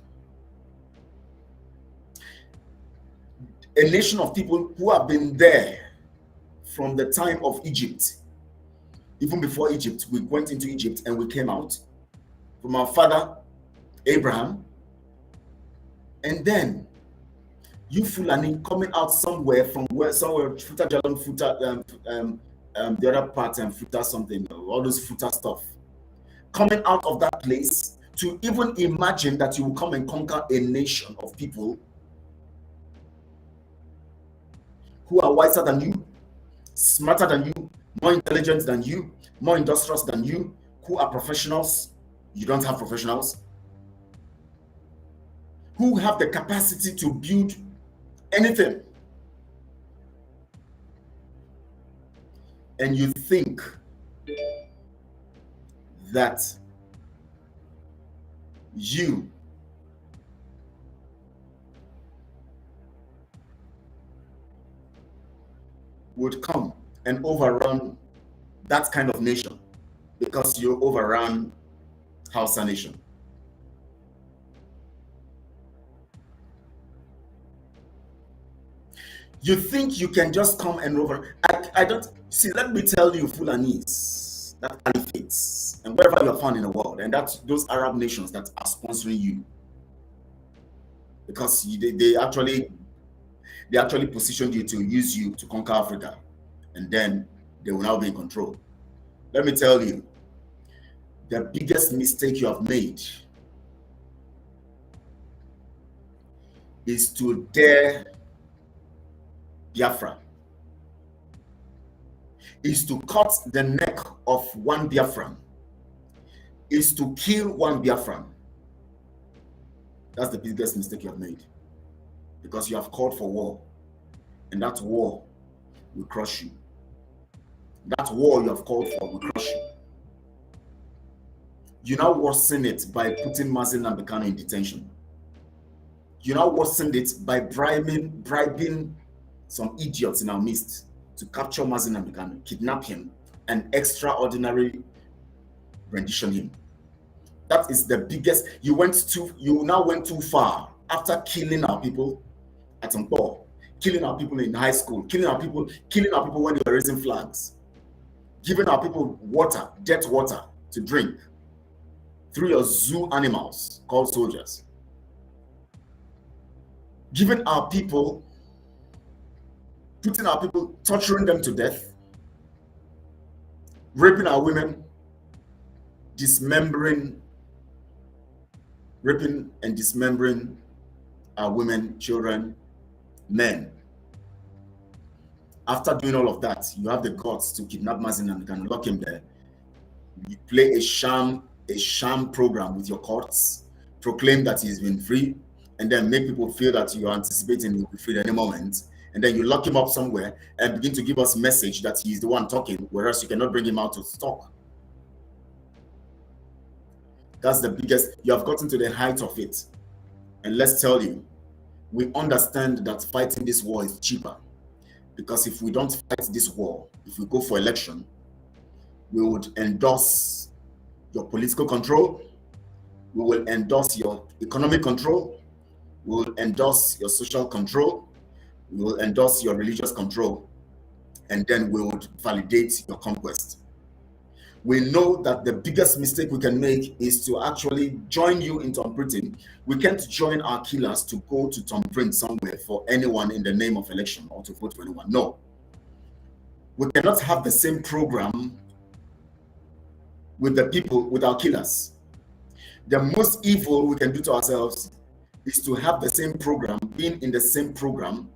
A nation of people who have been there from the time of Egypt. Even before Egypt, we went into Egypt and we came out from our father Abraham, and then you Fulani coming out somewhere Futa Jalon, Futa the other part and Futa something, all those Futa stuff, coming out of that place to even imagine that you will come and conquer a nation of people who are wiser than you, smarter than you, more intelligent than you, more industrious than you, who are professionals. You don't have professionals. Who have the capacity to build anything. And you think that you would come and overrun that kind of nation because you overran Hausa nation. You think you can just come and over. I don't see. Let me tell you, Fulanis, that caliphates, and wherever you are found in the world, and that's those Arab nations that are sponsoring you. because they actually positioned you to use you to conquer Africa, and then they will now be in control. Let me tell you, the biggest mistake you have made is to dare Biafra, is to cut the neck of one Biafran, is to kill one Biafran. That's the biggest mistake you have made, because you have called for war, and that war will crush you. That war you have called for will crush you. You now worsen it by putting Mazi Nnamdi Kanu in detention. You now worsened it by bribing some idiots in our midst to capture Mazi Nnamdi Kanu, kidnap him, and extraordinary rendition him. That is the biggest. You now went too far after killing our people at Mpo, killing our people in high school, killing our people when they were raising flags, giving our people water, dirty water to drink through your zoo animals called soldiers, giving our people, putting our people, torturing them to death, raping our women, raping and dismembering our women, children, men. After doing all of that, you have the guts to kidnap Mazi Nnamdi Kanu, lock him there. You play a sham program with your courts, proclaim that he's been free, and then make people feel that you are anticipating he'll be freed at any moment. And then you lock him up somewhere and begin to give us a message that he's the one talking, whereas you cannot bring him out to talk. That's the biggest. You have gotten to the height of it. And let's tell you, we understand that fighting this war is cheaper. Because if we don't fight this war, if we go for election, we would endorse your political control, we will endorse your economic control, we will endorse your social control, we will endorse your religious control, and then we would validate your conquest. We know that the biggest mistake we can make is to actually join you in Tom Printing. We can't join our killers to go to Tom Print somewhere for anyone in the name of election or to vote for anyone. No. We cannot have the same program with the people, with our killers. The most evil we can do to ourselves is to have the same program, being in the same program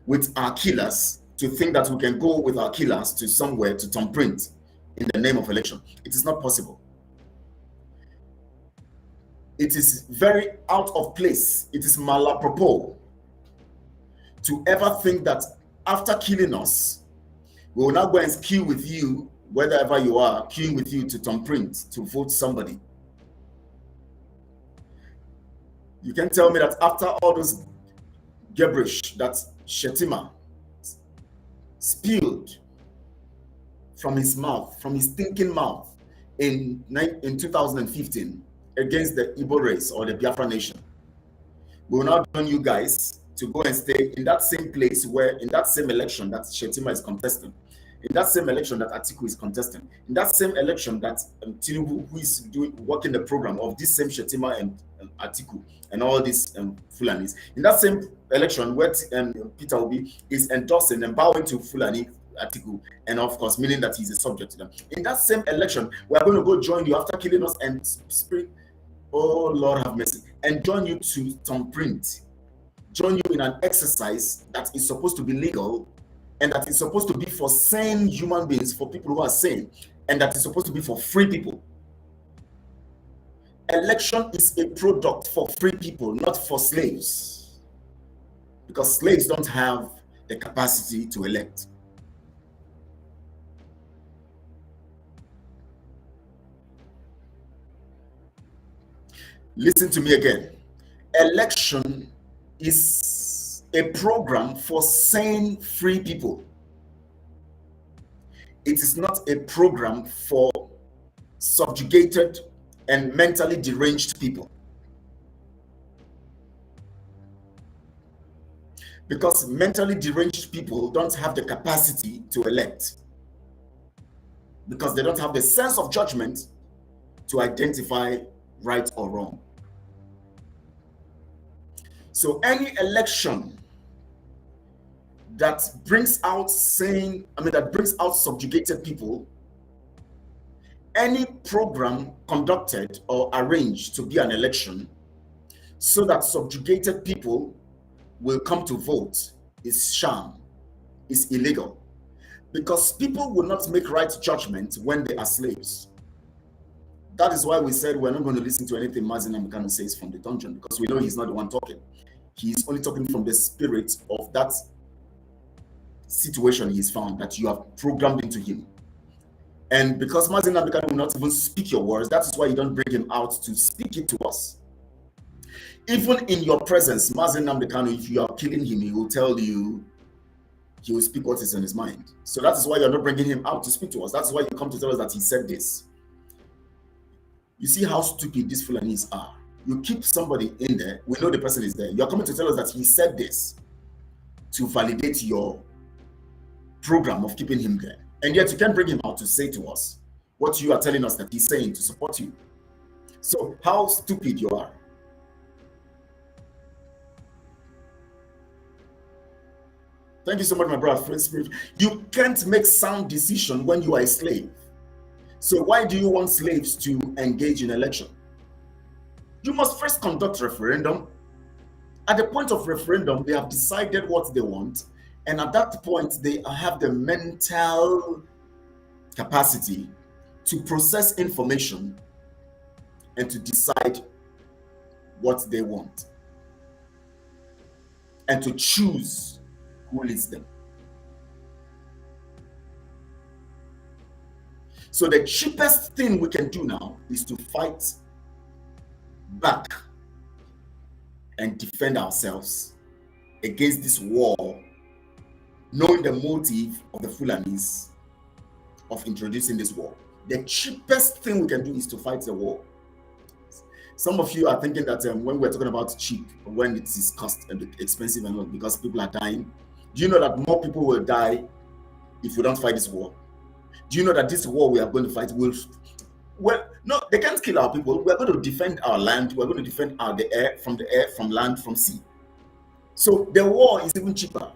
with our killers, to think that we can go with our killers to somewhere to Tom Print in the name of election. It is not possible. It is very out of place. It is malapropos to ever think that after killing us, we will now go and queue with you, wherever you are, queuing with you to Tom Print to vote somebody. You can tell me that after all those gibberish that Shetima spilled from his mouth, from his thinking mouth in 2015 against the Igbo race or the Biafra nation, we will now join you guys to go and stay in that same place where, in that same election that Shetima is contesting, in that same election that Atiku is contesting, in that same election that Tinubu, who is working the program of this same Shetima and Atiku and all these Fulanis, in that same election where Peter Obi is endorsing and bowing to Fulani, Atiku, and of course, meaning that he's a subject to them. In that same election, we are going to go join you after killing us and speak, oh Lord have mercy, and join you to Tom Print, join you in an exercise that is supposed to be legal and that is supposed to be for sane human beings, for people who are sane, and that is supposed to be for free people. Election is a product for free people, not for slaves, because slaves don't have the capacity to elect. Listen to me again. Election is a program for sane, free people. It is not a program for subjugated and mentally deranged people. Because mentally deranged people don't have the capacity to elect. Because they don't have the sense of judgment to identify right or wrong. So any election that brings out that brings out subjugated people, any program conducted or arranged to be an election so that subjugated people will come to vote is sham, is illegal. Because people will not make right judgment when they are slaves. That is why we said we're not going to listen to anything Mazi Nnamdi Kanu says from the dungeon, because we know he's not the one talking. He's only talking from the spirit of that situation he's found, that you have programmed into him. And because Mazi Nnamdi Kanu will not even speak your words, that is why you don't bring him out to speak it to us. Even in your presence, Mazi Nnamdi Kanu, if you are killing him, he will tell you, he will speak what is on his mind. So that is why you're not bringing him out to speak to us. That's why you come to tell us that he said this. You see how stupid these Fulanis are. You keep somebody in there, we know the person is there. You're coming to tell us that he said this to validate your program of keeping him there. And yet you can't bring him out to say to us what you are telling us that he's saying to support you. So how stupid you are. Thank you so much, my brother, friend spirit. You can't make sound decision when you are a slave. So why do you want slaves to engage in election? You must first conduct referendum. At the point of referendum, they have decided what they want. And at that point, they have the mental capacity to process information and to decide what they want. And to choose who leads them. So the cheapest thing we can do now is to fight back and defend ourselves against this war, knowing the motive of the Fulanis of introducing this war. The cheapest thing we can do is to fight the war. Some of you are thinking that when we're talking about cheap, when it is cost and expensive and all, because people are dying. Do you know that more people will die if we don't fight this war? Do you know that this war we are going to fight will... Well, no, they can't kill our people. We're going to defend our land. We're going to defend the air, from land, from sea. So the war is even cheaper.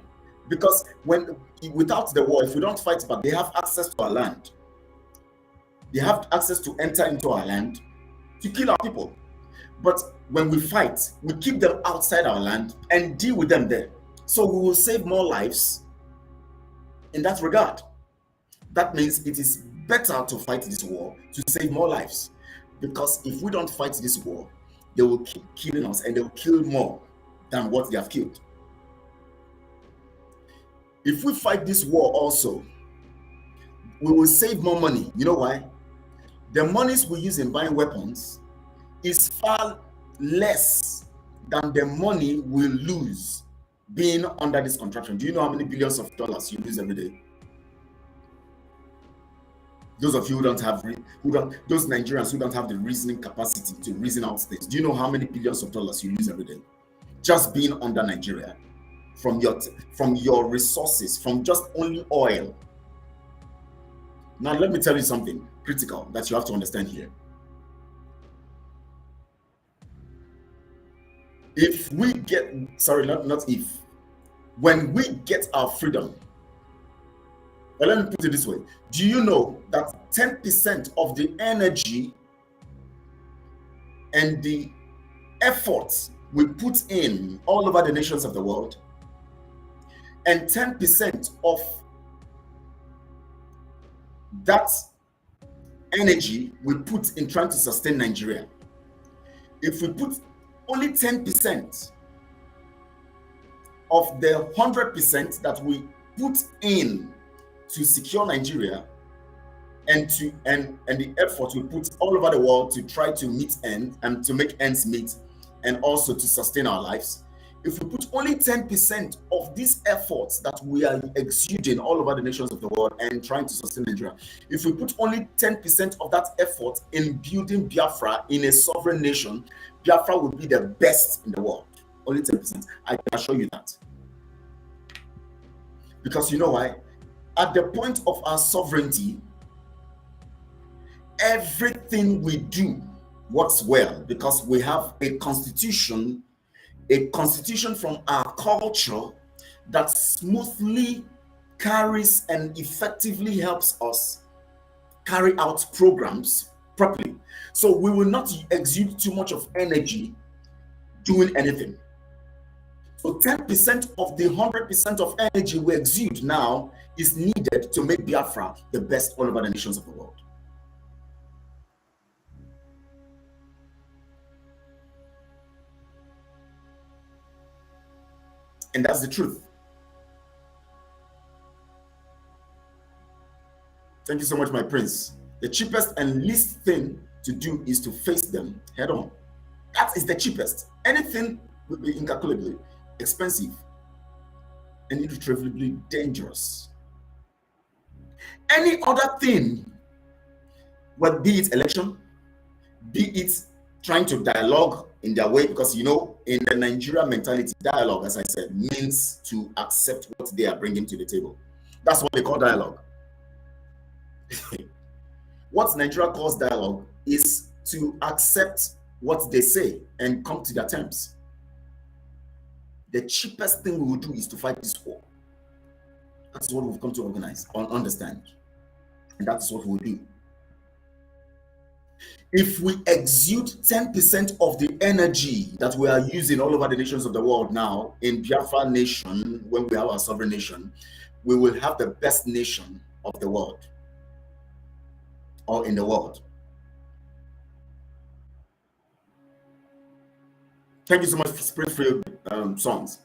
Because without the war, if we don't fight back, they have access to our land. They have access to enter into our land to kill our people. But when we fight, we keep them outside our land and deal with them there. So we will save more lives in that regard. That means it is better to fight this war to save more lives. Because if we don't fight this war, they will keep killing us and they will kill more than what they have killed. If we fight this war also, we will save more money. You know why? The monies we use in buying weapons is far less than the money we lose being under this contraction. Do you know how many billions of dollars you lose every day? Those of you who don't have, those Nigerians who don't have the reasoning capacity to reason out things, do you know how many billions of dollars you lose every day? Just being under Nigeria, from your resources, from just only oil. Now let me tell you something critical that you have to understand here. If we get, sorry, not if, when we get our freedom, well, let me put it this way. Do you know that 10% of the energy and the effort we put in all over the nations of the world, and 10% of that energy we put in trying to sustain Nigeria, if we put only 10% of the 100% that we put in to secure Nigeria, and the effort we put all over the world to try to meet and to make ends meet, and also to sustain our lives, if we put only 10% of these efforts that we are exuding all over the nations of the world and trying to sustain Nigeria, if we put only 10% of that effort in building Biafra in a sovereign nation, Biafra will be the best in the world. Only 10%. I can assure you that. Because you know why? At the point of our sovereignty, everything we do works well because we have a constitution a constitution from our culture that smoothly carries and effectively helps us carry out programs properly. So we will not exude too much of energy doing anything. So 10% of the 100% of energy we exude now is needed to make Biafra the best all over the nations of the world. And that's the truth. Thank you so much, my prince. The cheapest and least thing to do is to face them head on. That is the cheapest. Anything will be incalculably expensive and irretrievably dangerous. Any other thing, well, be it election, be it trying to dialogue in their way, because in the Nigerian mentality, dialogue, as I said, means to accept what they are bringing to the table. That's what they call dialogue. What Nigeria calls dialogue is to accept what they say and come to their terms. The cheapest thing we will do is to fight this war. That's what we've come to organize and understand. And that's what we'll do. If we exude 10% of the energy that we are using all over the nations of the world now in Biafra nation, when we have our sovereign nation, we will have the best nation of the world, or in the world. Thank you so much for spirit-filled songs.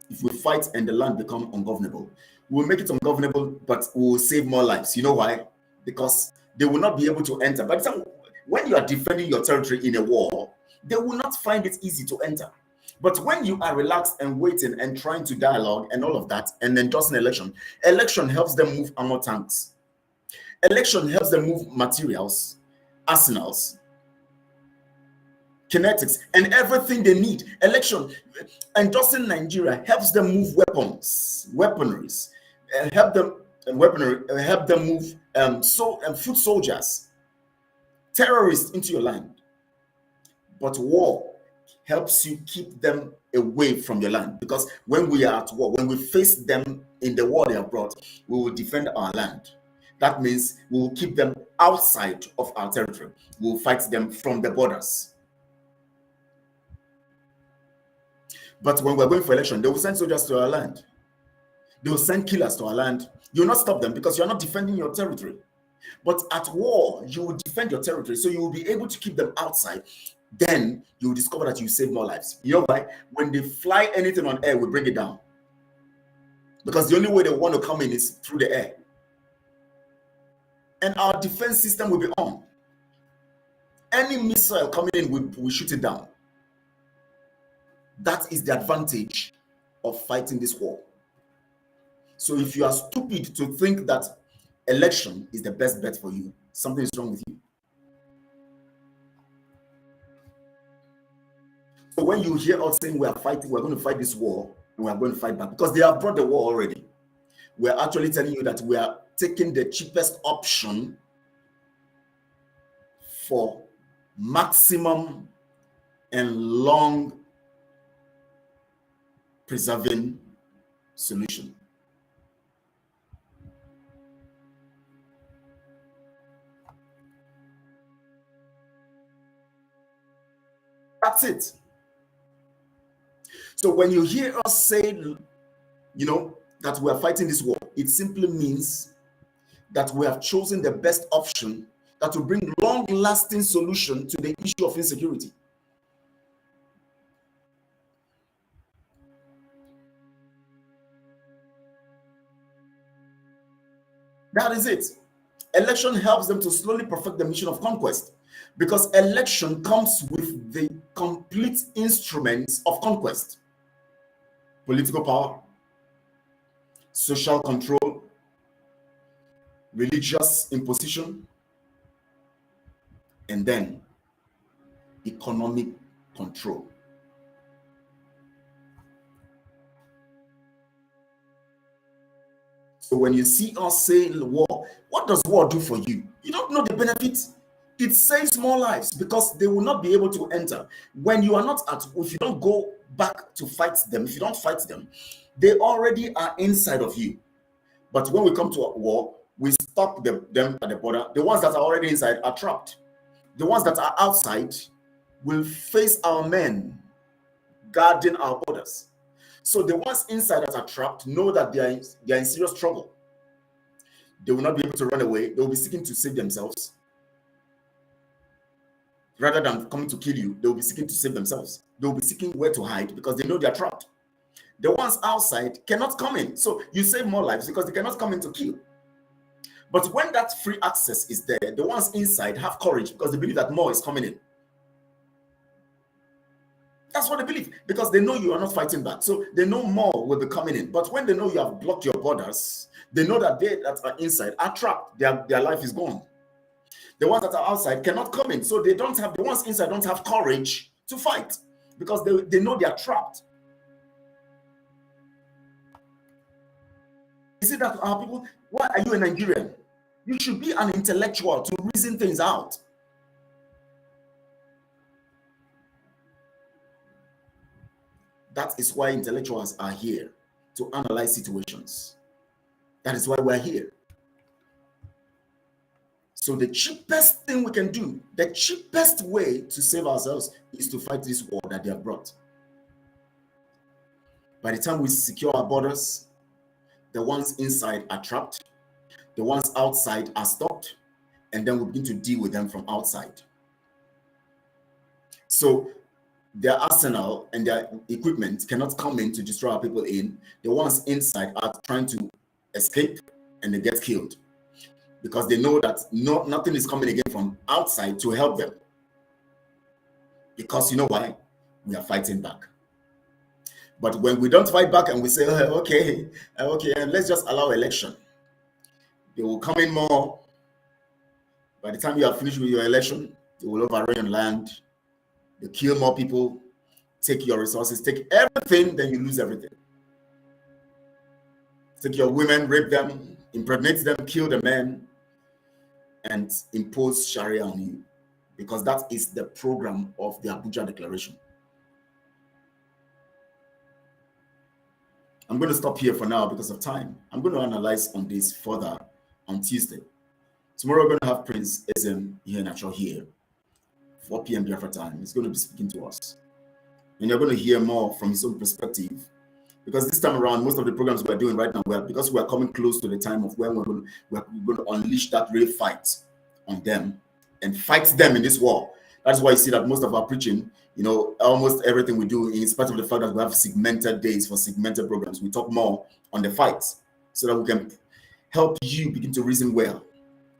If we fight and the land become ungovernable, we'll make it ungovernable, but we will save more lives. You know why? Because they will not be able to enter. But when you are defending your territory in a war, they will not find it easy to enter. But when you are relaxed and waiting and trying to dialogue and all of that, and then just an election helps them move armor tanks. Election helps them move materials, arsenals, kinetics, and everything they need. Election, endorsing Nigeria helps them move weapons, weaponaries, and help them move foot soldiers, terrorists into your land. But war helps you keep them away from your land, because when we are at war, when we face them in the war they have brought, we will defend our land. That means we will keep them outside of our territory. We will fight them from the borders. But when we're going for election, they will send soldiers to our land. They will send killers to our land. You will not stop them because you're not defending your territory. But at war, you will defend your territory, so you will be able to keep them outside. Then you will discover that you save more lives. You know why? When they fly anything on air, we bring it down. Because the only way they want to come in is through the air. And our defense system will be on. Any missile coming in, we shoot it down. That is the advantage of fighting this war. So if you are stupid to think that election is the best bet for you, something is wrong with you. So when you hear us saying we are fighting, we're going to fight this war, and we are going to fight back, because they have brought the war already. We're actually telling you that we are taking the cheapest option for maximum and long preserving solution. That's it. So when you hear us say, that we are fighting this war, it simply means that we have chosen the best option that will bring long-lasting solution to the issue of insecurity. That is it. Election helps them to slowly perfect the mission of conquest, because election comes with the complete instruments of conquest: political power, social control, religious imposition, and then economic control. So when you see us saying war, what does war do for you? You don't know the benefits. It saves more lives because they will not be able to enter. When you are not if you don't go back to fight them, if you don't fight them, they already are inside of you. But when we come to a war, we stop them at the border. The ones that are already inside are trapped. The ones that are outside will face our men guarding our borders. So the ones inside that are trapped know that they are in serious trouble. They will not be able to run away. They will be seeking to save themselves. Rather than coming to kill you, they will be seeking to save themselves. They will be seeking where to hide because they know they are trapped. The ones outside cannot come in. So you save more lives because they cannot come in to kill. But when that free access is there, the ones inside have courage because they believe that more is coming in. That's what they believe, because they know you are not fighting back. So they know more will be coming in. But when they know you have blocked your borders, they know that they that are inside are trapped. Their life is gone. The ones that are outside cannot come in. So they don't have, the ones inside don't have courage to fight because they know they are trapped. You see that our people, why are you a Nigerian? You should be an intellectual to reason things out. That is why intellectuals are here, to analyze situations. That is why we're here. So the cheapest thing we can do, the cheapest way to save ourselves is to fight this war that they have brought. By the time we secure our borders, the ones inside are trapped, the ones outside are stopped, and then we begin to deal with them from outside. So their arsenal and their equipment cannot come in to destroy our people in. The ones inside are trying to escape and they get killed because they know that nothing is coming again from outside to help them. Because you know why? We are fighting back. But when we don't fight back and we say, okay, let's just allow election, they will come in more. By the time you are finished with your election, they will overrun your land. They kill more people, take your resources, take everything, then you lose everything. Take your women, rape them, impregnate them, kill the men, and impose Sharia on you. Because that is the program of the Abuja Declaration. I'm going to stop here for now because of time. I'm going to analyze on this further on Tuesday. Tomorrow we're going to have Prince Ezem here. 4 p.m. Biafra time. He's going to be speaking to us. And you're going to hear more from his own perspective. Because this time around, most of the programs we're doing right now, because we're coming close to the time of when we're going to unleash that real fight on them and fight them in this war. That's why you see that most of our preaching, almost everything we do, in spite of the fact that we have segmented days for segmented programs, we talk more on the fights so that we can help you begin to reason well.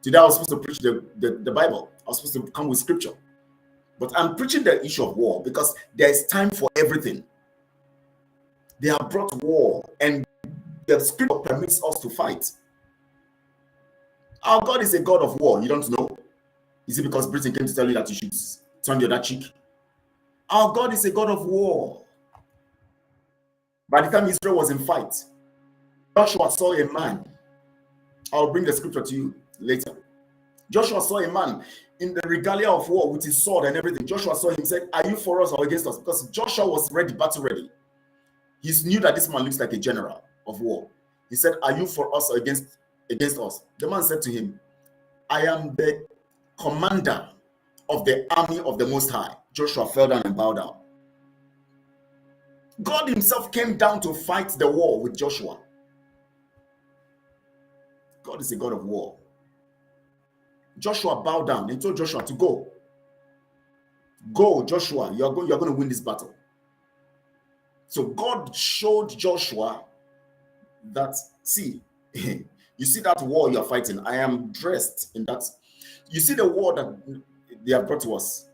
Today I was supposed to preach the Bible. I was supposed to come with scripture. But I'm preaching the issue of war because there is time for everything. They have brought war, and the scripture permits us to fight. Our God is a God of war. You don't know? Is it because Britain came to tell you that you should turn the other cheek? Our God is a God of war. By the time Israel was in fight, Joshua saw a man. I'll bring the scripture to you later. Joshua saw a man in the regalia of war with his sword and everything. Joshua saw him and said, "Are you for us or against us?" Because Joshua was ready, battle ready. He knew that this man looks like a general of war. He said, "Are you for us or against us?" The man said to him, "I am the commander of the army of the Most High." Joshua fell down and bowed down. God himself came down to fight the war with Joshua. God is a God of war. Joshua bowed down and told Joshua to go. Go, Joshua, you're going to win this battle. So God showed Joshua that, see, you see that war you're fighting, I am dressed in that. You see the war that they have brought to us.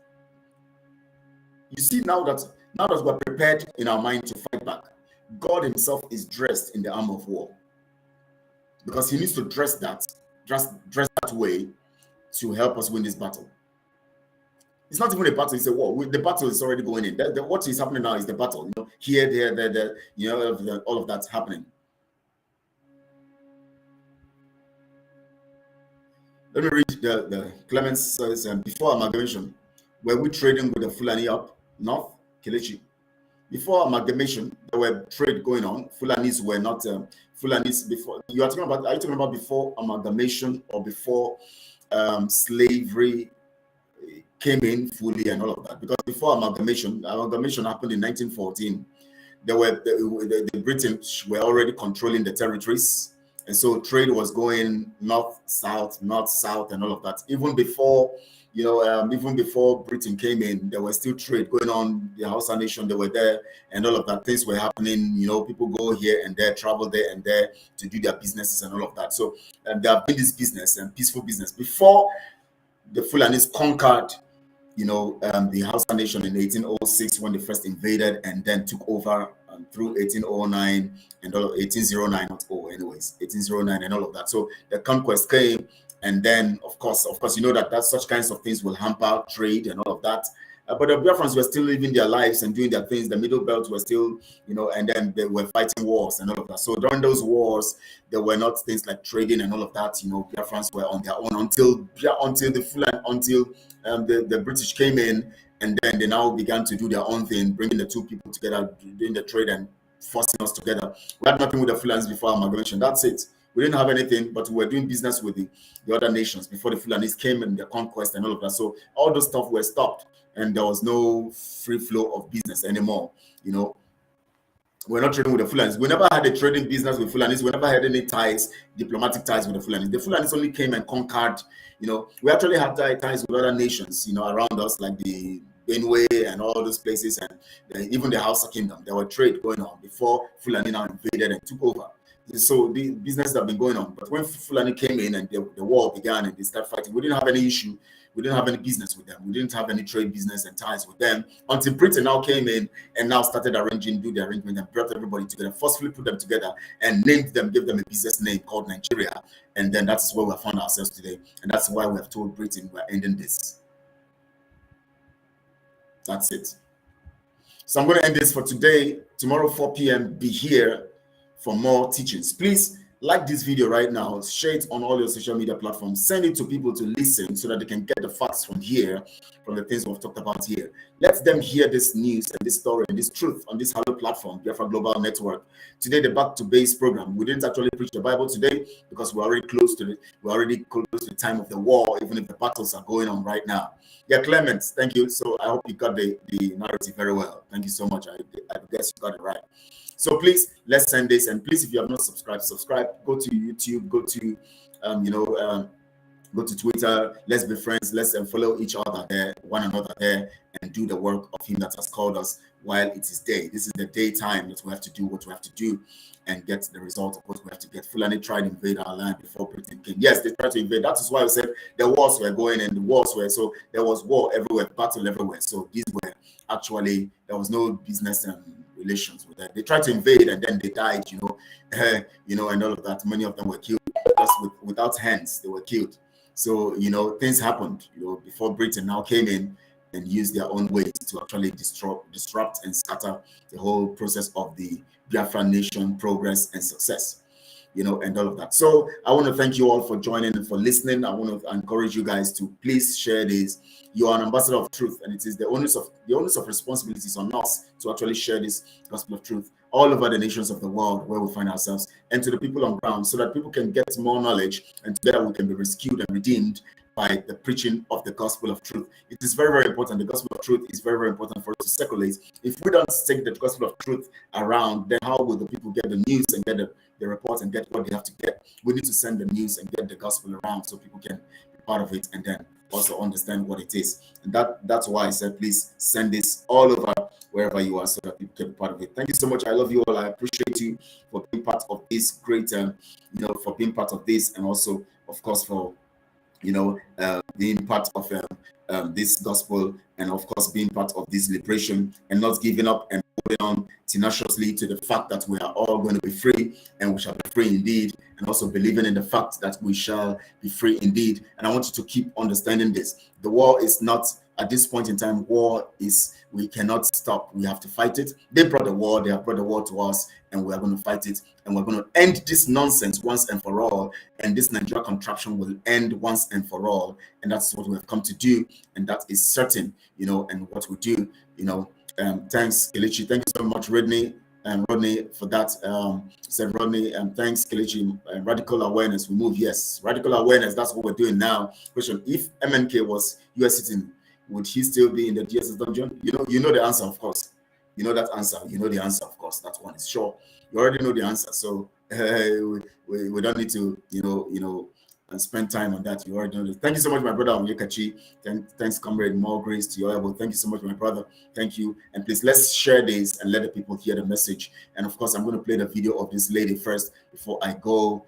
You see now that we're prepared in our mind to fight back, God himself is dressed in the armor of war. Because he needs to dress that way to help us win this battle. It's not even a battle, it's a war. The battle is already going in. What is happening now is the battle. Here, there, all of that's happening. Let me read the Clemens says, before amalgamation, were we trading with the Fulani up north, Kelechi? before amalgamation, there were trade going on. Fulanis were not Fulanis before. You are talking about? Are you talking about before amalgamation or before slavery came in fully and all of that? Because before amalgamation happened in 1914. There were the British were already controlling the territories, and so trade was going north south, and all of that. Even before, even before Britain came in, there was still trade going on. The Hausa nation, they were there, and all of that. Things were happening. People go here and there, travel there and there to do their businesses and all of that. So there have been this business and peaceful business before the Fulanis conquered the Hausa nation in 1806 when they first invaded and then took over through 1809 and 1809, not anyways, 1809 and all of that. So the conquest came, and then of course, that such kinds of things will hamper trade and all of that. But the Biafrans were still living their lives and doing their things. The Middle Belt were still, and then they were fighting wars and all of that. So during those wars, there were not things like trading and all of that. Biafrans were on their own until the British came in, and then they now began to do their own thing, bringing the two people together, doing the trade and forcing us together. We had nothing with the Fulanis before amalgamation. That's it. We didn't have anything, but we were doing business with the other nations before the Fulanis came and the conquest and all of that. So all those stuff were stopped, and there was no free flow of business anymore. We're not trading with the Fulanis. We never had a trading business with Fulanis. We never had any ties, diplomatic ties with the Fulanis. The Fulanis only came and conquered. We actually had ties with other nations, around us, like the Benue and all those places, and even the Hausa kingdom. There were trade going on before Fulani now invaded and took over. So the business have been going on. But when Fulani came in and the war began and they started fighting, we didn't have any issue. We didn't have any business with them. We didn't have any trade business and ties with them until Britain now came in and now started do the arrangement and brought everybody together, forcefully put them together and named them, gave them a business name called Nigeria. And then that's where we have found ourselves today. And that's why we have told Britain we're ending this. That's it. So I'm going to end this for today. Tomorrow, 4 p.m., be here for more teachings. Please like this video right now, share it on all your social media platforms, send it to people to listen so that they can get the facts from here, from the things we've talked about here. Let them hear this news and this story and this truth on this Hello platform, Biafra Global Network. Today, the Back to Base program. We didn't actually preach the Bible today because we're already close to the time of the war, even if the battles are going on right now. Yeah, Clement, thank you. So I hope you got the narrative very well. Thank you so much. I guess you got it right. So please, let's send this. And please, if you have not subscribed, subscribe. Go to YouTube. Go to, go to Twitter. Let's be friends. Let's follow each other there, one another there, and do the work of Him that has called us while it is day. This is the daytime that we have to do what we have to do and get the result of what we have to get. Fulani tried to invade our land before Britain came. Yes, they tried to invade. That is why I said the wars were going and the wars were. So there was war everywhere, battle everywhere. So these were actually, there was no business relations with that. They tried to invade and then they died, and all of that. Many of them were killed just without hands. They were killed. So things happened. Before Britain now came in and used their own ways to actually disrupt and scatter the whole process of the Biafra nation progress and success. And all of that. So I want to thank you all for joining and for listening. I want to encourage you guys to please share this. You are an ambassador of truth, and it is the onus of responsibilities on us to actually share this gospel of truth all over the nations of the world where we find ourselves, and to the people on ground, so that people can get more knowledge, and together we can be rescued and redeemed by the preaching of the gospel of truth. It is very, very important. The gospel of truth is very, very important for us to circulate. If we don't take the gospel of truth around, then how will the people get the news and get the reports and get what they have to get? We need to send the news and get the gospel around so people can be part of it and then also understand what it is. And that's why I said, please send this all over wherever you are so that people can be part of it. Thank you so much. I love you all. I appreciate you for being part of this great, for being part of this, and also, of course, for being part of this gospel, and of course being part of this liberation, and not giving up and holding on tenaciously to the fact that we are all going to be free, and we shall be free indeed, and also believing in the fact that we shall be free indeed. And I want you to keep understanding this. The war is not, at this point in time, we cannot stop. We have to fight it. They brought the war, they have brought the war to us, and we are going to fight it, and we're going to end this nonsense once and for all, and this Nigeria contraption will end once and for all, and that's what we have come to do, and that is certain, and what we do, Thanks, Kelechi. Thank you so much, Rodney. Rodney, for that. Said Rodney, thanks, Kelechi. Radical awareness, we move. Yes, radical awareness. That's what we're doing now. Question: if MNK was U.S. citizen, would he still be in the DSS dungeon? You know the answer, of course. You know that answer. You know the answer, of course. That one is sure. You already know the answer, so we don't need to, and spend time on that. You already know this. Thank you so much, my brother Onyekachi. Thanks, comrade. More grace to your elbow. Thank you so much, my brother. Thank you. And please, let's share this and let the people hear the message. And of course, I'm going to play the video of this lady first before I go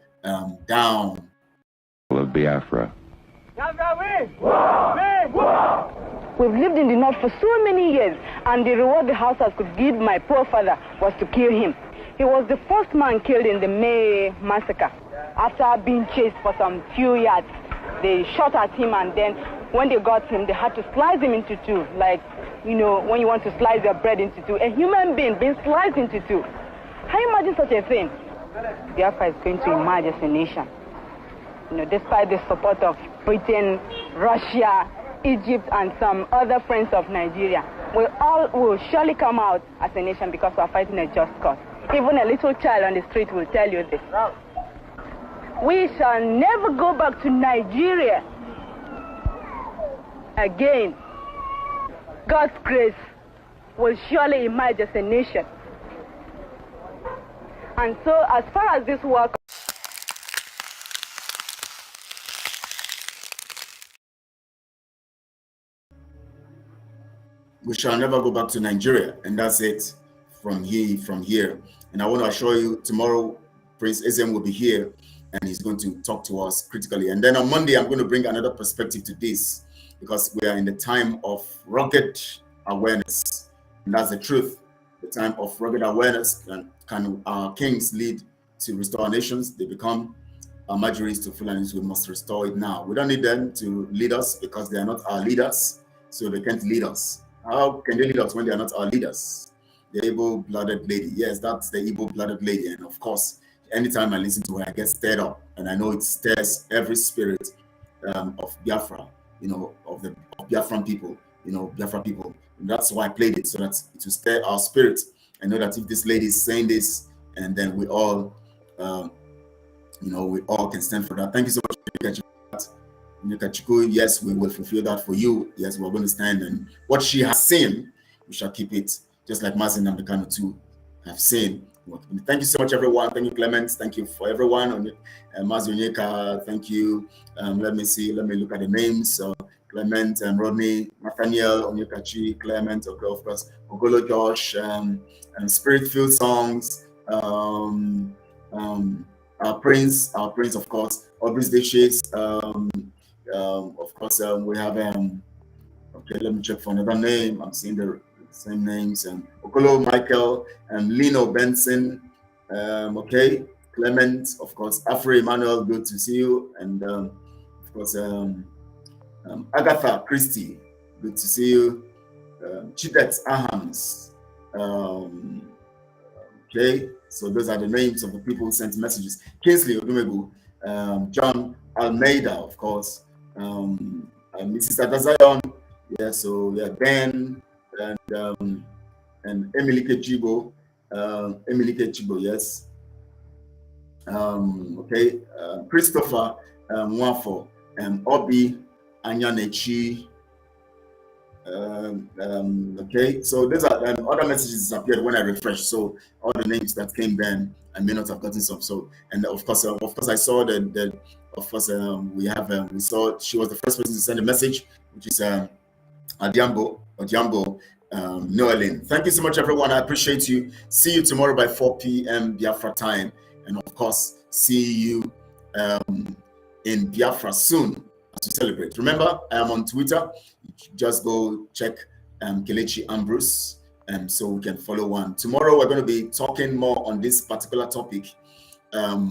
down. Of Biafra. We've lived in the north for so many years, and the reward the Hausas could give my poor father was to kill him. He was the first man killed in the May massacre. After being chased for some few yards, they shot at him, and then when they got him, they had to slice him into two. Like, when you want to slice your bread into two. A human being being sliced into two. Can you imagine such a thing? Biafra is going to emerge as a nation. Despite the support of Britain, Russia, Egypt, and some other friends of Nigeria, we all will surely come out as a nation because we are fighting a just cause. Even a little child on the street will tell you this. We shall never go back to Nigeria again. God's grace will surely emerge as a nation. And so, as far as this work, we shall never go back to Nigeria, and that's it from here. And I want to assure you, tomorrow Prince Ezem will be here, and he's going to talk to us critically. And then on Monday, I'm going to bring another perspective to this, because we are in the time of rugged awareness, and that's the truth. The time of rugged awareness. Can our kings lead to restore our nations? They become our majories to Fulanis. We must restore it now. We don't need them to lead us because they are not our leaders, so they can't lead us. How can they lead us when they are not our leaders? The able-blooded lady. Yes, that's the able-blooded lady. And of course, anytime I listen to her, I get stirred up. And I know it stirs every spirit of Biafra, of Biafran people, Biafra people. And that's why I played it, so that it will stir our spirit. I know that if this lady is saying this, and then we all, we all can stand for that. Thank you so much. Yes, we will fulfill that for you. Yes, we're going to stand, and what she has seen, we shall keep it, just like Mazin and Bekano too have seen. Thank you so much, everyone. Thank you, Clement. Thank you for everyone. Mazonyeka, thank you. Let me see. Let me look at the names. Clement and Rodney, Nathaniel, Onyekachi, Clement, of course, Ogolo Josh, and Spirit-filled songs. Our Prince, of course, Aubrey's Dishes. Of course, we have okay, let me check for another name. I'm seeing the same names. Okolo Michael and Lino Benson. Okay, Clement, of course, Afro Emmanuel, good to see you. And of course, Agatha Christie, good to see you. Chidet Ahams. Okay, so those are the names of the people who sent messages. Kingsley Odumegu, John Almeida, of course, Mrs. Adazayon, yeah, so yeah, Ben and Emily Kechibo, yes. Okay, Christopher Mwafo, Obi Anyanechi. Okay, so these are other messages appeared when I refreshed. So all the names that came then, I may not have gotten some. So, and of course, I saw that. Of course, we saw she was the first person to send a message, which is Odiambo Noelin. Thank you so much, everyone. I appreciate you. See you tomorrow by 4 p.m. Biafra time, and of course, see you in Biafra soon as we celebrate. Remember, I am on Twitter. Just go check Kelechi Ambrose, so we can follow one. Tomorrow, we're going to be talking more on this particular topic. We're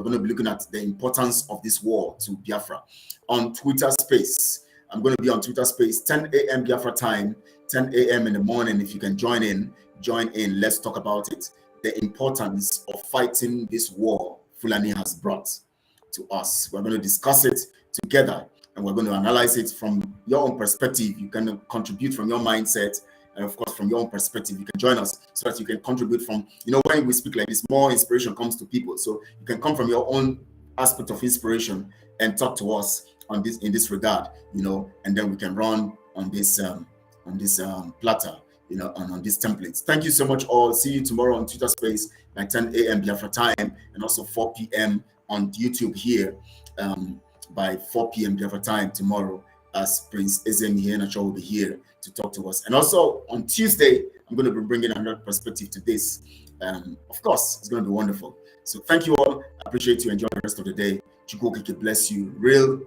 going to be looking at the importance of this war to Biafra on Twitter Space. I'm going to be on Twitter Space 10 a.m. Biafra time, 10 a.m. in the morning. If you can join in. Let's talk about it. The importance of fighting this war Fulani has brought to us. We're going to discuss it together, and we're going to analyze it from your own perspective. You can contribute from your mindset, and of course from your own perspective, you can join us so that you can contribute from, when we speak like this, more inspiration comes to people. So you can come from your own aspect of inspiration and talk to us on this, in this regard, and then we can run on this platter, on these templates. Thank you so much all. See you tomorrow on Twitter Space by 10 a.m. Biafra time, and also 4 p.m. on YouTube here by 4 p.m. Biafra time tomorrow, as Prince Ezemi Henacho will be here to talk to us. And also on Tuesday, I'm going to be bringing another perspective to this. Of course, it's going to be wonderful. So thank you all. I appreciate you. Enjoy the rest of the day. Chukwu bless you. Real